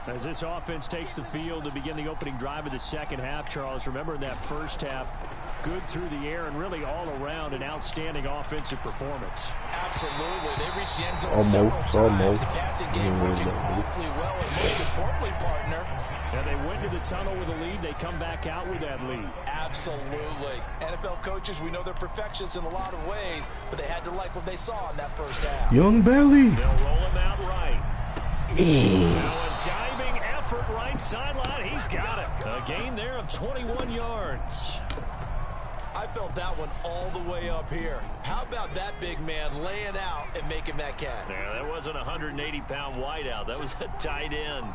As this offense takes the field to begin the opening drive of the second half, Charles, remember in that first half, good through the air and really all around an outstanding offensive performance. Absolutely. They reached the end zone several times. The passing game working awfully well, and most importantly, partner. And they went to the tunnel with a lead. They come back out with that lead. Absolutely. NFL coaches, we know they're perfectionists in a lot of ways, but they had to like what they saw in that first half. Young Belly. They'll roll him out right. Now a diving effort right sideline. He's got it. A gain there of 21 yards. I felt that one all the way up here. How about that big man laying out and making that catch? Yeah, that wasn't a 180-pound wideout. That was a tight end.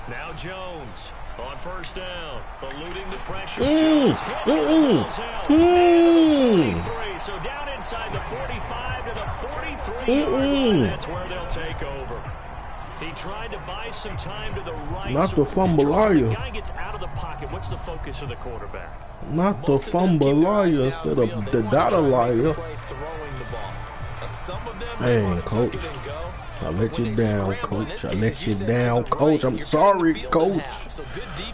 Now Jones on first down, eluding the pressure. Jones hit the ball's out. And the 43, so down inside the 45 to the 43-yard line. That's where they'll take over. He tried to buy some time to the right. Not the fumbleier. The guy gets out of the pocket. What's the focus of the quarterback? Not the fumbleier instead of the data liar. Hey, coach. I let you down, coach. I let you down, coach. I'm sorry, coach.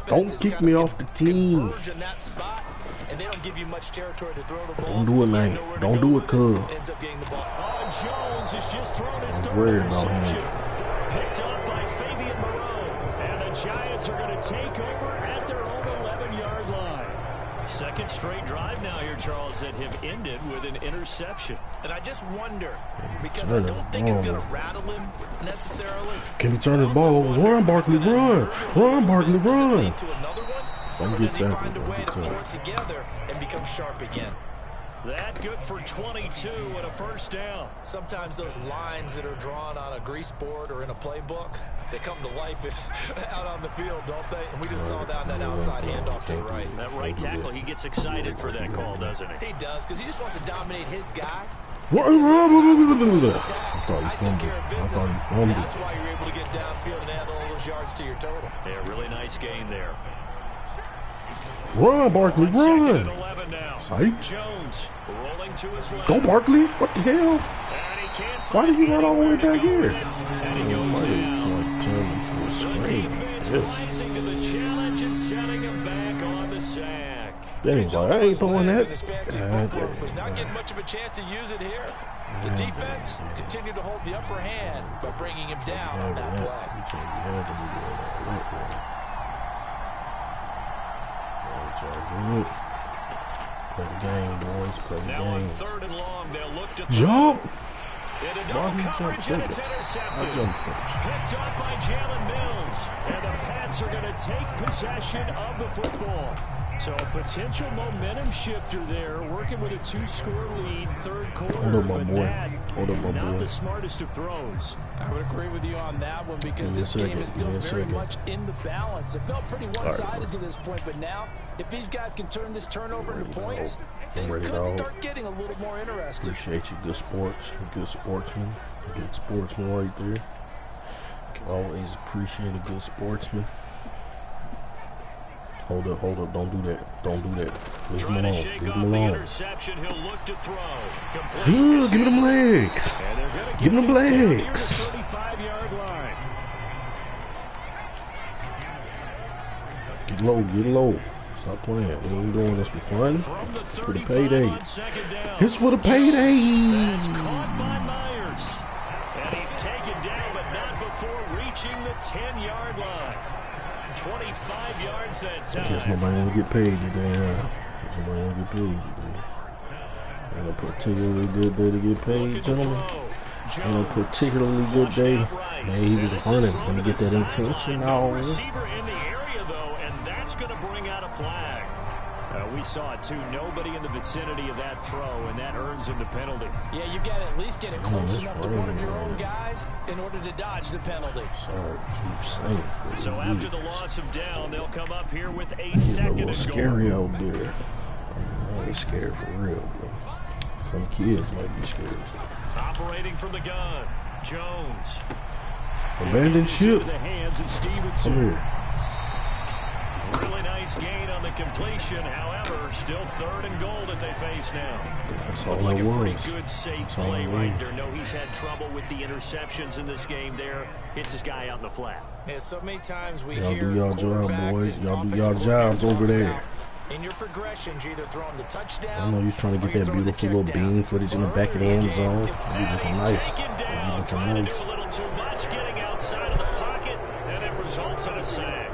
Don't kick me off the team. Don't do it, man. Don't do it, cuz. Jones has just thrown his third interception. Picked up by Fabian Moreau. And the Giants are going to take over at their own 11-yard line. Second straight drive now here, Charles, that have ended with an interception. And I just wonder, because I don't think it's going to rattle him necessarily. Can he turn his ball? Run, Barkley, run. Run, Barkley, run. Don't get that. Find a way to pull it together and become sharp again. That good for 22 and a first down. Sometimes those lines that are drawn on a grease board or in a playbook, they come to life out on the field, don't they? And we just saw that outside handoff to the right. That right tackle, he gets excited for that call, doesn't he? He does, because he just wants to dominate his guy. I took care of business. That's why you're able to get downfield and add all those yards to your total. Yeah, really nice gain there. Run, Barkley, run. Jones rolling to his left. Go, Barkley. What the hell? Why did he run all the way back here? And he goes down. The defense rising to the challenge and setting him back on the sack. Dang, I ain't throwing that. Was not getting much of a chance to use it here. The defense continued to hold the upper hand by bringing him down on that play. Play the game, boys. Play the now game. On third and long, they'll look to jump. Into double coverage, and it's intercepted. Picked up by Jalen Mills. And the Pats are going to take possession of the football. So a potential momentum shifter there, working with a 2-score lead, third quarter. Hold up, my but boy. that, Hold up, my not boy. the smartest of throws. I would agree with you on that one because this game is still very much in the balance. It felt pretty one-sided to this point, but now if these guys can turn this turnover into points, things could start getting a little more interesting. Appreciate you, good sports, good sportsman right there. Always appreciate a good sportsman. Hold up. Don't do that. Don't do that. Leave him Trying to alone. shake Leave off him the alone. interception. He'll look to throw. Complete. Good. Give me them legs. And they're going to Give him them this down near the legs. 35-yard line. Get low. Stop playing. We ain't doing this for fun. From the For the 35 payday. on second down. It's for the payday. That's caught by Myers. And he's taken down, but not before reaching the 10-yard line. 25 yards that time. Guess nobody want to get paid today. Nobody want to get paid today. Ain't a particularly good day to get paid, gentlemen. Ain't a particularly good day. Man, he was running. Gonna get that intention now. Receiver in the area, though, and that's going to bring out a flag. We saw it, too. Nobody in the vicinity of that throw, and that earns him the penalty. Yeah, you got to at least get it close enough to one of your own guys in order to dodge the penalty. Sorry, keep saying. So after the loss of down, they'll come up here with a It's a second little and scary goal. out there. I ain't scared for real, bro. Some kids might be scared. Operating from the gun, Jones. Abandoned ship. Into the hands of Come Stevenson. here. Really nice gain on the completion. However, still third and goal that they face now. That's all Looked like it a was. pretty good safe That's all play it right was. there. No, he's had trouble with the interceptions in this game there. Hits his guy out in the flat. Yeah, so many times we Y'all hear do y'all job, quarterbacks boys. and Y'all do offensive y'all jobs coordinators over talk there. about in your progressions, you're either throwing the touchdown. I know you're trying to or get you're that throwing the beautiful little check down. bean footage in the back of the end zone. You And he's looking nice. taken You down, looking trying to nice. do a little too much, getting outside of the pocket, and it results in a sack.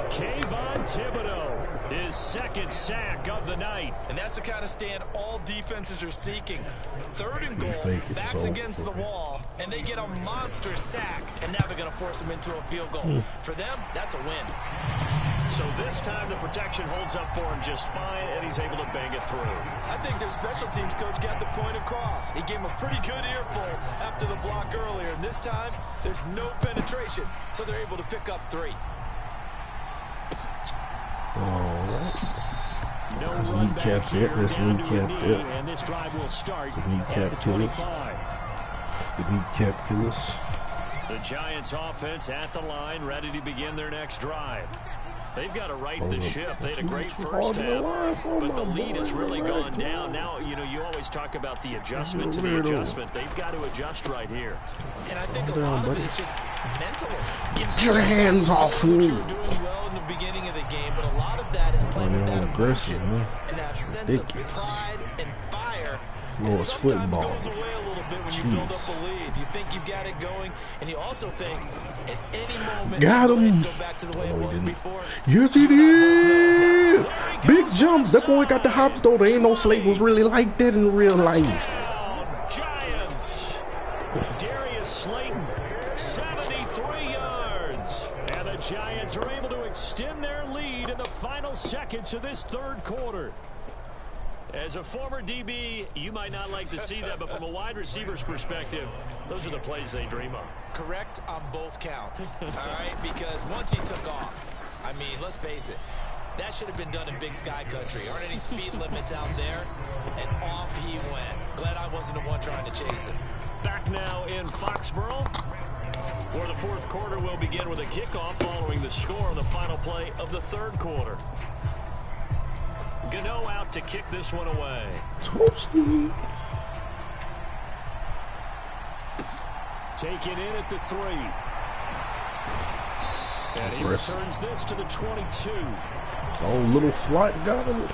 Kayvon Thibodeau, his second sack of the night. And that's the kind of stand all defenses are seeking. Third and goal, Fake it, backs so against the wall, and they get a monster sack, and now they're going to force them into a field goal. For them, that's a win. So this time the protection holds up for him just fine, and he's able to bang it through. I think their special teams coach got the point across. He gave him a pretty good earful after the block earlier, and this time there's no penetration, so they're able to pick up 3. Alright. No Let's run recap back here it. Let's down to a recap knee, it. and this drive will start Recap at the to it. 25. The recap killers. The Giants offense at the line, ready to begin their next drive. They've got to right the ship. They had a great first half, but the lead has really gone down. Now, you know, you always talk about the adjustment to the adjustment. They've got to adjust right here. And I think a lot of it is just mentally. Get your hands off me. You were doing well in the beginning of the game, but a lot of that is playing with that aggressive, emotion man. and that sense of Ridiculous. pride and fire. Well, And it's sometimes football. goes away a little bit when you build up a lead. You think you've got it going, and you also think at any moment Got go ahead him. and go back to the way it was before. Yes, he did. Big jump. That boy got the hops though. There ain't no Slate was really like that in real life. Touchdown, Giants. Darius Slayton, 73 yards. And the Giants are able to extend their lead in the final seconds of this third quarter. As a former DB, you might not like to see that, but from a wide receiver's perspective, those are the plays they dream of. Correct on both counts, all right? Because once he took off, I mean, let's face it, that should have been done in Big Sky Country. Aren't any speed limits out there? And off he went. Glad I wasn't the one trying to chase him. Back now in Foxborough, where the fourth quarter will begin with a kickoff following the score on the final play of the third quarter. Gano out to kick this one away. Toasty. Taken in at the 3. And he Aggressive. returns this to the 22. Oh, little flight got him.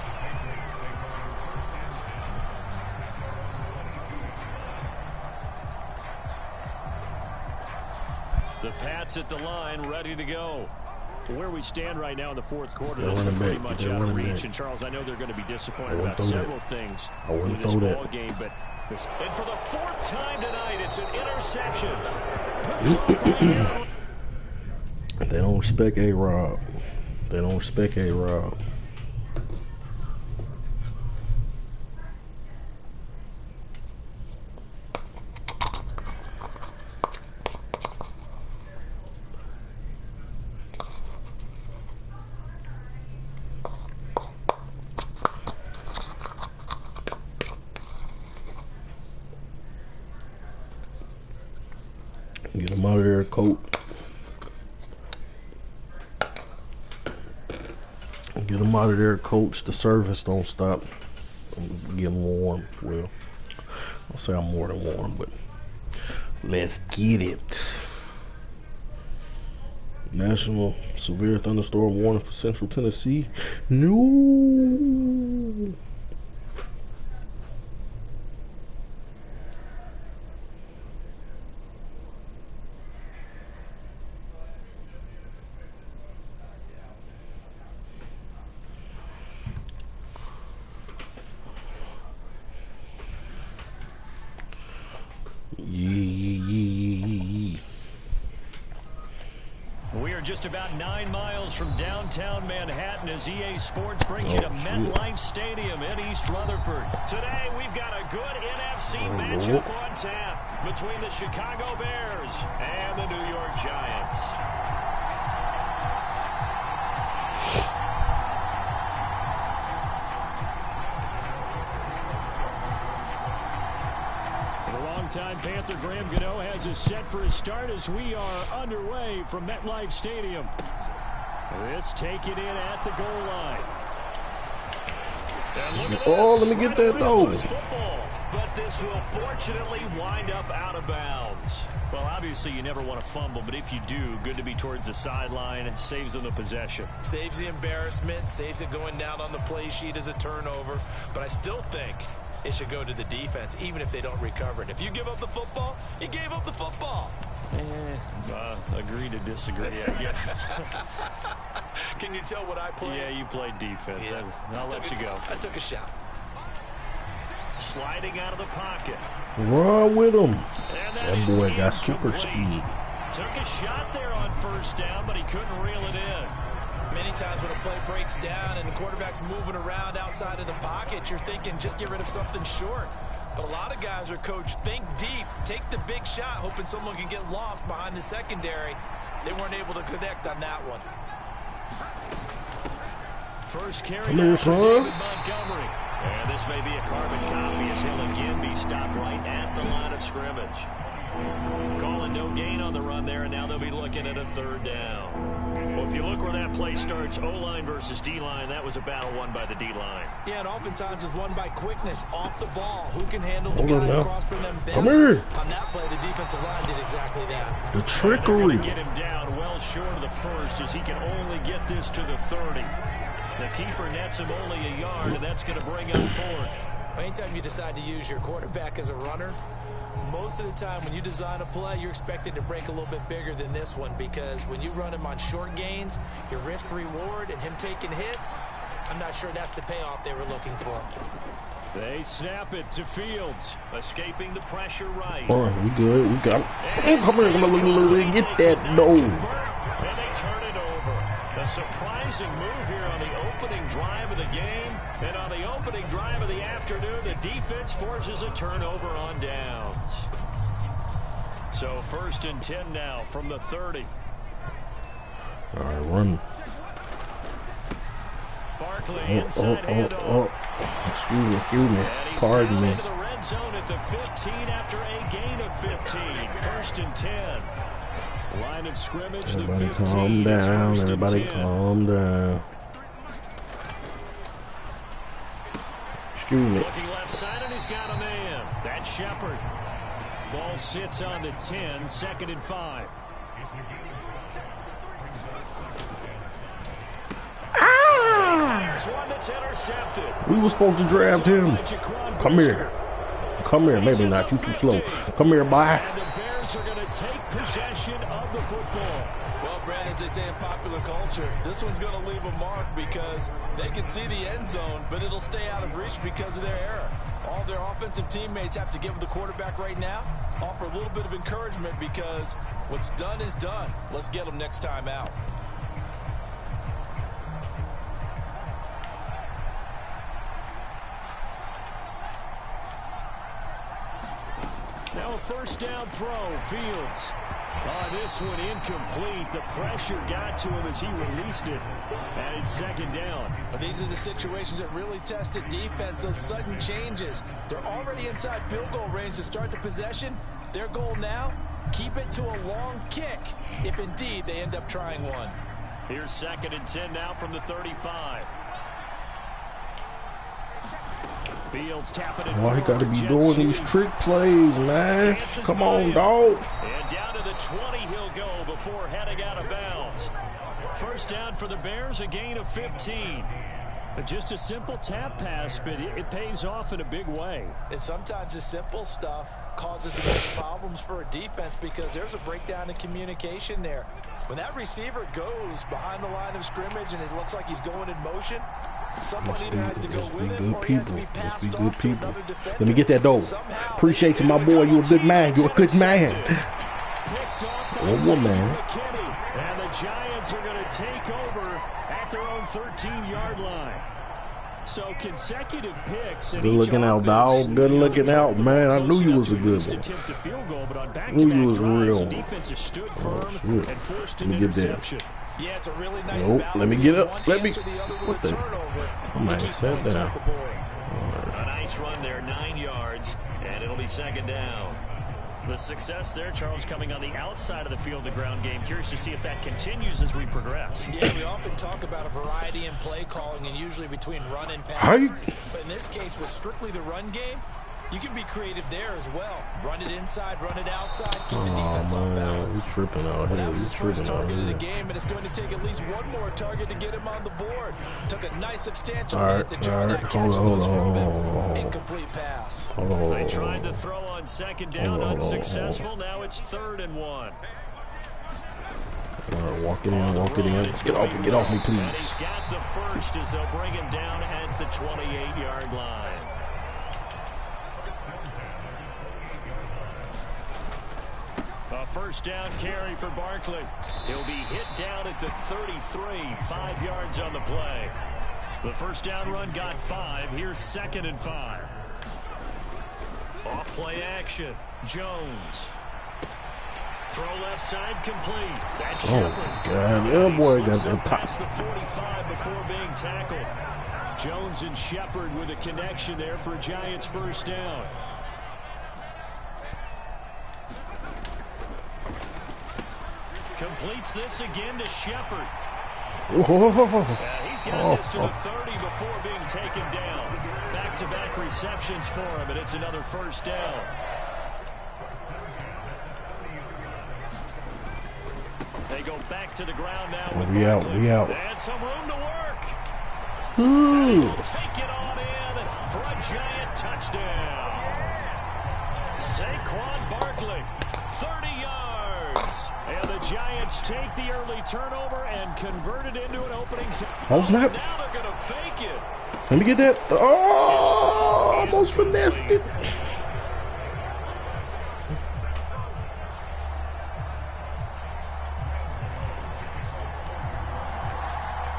The Pats at the line, ready to go. Where we stand right now in the fourth quarter, They're this is running pretty back. much They're out of running reach. back. And Charles, I know they're going to be disappointed I wouldn't about throw that. several things I wouldn't with this throw that. ball game, but and for the fourth time tonight, it's an interception. Puts up by Aaron. They don't respect A-Rob. They don't respect A-Rob. Get him out of there, coat. Get them out of there, coach. The service don't stop. I'm getting warm. Well, I'll say I'm more than warm, but let's get it. National severe thunderstorm warning for Central Tennessee. No. We are just about 9 miles from downtown Manhattan as EA Sports brings you to MetLife Stadium in East Rutherford. Today, we've got a good NFC matchup on tap between the Chicago Bears and the New York Giants. Time Panther Graham Gano has us set for his start as we are underway from MetLife Stadium. This taken in at the goal line. Let me get that though. But this will fortunately wind up out of bounds. Well, obviously you never want to fumble, but if you do, good to be towards the sideline. It saves them the possession. Saves the embarrassment, saves it going down on the play sheet as a turnover. But I still think it should go to the defense, even if they don't recover it. If you give up the football, you gave up the football. Agree to disagree, I guess. Can you tell what I played? Yeah, you played defense. Yeah. I'll let you go. I took a shot. Sliding out of the pocket. Run with him. That boy got super speed. Took a shot there on first down, but he couldn't reel it in. Many times when a play breaks down and the quarterback's moving around outside of the pocket, you're thinking just get rid of something short. But a lot of guys are coached, think deep, take the big shot, hoping someone can get lost behind the secondary. They weren't able to connect on that one. First carry for David Montgomery. And this may be a carbon copy as he'll again be stopped right at the line of scrimmage. Calling no gain on the run there, and now they'll be looking at a third down. Well, if you look where that play starts, O-line versus D-line, that was a battle won by the D-line. Yeah, and oftentimes it's won by quickness off the ball. Who can handle the guy across from them best? Come here. On that play, the defensive line did exactly that. The trickery. Get him down well short of the first as he can only get this to the 30. The keeper nets him only a yard, and that's going to bring up fourth. Anytime you decide to use your quarterback as a runner, most of the time when you design a play, you're expected to break a little bit bigger than this one, because when you run him on short gains, your risk reward and him taking hits, I'm not sure that's the payoff they were looking for. They snap it to Fields, escaping the pressure right. All right, we good. We got it. Come here. Get that no. And they turn it over. A surprising move here on the opening drive of the game. And on the opening drive of the afternoon, the defense forces a turnover on downs. So 1st and 10 now from the 30. All right, run. Barkley inside handoff. Excuse me. Pardon me. Into the red zone at the 15 after a gain of 15. 1st and 10. Line of scrimmage, everybody the 15. Calm down. Everybody calm down. Excuse me. Looking left side, and he's got a man. That's Shepard. Ball sits on the 10, 2nd and 5. One that's intercepted. We were supposed to draft him. Come here. Come here. Maybe not. You too slow. Come here, boy. And the Bears are going to take possession of the football. Well, Brad, as they say in popular culture, this one's going to leave a mark because they can see the end zone, but it'll stay out of reach because of their error. All their offensive teammates have to give the quarterback right now, offer a little bit of encouragement because what's done is done. Let's get them next time out. Now a first down throw, Fields. This one incomplete. The pressure got to him as he released it. And it's 2nd down. But these are the situations that really test the defense, those sudden changes. They're already inside field goal range to start the possession. Their goal now, keep it to a long kick, if indeed they end up trying one. Here's 2nd and 10 now from the 35. Fields tapping it. Why he got to be doing these trick plays, man? Come on, dog. And down to the 20 he'll go before heading out of bounds. First down for the Bears, a gain of 15. Just a simple tap pass, but it pays off in a big way. And sometimes the simple stuff causes the most problems for a defense because there's a breakdown in communication there. When that receiver goes behind the line of scrimmage and it looks like he's going in motion, someone either has to go with him or he has to be passed off to another defender. Let me get that dough. Appreciate you, my boy. You're a good man. You're a good man. One more, man. And the Giants are going to take over at their own 13-yard line. So consecutive picks. Good looking out, dog. Good looking out, man. I knew you was a good one. I knew you was a real one. Let me get that. Yeah, it's a really nice nope. Let me get up. Let me. What the? I might have sat down. A nice run there, 9 yards, and it'll be second down. The success there, Charles, coming on the outside of the field, the ground game. Curious to see if that continues as we progress. Yeah, we often talk about a variety in play calling and usually between run and pass. But in this case, with strictly the run game, you can be creative there as well. Run it inside, run it outside, keep the defense on balance. He's tripping out here. That was his first target of the game, and it's going to take at least one more target to get him on the board. Took a nice substantial hit to draw that catch. Hold on. Incomplete pass. They tried to throw on second down, unsuccessful. Now it's 3rd and 1. All right, walk it in. Get off me, please. And he's got the first as they'll bring him down at the 28-yard line. A first down carry for Barkley. He'll be hit down at the 33, 5 yards on the play. The first down run got 5. Here's 2nd and 5. Off play action. Jones. Throw left side complete. That's Shepard. Oh, God. Oh, boy, got the past the 45 before being tackled. Jones and Shepard with a connection there for Giants first down. Completes this again to Shepard. He's got this to the 30 before being taken down. Back-to-back receptions for him, and it's another first down. They go back to the ground now. We out. And some room to work. Ooh. Take it on in for a Giant touchdown. Saquon Barkley, 30 yards. And the Giants take the early turnover and convert it into an opening. Oh, snap. Now they're going to fake it. Let me get that. Oh, almost finessed it.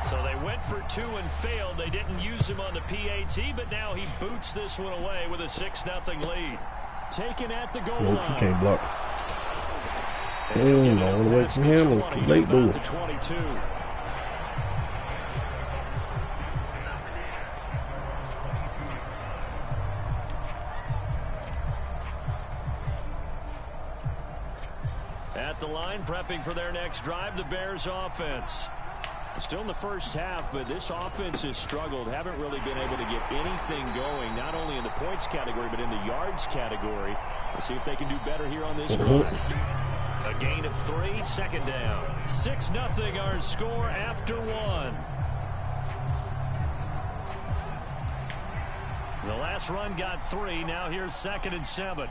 So they went for 2 and failed. They didn't use him on the PAT, but now he boots this one away with a 6-0 lead. Taken at the goal line. He can't block. All the way from him. Late ball. At the line, prepping for their next drive, the Bears offense. Still in the first half, but this offense has struggled. Haven't really been able to get anything going, not only in the points category, but in the yards category. We'll see if they can do better here on this drive. A gain of 3, second down. 6-0 our score after 1. The last run got 3. Now here's 2nd and 7.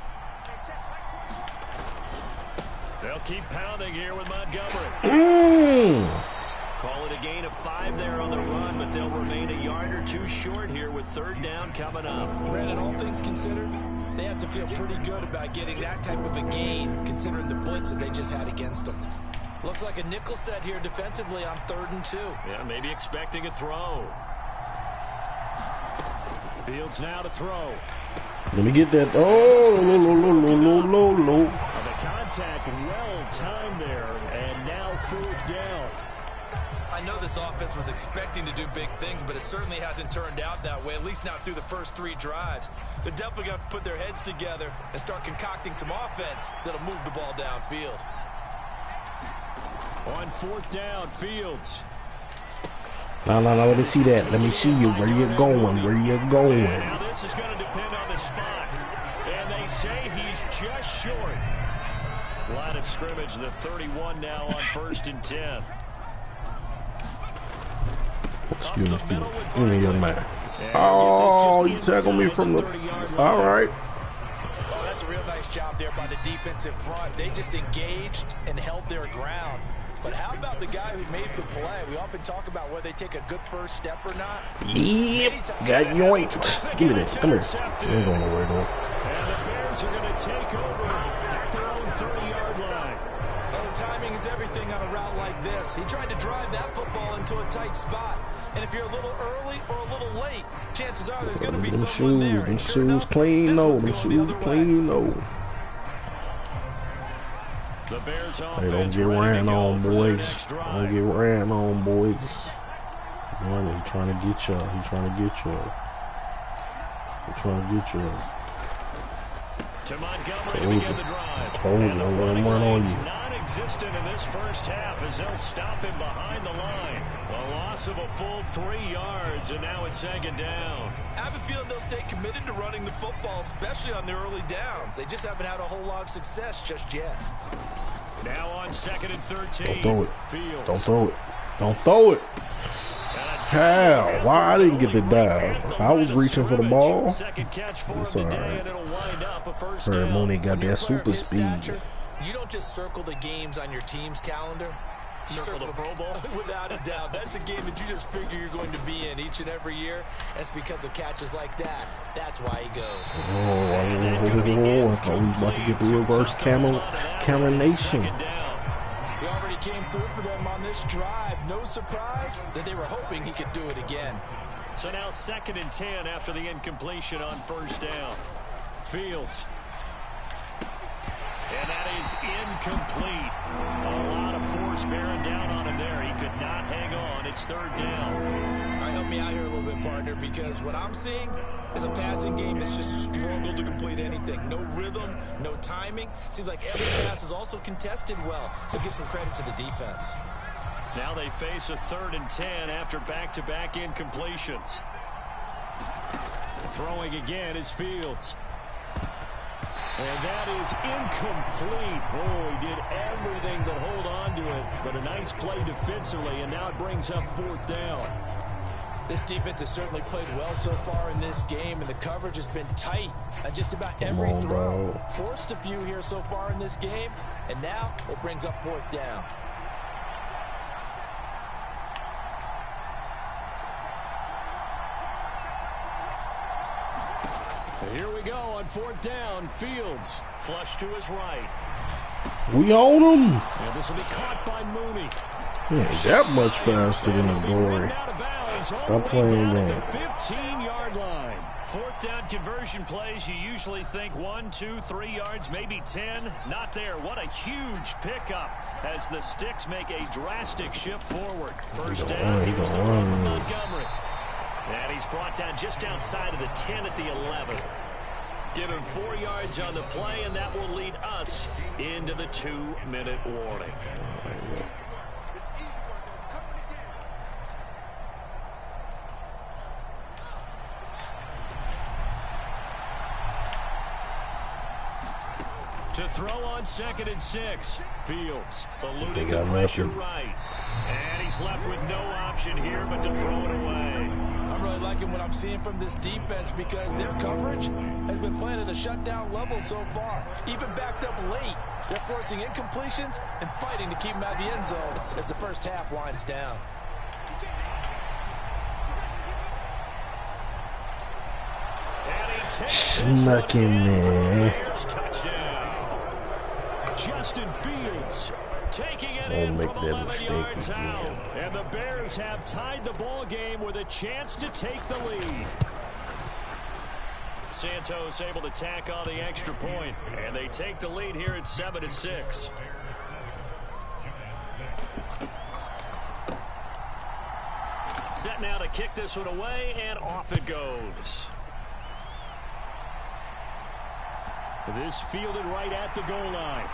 They'll keep pounding here with Montgomery. Call it a gain of 5 there on the run, but they'll remain a yard or 2 short here with 3rd down coming up. Brandon, all things considered, they have to feel pretty good about getting that type of a gain, considering the blitz that they just had against them. Looks like a nickel set here defensively on 3rd and 2. Yeah, maybe expecting a throw. Fields now to throw. Let me get that. Oh, low. The contact well timed there, and now 4th down. I know this offense was expecting to do big things, but it certainly hasn't turned out that way, at least not through the first 3 drives. They're definitely going to have to put their heads together and start concocting some offense that'll move the ball downfield. On 4th down, Fields. No, let me see that. Let me see you. Where you going? And now this This is going to depend on the spot. And they say he's just short. Line of scrimmage, the 31 now on 1st and 10. Excuse me. Give me your man. Oh, you tackled me from the... All right. Oh, that's a real nice job there by the defensive front. They just engaged and held their ground. But how about the guy who made the play? We often talk about whether they take a good first step or not. Yep. Got yoinked. Give me this. Come here. You ain't going nowhere, though. And the Bears are going to take over at their own 30-yard line. Oh, timing is everything on a route like this. He tried to drive that football into a tight spot. And if you're a little early or a little late, chances are there's going to be someone there. Them shoes clean, no. Them shoes clean, no. The Bears Hey, don't get ran on, boys. Don't get ran on, boys. Man, he trying to get you. He trying to get you. He trying to get you. To Montgomery to begin the drive. Told you, I'm going to run on you. Non-existent in this first half as they'll stop him behind the line. A loss of a full 3 yards, and now it's 2nd down. I have a feeling they'll stay committed to running the football, especially on their early downs. They just haven't had a whole lot of success just yet. Now on 2nd and 13. Don't throw it. Fields. Don't throw it. Don't throw it. How? Why I didn't get the dive? I was reaching for the ball. Second catch for It's the all day, right. and it'll wind up a first Herb down. Mooney got When you're that a player of super his speed. stature, you don't just circle the games on your team's calendar. You Circle the Pro Bowl? Without a doubt. That's a game that you just figure you're going to be in each and every year. That's because of catches like that. That's why he goes. Oh, I thought we was about to get the reverse camera nation. He already came through for them on this drive. No surprise that they were hoping he could do it again. So now 2nd and 10 after the incompletion on 1st down. Fields. And that is incomplete. A lot of force bearing down on him there. He could not hang on. It's 3rd down. All right, help me out here a little bit, partner, because what I'm seeing is a passing game that's just struggled to complete anything. No rhythm, no timing. Seems like every pass is also contested well, so give some credit to the defense. Now they face a 3rd and 10 after back-to-back incompletions. Throwing again is Fields. And that is incomplete. Oh, he did everything but hold on to it. But a nice play defensively, and now it brings up 4th down. This defense has certainly played well so far in this game, and the coverage has been tight on just about every throw. Forced a few here so far in this game, and now it brings up 4th down. Here we go on 4th down. Fields flush to his right. We own him. And this will be caught by Mooney. He ain't that much faster than the glory. Stop playing that. 15-yard line. 4th down conversion plays, you usually think 1, 2, 3 yards, maybe 10. Not there. What a huge pickup as the Sticks make a drastic shift forward. First down, he was the one from Montgomery. And he's brought down just outside of the 10 at the 11. Give him 4 yards on the play, and that will lead us into the 2-minute warning. To throw on 2nd and 6. Fields eluding the pressure right. And he's left with no option here but to throw it away. I'm really liking what I'm seeing from this defense because their coverage has been playing at a shutdown level so far. Even backed up late, they're forcing incompletions and fighting to keep them out of the end zone as the first half winds down. Snuck in there. Justin Fields taking it Don't in make from that 11 mistake yards again. out. And the Bears have tied the ball game with a chance to take the lead. Santos able to tack on the extra point, and they take the lead here at 7-6. Set now to kick this one away, and off it goes. This fielded right at the goal line.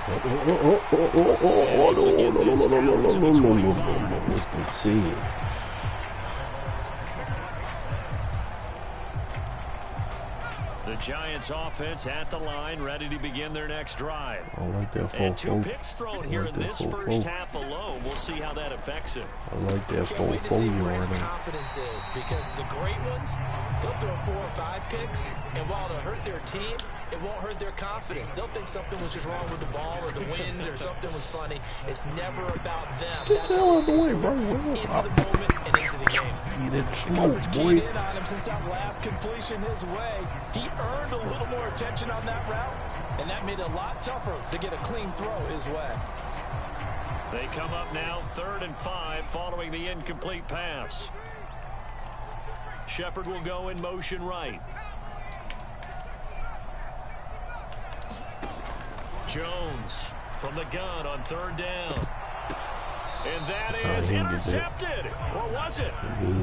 Let's see. Giants offense at the line, ready to begin their next drive. I like that 4-4. And 2 picks thrown here in this first half alone. We'll see how that affects him. I like that 4-4 Can't wait to see where his running. confidence is, because the great ones, they'll throw 4 or 5 picks, and while it'll hurt their team, it won't hurt their confidence. They'll think something was just wrong with the ball or the wind or something was funny. It's never about them. That's how they stay so into the moment and into the game. You didn't The smoke, coach boy. keyed in on him since that last completion his way. He earned a little more attention on that route, and that made it a lot tougher to get a clean throw his way. They come up now 3rd and 5 following the incomplete pass. Shepard will go in motion right. Jones from the gun on 3rd down. And that is intercepted. Or was it?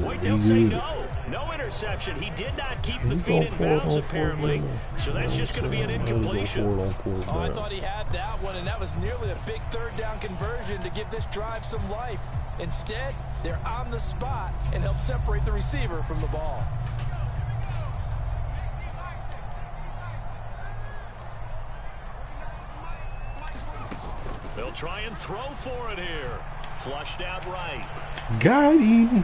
Wait, they'll say no. No interception. He did not keep the feet in bounds, apparently. So that's just going to be an incompletion. Oh, I thought he had that one, and that was nearly a big 3rd down conversion to give this drive some life. Instead, they're on the spot and help separate the receiver from the ball. They'll try and throw for it here. Flushed out right. Got him.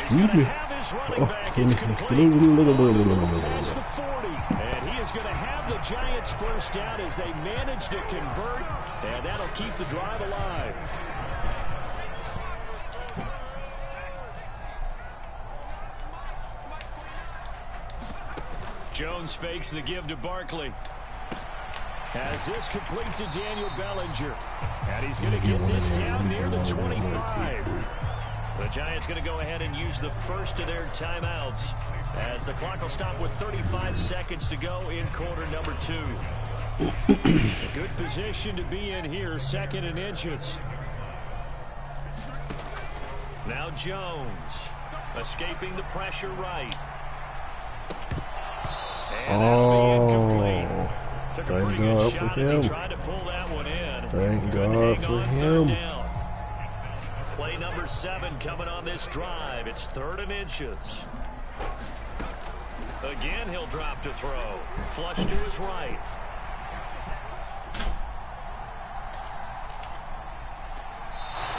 He's going to have his running back. It's complete. Past the 40. And he is going to have the Giants first down as they manage to convert. And that'll keep the drive alive. Jones fakes the give to Barkley. As this complete to Daniel Bellinger. And he's going to get this down near the 25. The Giants going to go ahead and use the first of their timeouts, as the clock will stop with 35 seconds to go in quarter number 2. A good position to be in here, 2nd and inches. Now Jones escaping the pressure right. And that'll be incomplete. Took a pretty good shot as he tried to pull that one in. Thank God for him. Play number 7 coming on this drive. It's 3rd and inches. Again, he'll drop to throw. Flush to his right.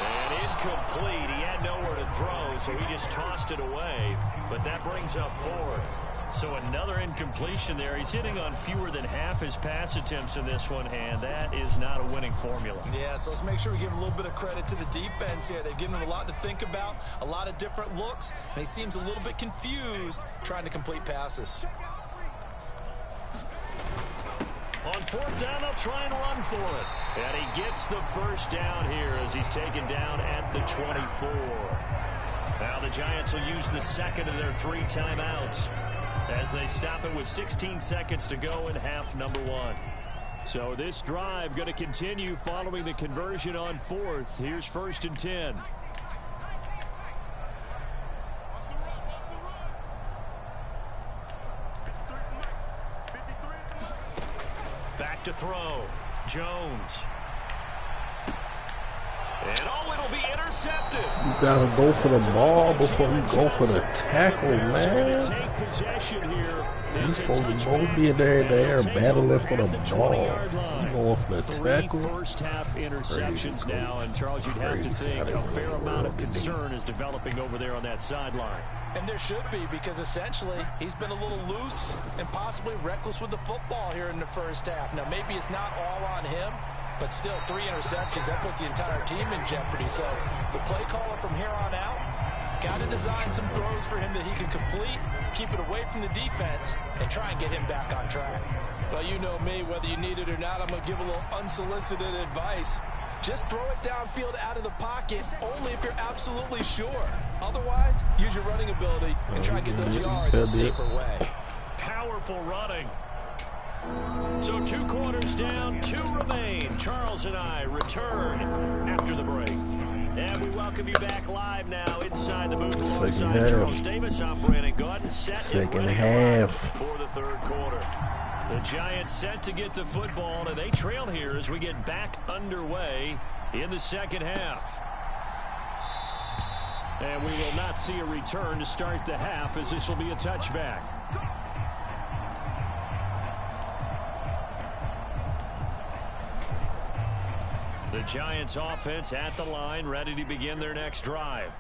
And incomplete. He had nowhere to throw, so he just tossed it away. But that brings up 4th. So another incompletion there. He's hitting on fewer than half his pass attempts in this one, and that is not a winning formula. Yeah, so let's make sure we give a little bit of credit to the defense here. They've given him a lot to think about, a lot of different looks, and he seems a little bit confused trying to complete passes. On 4th down, they'll try and run for it. And he gets the first down here as he's taken down at the 24. Now the Giants will use the 2nd of their 3 timeouts as they stop it with 16 seconds to go in half number 1. So this drive going to continue following the conversion on 4th. Here's 1st and 10. Back to throw. Jones. And it'll be intercepted. You gotta go for the ball before you go for the tackle, man. You're supposed to both be there, battling for the ball. You going for the 3 tackle. first-half interceptions now, and Charles, you'd have to think a fair amount of concern is developing over there on that sideline. And there should be, because essentially he's been a little loose and possibly reckless with the football here in the first half. Now, maybe it's not all on him, but still 3 interceptions. That puts the entire team in jeopardy. So the play caller from here on out got to design some throws for him that he can complete, keep it away from the defense, and try and get him back on track. Well, you know me, whether you need it or not, I'm going to give a little unsolicited advice. Just throw it downfield out of the pocket only if you're absolutely sure. Otherwise, use your running ability and try and get those yards a safer way. Powerful running. So 2 quarters down, 2 remain. Charles and I return after the break. And we welcome you back live now inside the booth alongside Charles Davis. I'm Brandon Gaudin, set and ready for the 3rd quarter. The Giants set to get the football, and they trail here as we get back underway in the 2nd half. And we will not see a return to start the half, as this will be a touchback. The Giants offense at the line, ready to begin their next drive.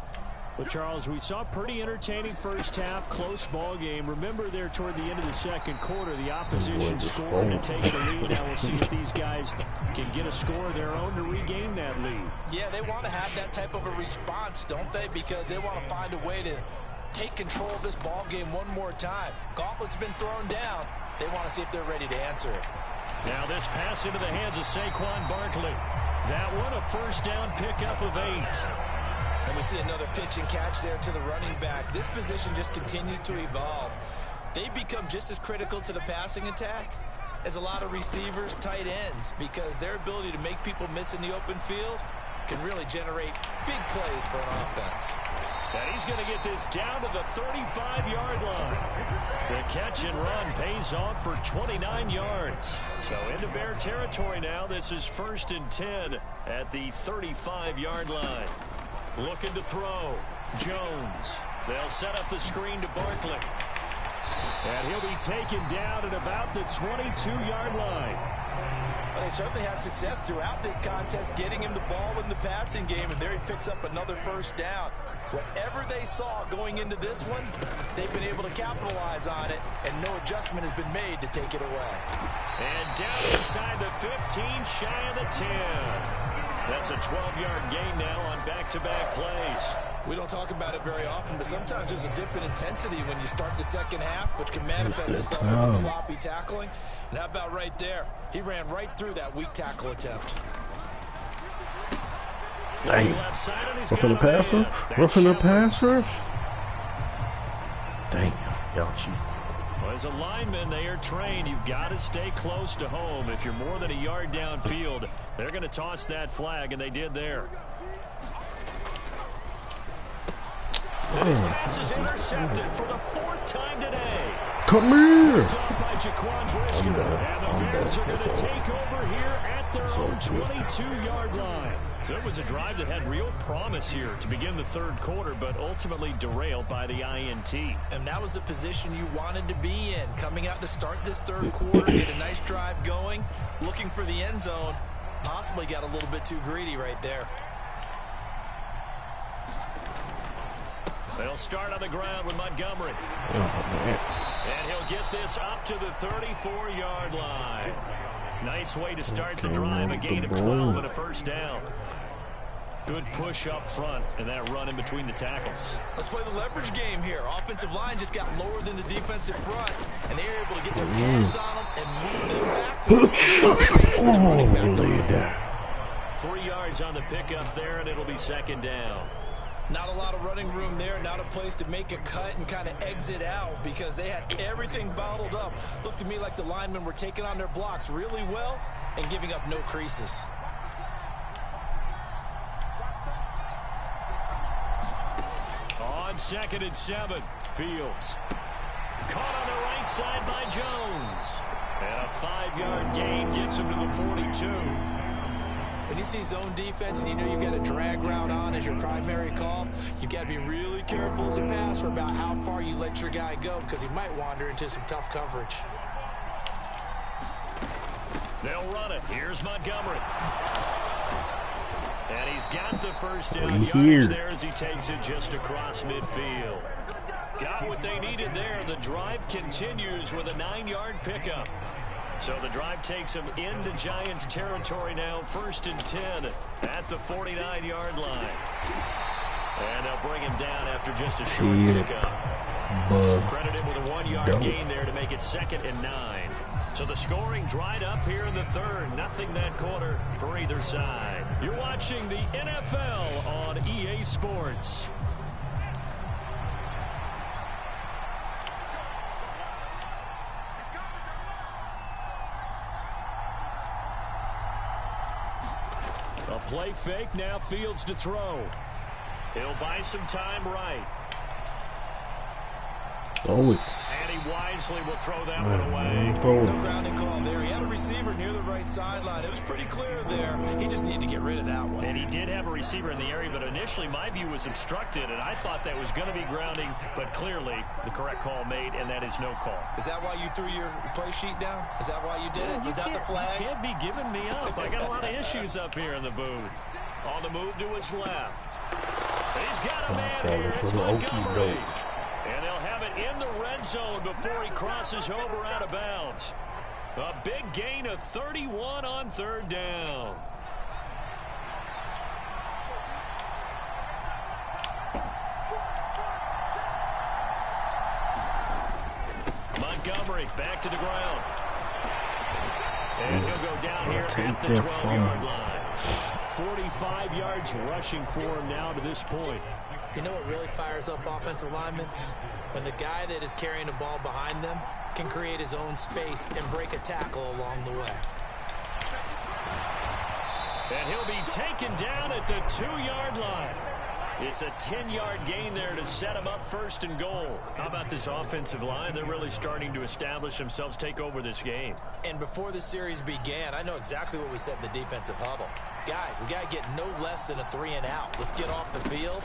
Well, Charles, we saw a pretty entertaining first half, close ball game. Remember there toward the end of the second quarter, the opposition scored to take the lead. Now we'll see if these guys can get a score of their own to regain that lead. Yeah, they want to have that type of a response, don't they? Because they want to find a way to take control of this ball game one more time. Gauntlet's been thrown down. They want to see if they're ready to answer it. Now this pass into the hands of Saquon Barkley. That one a first down pickup of 8. And we see another pitch and catch there to the running back. This position just continues to evolve. They become just as critical to the passing attack as a lot of receivers, tight ends, because their ability to make people miss in the open field can really generate big plays for an offense. And he's going to get this down to the 35-yard line. The catch and run pays off for 29 yards. So into Bear territory now. This is 1st and 10 at the 35-yard line. Looking to throw. Jones. They'll set up the screen to Barkley. And he'll be taken down at about the 22-yard line. Well, they certainly had success throughout this contest, getting him the ball in the passing game, and there he picks up another first down. Whatever they saw going into this one, they've been able to capitalize on it, and no adjustment has been made to take it away. And down inside the 15, shy of the 10. That's a 12-yard gain now on back-to-back plays. We don't talk about it very often, but sometimes there's a dip in intensity when you start the second half, which can manifest itself in some sloppy tackling. And how about right there? He ran right through that weak tackle attempt. Dang. Roughing the passer? Roughing the passer? Dang. Y'all cheap. Well, as a lineman, they are trained. You've got to stay close to home. If you're more than a yard downfield, they're going to toss that flag, and they did there. And his pass is intercepted for the 4th time today. Come here. By Jaquan Brisker. And the Bears are going to take over here at their own 22-yard line. So it was a drive that had real promise here to begin the third quarter, but ultimately derailed by the INT. And that was the position you wanted to be in. Coming out to start this third quarter, get a nice drive going, looking for the end zone. Possibly got a little bit too greedy right there. They'll start on the ground with Montgomery. And he'll get this up to the 34-yard line. Nice way to start the drive, a gain of 12 and a first down. Good push up front and that run in between the tackles. Let's play the leverage game here. Offensive line just got lower than the defensive front, and they were able to get their hands on them and move them backwards. 3 yards on the pickup there, and it'll be second down. Not a lot of running room there, not a place to make a cut and kind of exit out because they had everything bottled up. Looked to me like the linemen were taking on their blocks really well and giving up no creases. On 2nd and 7, Fields. Caught on the right side by Jones. And a 5-yard gain gets him to the 42. When you see zone defense and you know you've got a drag route on as your primary call, you've got to be really careful as a passer about how far you let your guy go because he might wander into some tough coverage. They'll run it. Here's Montgomery. And he's got the first down yards there as he takes it just across midfield. Got what they needed there. The drive continues with a 9-yard pickup. So the drive takes him into Giants territory now, 1st and 10 at the 49-yard line. And they'll bring him down after just a short pickup. Credit him with a 1-yard gain there to make it 2nd and 9. So the scoring dried up here in the third. Nothing that quarter for either side. You're watching the NFL on EA Sports. A play fake, now Fields to throw. He'll buy some time right. Throw it. And he wisely will throw that one away. Throw No it. grounding call there. He had a receiver near the right sideline. It was pretty clear there. He just needed to get rid of that one. And he did have a receiver in the area, but initially my view was obstructed, and I thought that was going to be grounding, but clearly the correct call made, and that is no call. Is that why you threw your play sheet down? Is that why you did it? Is that the flag? You can't be giving me up. I got a lot of issues up here in the booth. On the move to his left. He's got a man here. It's Montgomery. And they'll have it in the red zone before he crosses over out of bounds. A big gain of 31 on third down. Montgomery back to the ground. And he'll go down here at the 12-yard line. 45 yards rushing for him now to this point. You know what really fires up offensive linemen? When the guy that is carrying the ball behind them can create his own space and break a tackle along the way. And he'll be taken down at the 2-yard line. It's a 10-yard gain there to set him up first and goal. How about this offensive line? They're really starting to establish themselves, take over this game. And before the series began, I know exactly what we said in the defensive huddle. Guys, we got to get no less than a 3-and-out. Let's get off the field.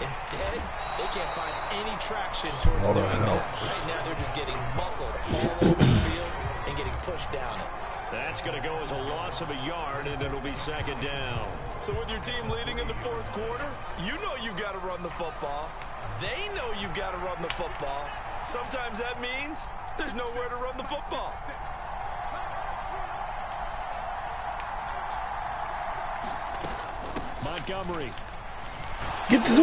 Instead, they can't find any traction towards doing that. Right now, they're just getting muscled all over the field and getting pushed down it. That's going to go as a loss of a yard, and it'll be second down. So with your team leading in the fourth quarter, you know you've got to run the football. They know you've got to run the football. Sometimes that means there's nowhere to run the football. Montgomery. Get the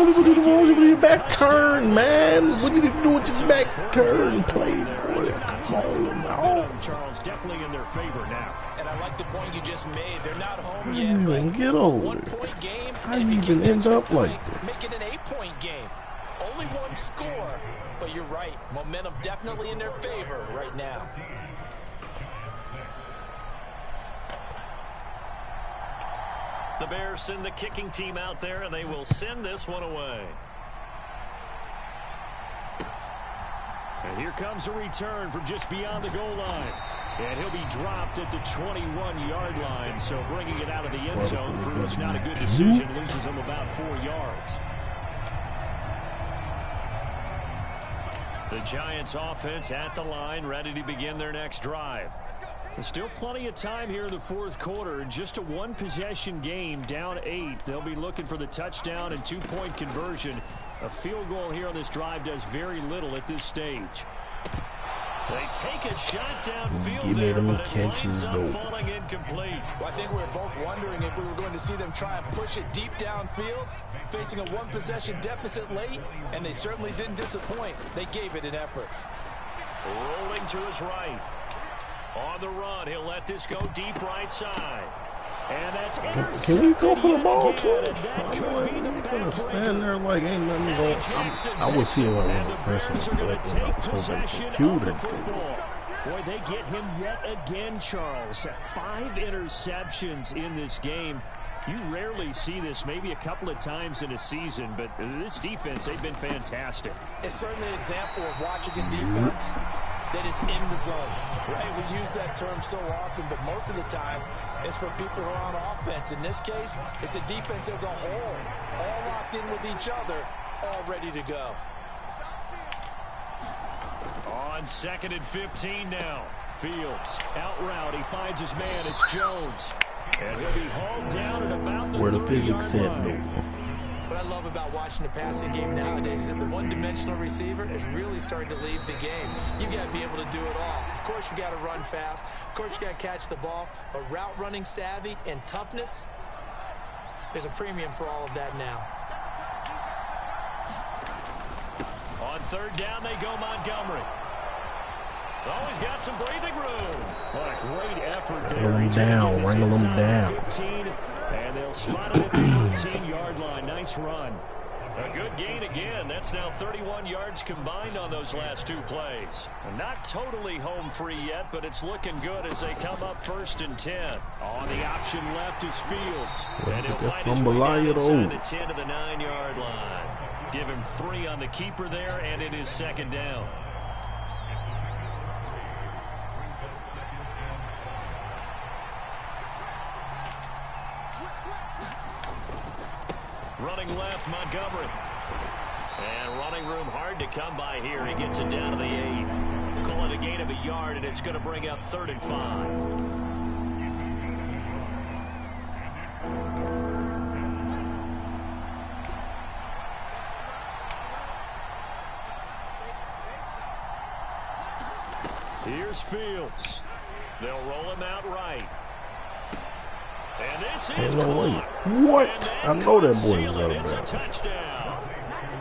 ball with your back turn, man. What are you doing with your back turn play, boy? Come on, now. Charles, definitely in their favor now. And I like the point you just made. They're not home How yet. you gonna get over it? One-point game. How you even end up like that? Make it an 8-point game. Only one score. But you're right. Momentum definitely in their favor right now. The Bears send the kicking team out there, and they will send this one away. And here comes a return from just beyond the goal line. And he'll be dropped at the 21-yard line. So bringing it out of the end zone proves not a good decision. Loses him about 4 yards. The Giants offense at the line, ready to begin their next drive. There's still plenty of time here in the fourth quarter. Just a one-possession game, down 8. They'll be looking for the touchdown and 2-point conversion. A field goal here on this drive does very little at this stage. They take a shot downfield there, but it winds up falling incomplete. Well, I think we were both wondering if we were going to see them try and push it deep downfield, facing a one-possession deficit late, and they certainly didn't disappoint. They gave it an effort. Rolling to his right. On the run, he'll let this go deep right side. And that's intercepted. Can we go for the ball, again, too? and that could be the I'm gonna stand backbreaker. there like ain't nothing going. I would see like one person, but I was hoping for Q to do. Boy, they get him yet again, Charles. 5 interceptions in this game. You rarely see this, maybe a couple of times in a season, but this defense, they've been fantastic. It's certainly an example of watching a defense that is in the zone, right? We use that term so often, but most of the time, it's for people who are on offense. In this case, it's a defense as a whole, all locked in with each other, all ready to go. On 2nd and 15 now. Fields, out route, he finds his man, it's Jones. And he'll be hauled down at about the 30-yard line. What I love about watching the passing game nowadays is that the one-dimensional receiver is really starting to leave the game. You've got to be able to do it all. Of course, you got to run fast. Of course, you got to catch the ball. But route running savvy and toughness, there's a premium for all of that now. On 3rd down, they go Montgomery. Oh, he's got some breathing room. What a great effort there. Wrangle them down. 15, and they'll spot it at the 13-yard line. Nice run. A good gain again. That's now 31 yards combined on those last 2 plays. Not totally home free yet, but it's looking good as they come up 1st and 10. On the option left is Fields. And he'll find his way down inside the 10 to the 9-yard line. Give him 3 on the keeper there, and it is 2nd down. Running left, Montgomery. And running room hard to come by here. He gets it down to the 8. Call it a gain of a yard, and it's going to bring up 3rd and 5. Here's Fields. They'll roll him out right. And this is caught. What? I know that boy was out It's a of there. touchdown.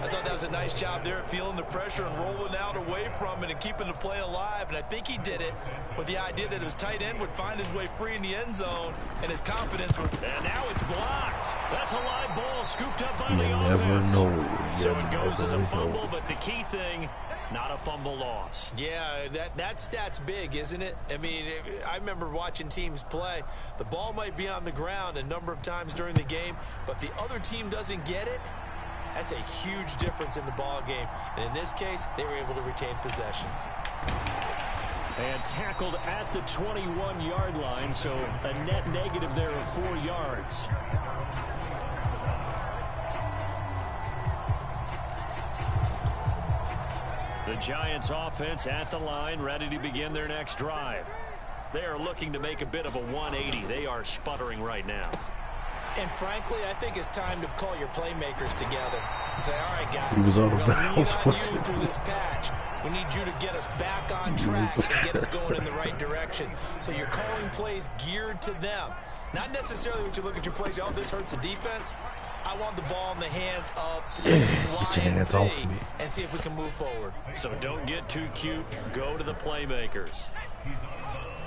I thought that was a nice job there, feeling the pressure and rolling out away from it and keeping the play alive. And I think he did it with the idea that his tight end would find his way free in the end zone, and his confidence would. And now it's blocked. That's a live ball scooped up by the never offense. know. So You it goes as a never fumble, know. but the key thing, not a fumble lost. Yeah, that stat's big, isn't it? I mean, I remember watching teams play. The ball might be on the ground a number of times during the game, but the other team doesn't get it. That's a huge difference in the ball game. And in this case, they were able to retain possession. And tackled at the 21-yard line, so a net negative there of 4 yards. The Giants offense at the line, ready to begin their next drive. They are looking to make a bit of a 180. They are sputtering right now. And frankly, I think it's time to call your playmakers together and say, all right, He guys, was we're on going the to lean bounce. on you through this patch. We need you to get us back on track and get us going in the right direction. So you're calling plays geared to them. Not necessarily what you look at your plays, oh, this hurts the defense. I want the ball in the hands of X, Y, and Z and see if we can move forward. So don't get too cute. Go to the playmakers.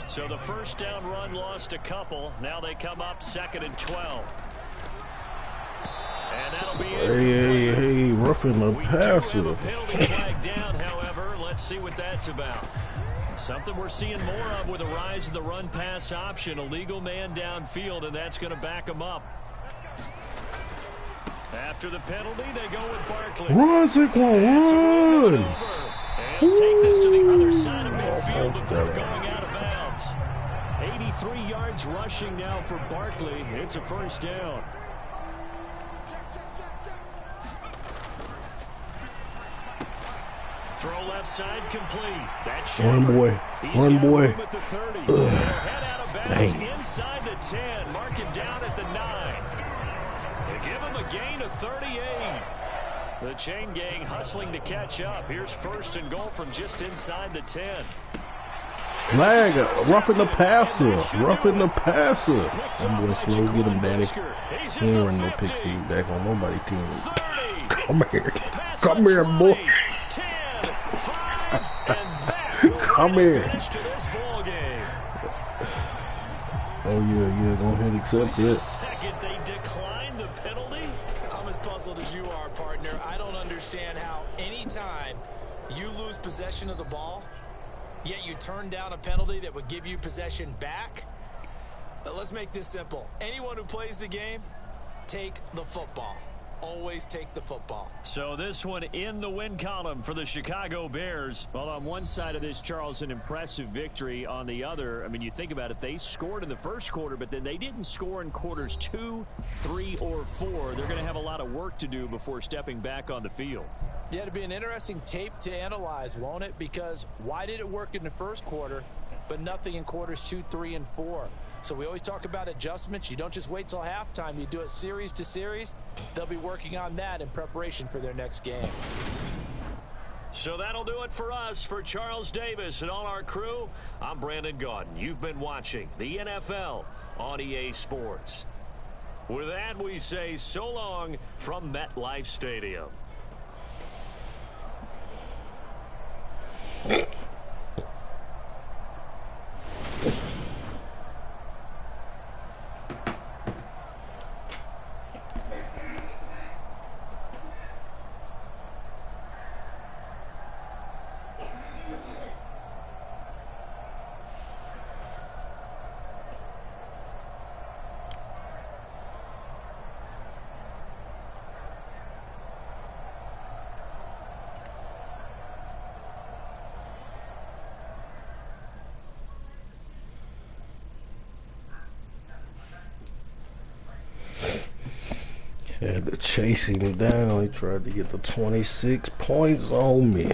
So the first down run lost a couple. Now they come up 2nd and 12. And that'll be it. Hey, roughing the We do have passer. a penalty flag down, however. Let's see what that's about. Something we're seeing more of with a rise in the run-pass option. A legal man downfield, and that's going to back him up. After the penalty, they go with Barkley. Run, Saquon, run! And take this to the other side of midfield before going out of bounds. 83 yards rushing now for Barkley. It's a first down. Throw left side complete. That's Run, boy. Run, boy. At the 30. Head out of bounds Dang. inside the 10. Mark it down at the 9. They give him a gain of 38. The chain gang hustling to catch up. Here's 1st and goal from just inside the 10. Flag, roughing the passer. Roughing the passer. That boy slow, get him, daddy. He ain't run no pick six back on nobody's team. 30. Come here. Come here, boy. 10, 5, and that will Come bring a here. finish to this ball game. Oh, yeah, go ahead, accept it. Second, they declined the penalty. I'm as puzzled as you are, partner. I don't understand how anytime you lose possession of the ball, yet you turn down a penalty that would give you possession back. Let's make this simple. Anyone who plays the game, take the football. Always take the football. So this one in the win column for the Chicago Bears. Well, on one side of this, Charles, an impressive victory. On the other, I mean, you think about it, they scored in the first quarter, but then they didn't score in quarters 2, 3, or 4. They're going to have a lot of work to do before stepping back on the field. Yeah, it'll be an interesting tape to analyze, won't it? Because why did it work in the first quarter, but nothing in quarters 2, 3, and 4? So we always talk about adjustments. You don't just wait till halftime. You do it series to series. They'll be working on that in preparation for their next game. So that'll do it for us. For Charles Davis and all our crew, I'm Brandon Gaudin. You've been watching the NFL on EA Sports. With that, we say so long from MetLife Stadium. Had to chase him down. He tried to get the 26 points on me.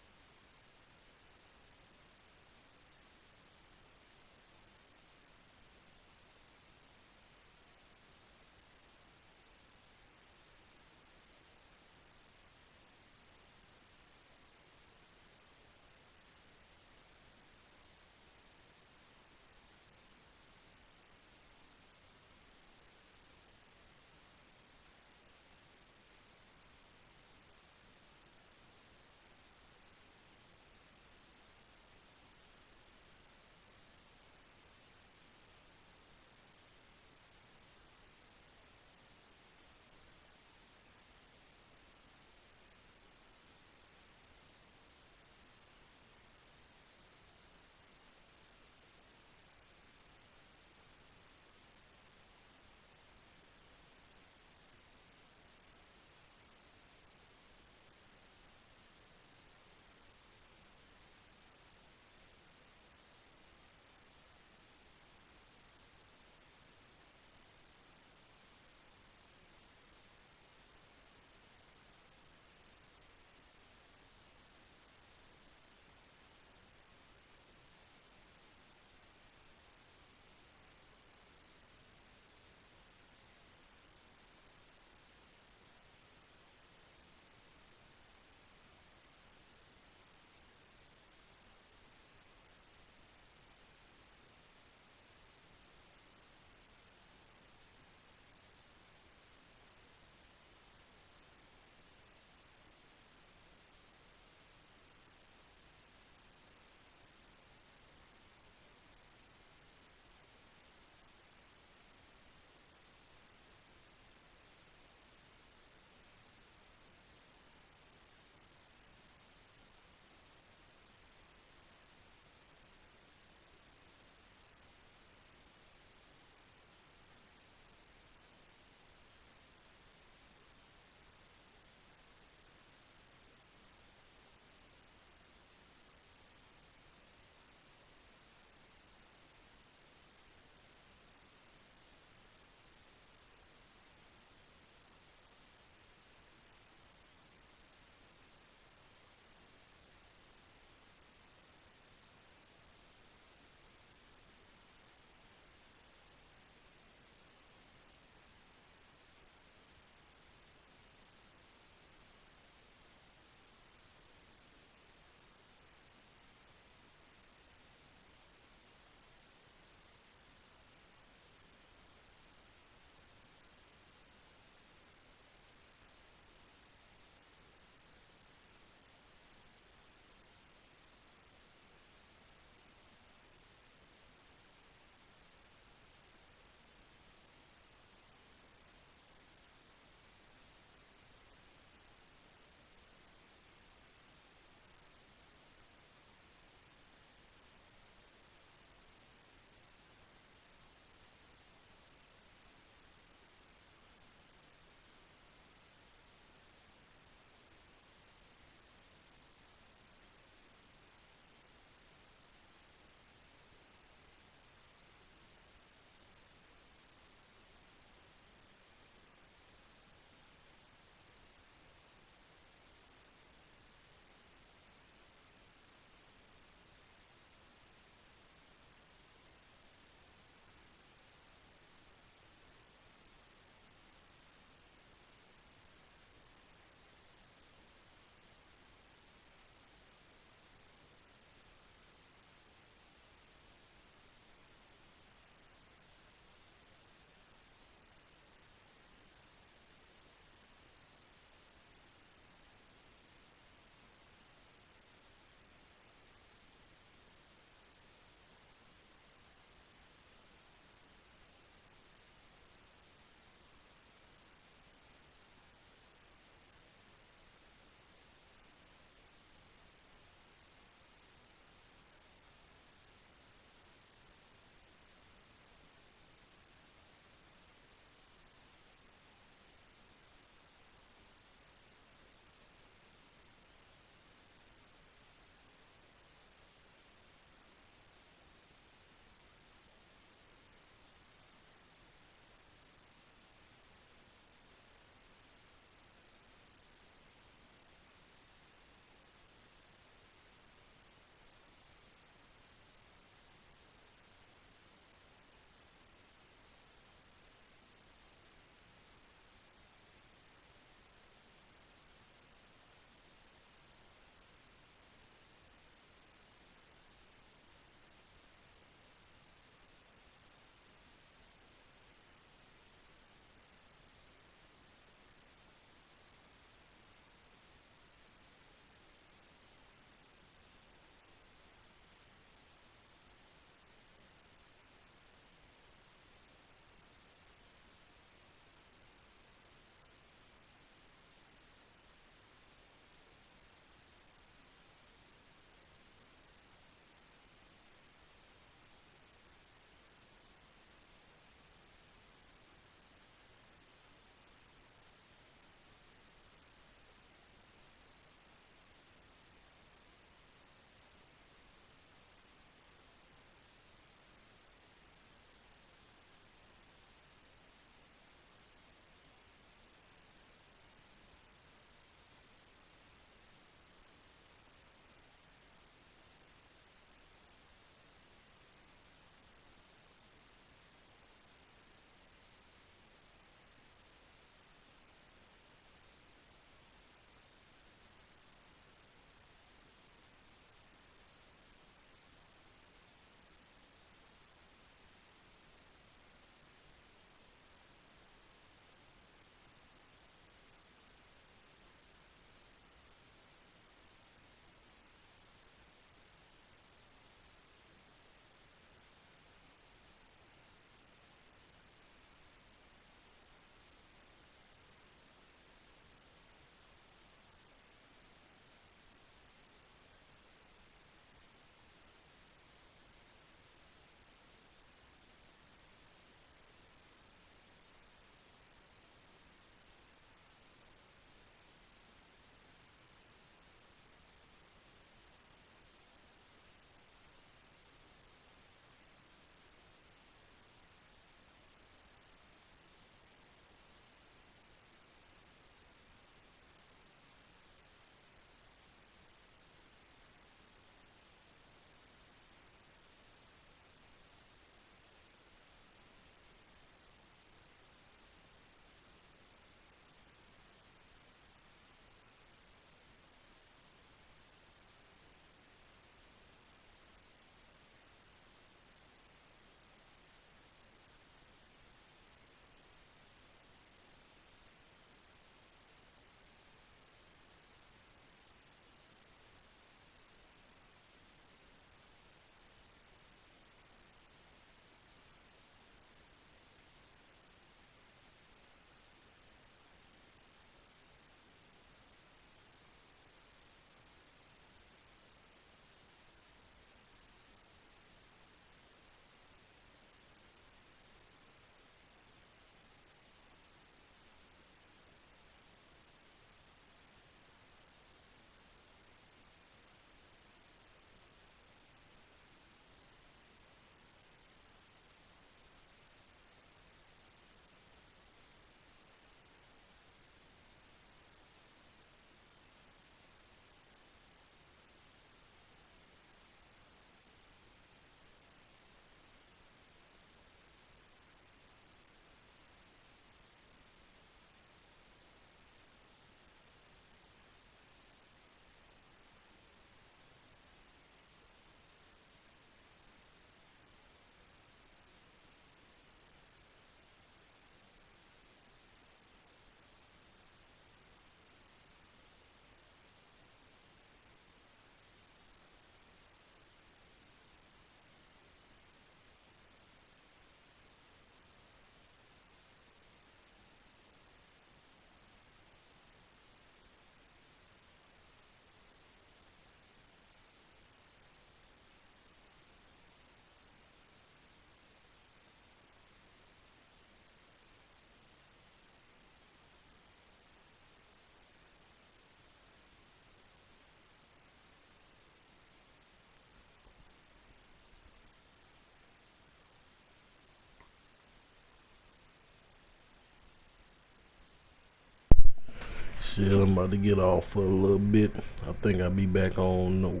Shit, I'm about to get off for a little bit. I think I'll be back on.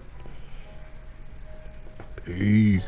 Peace.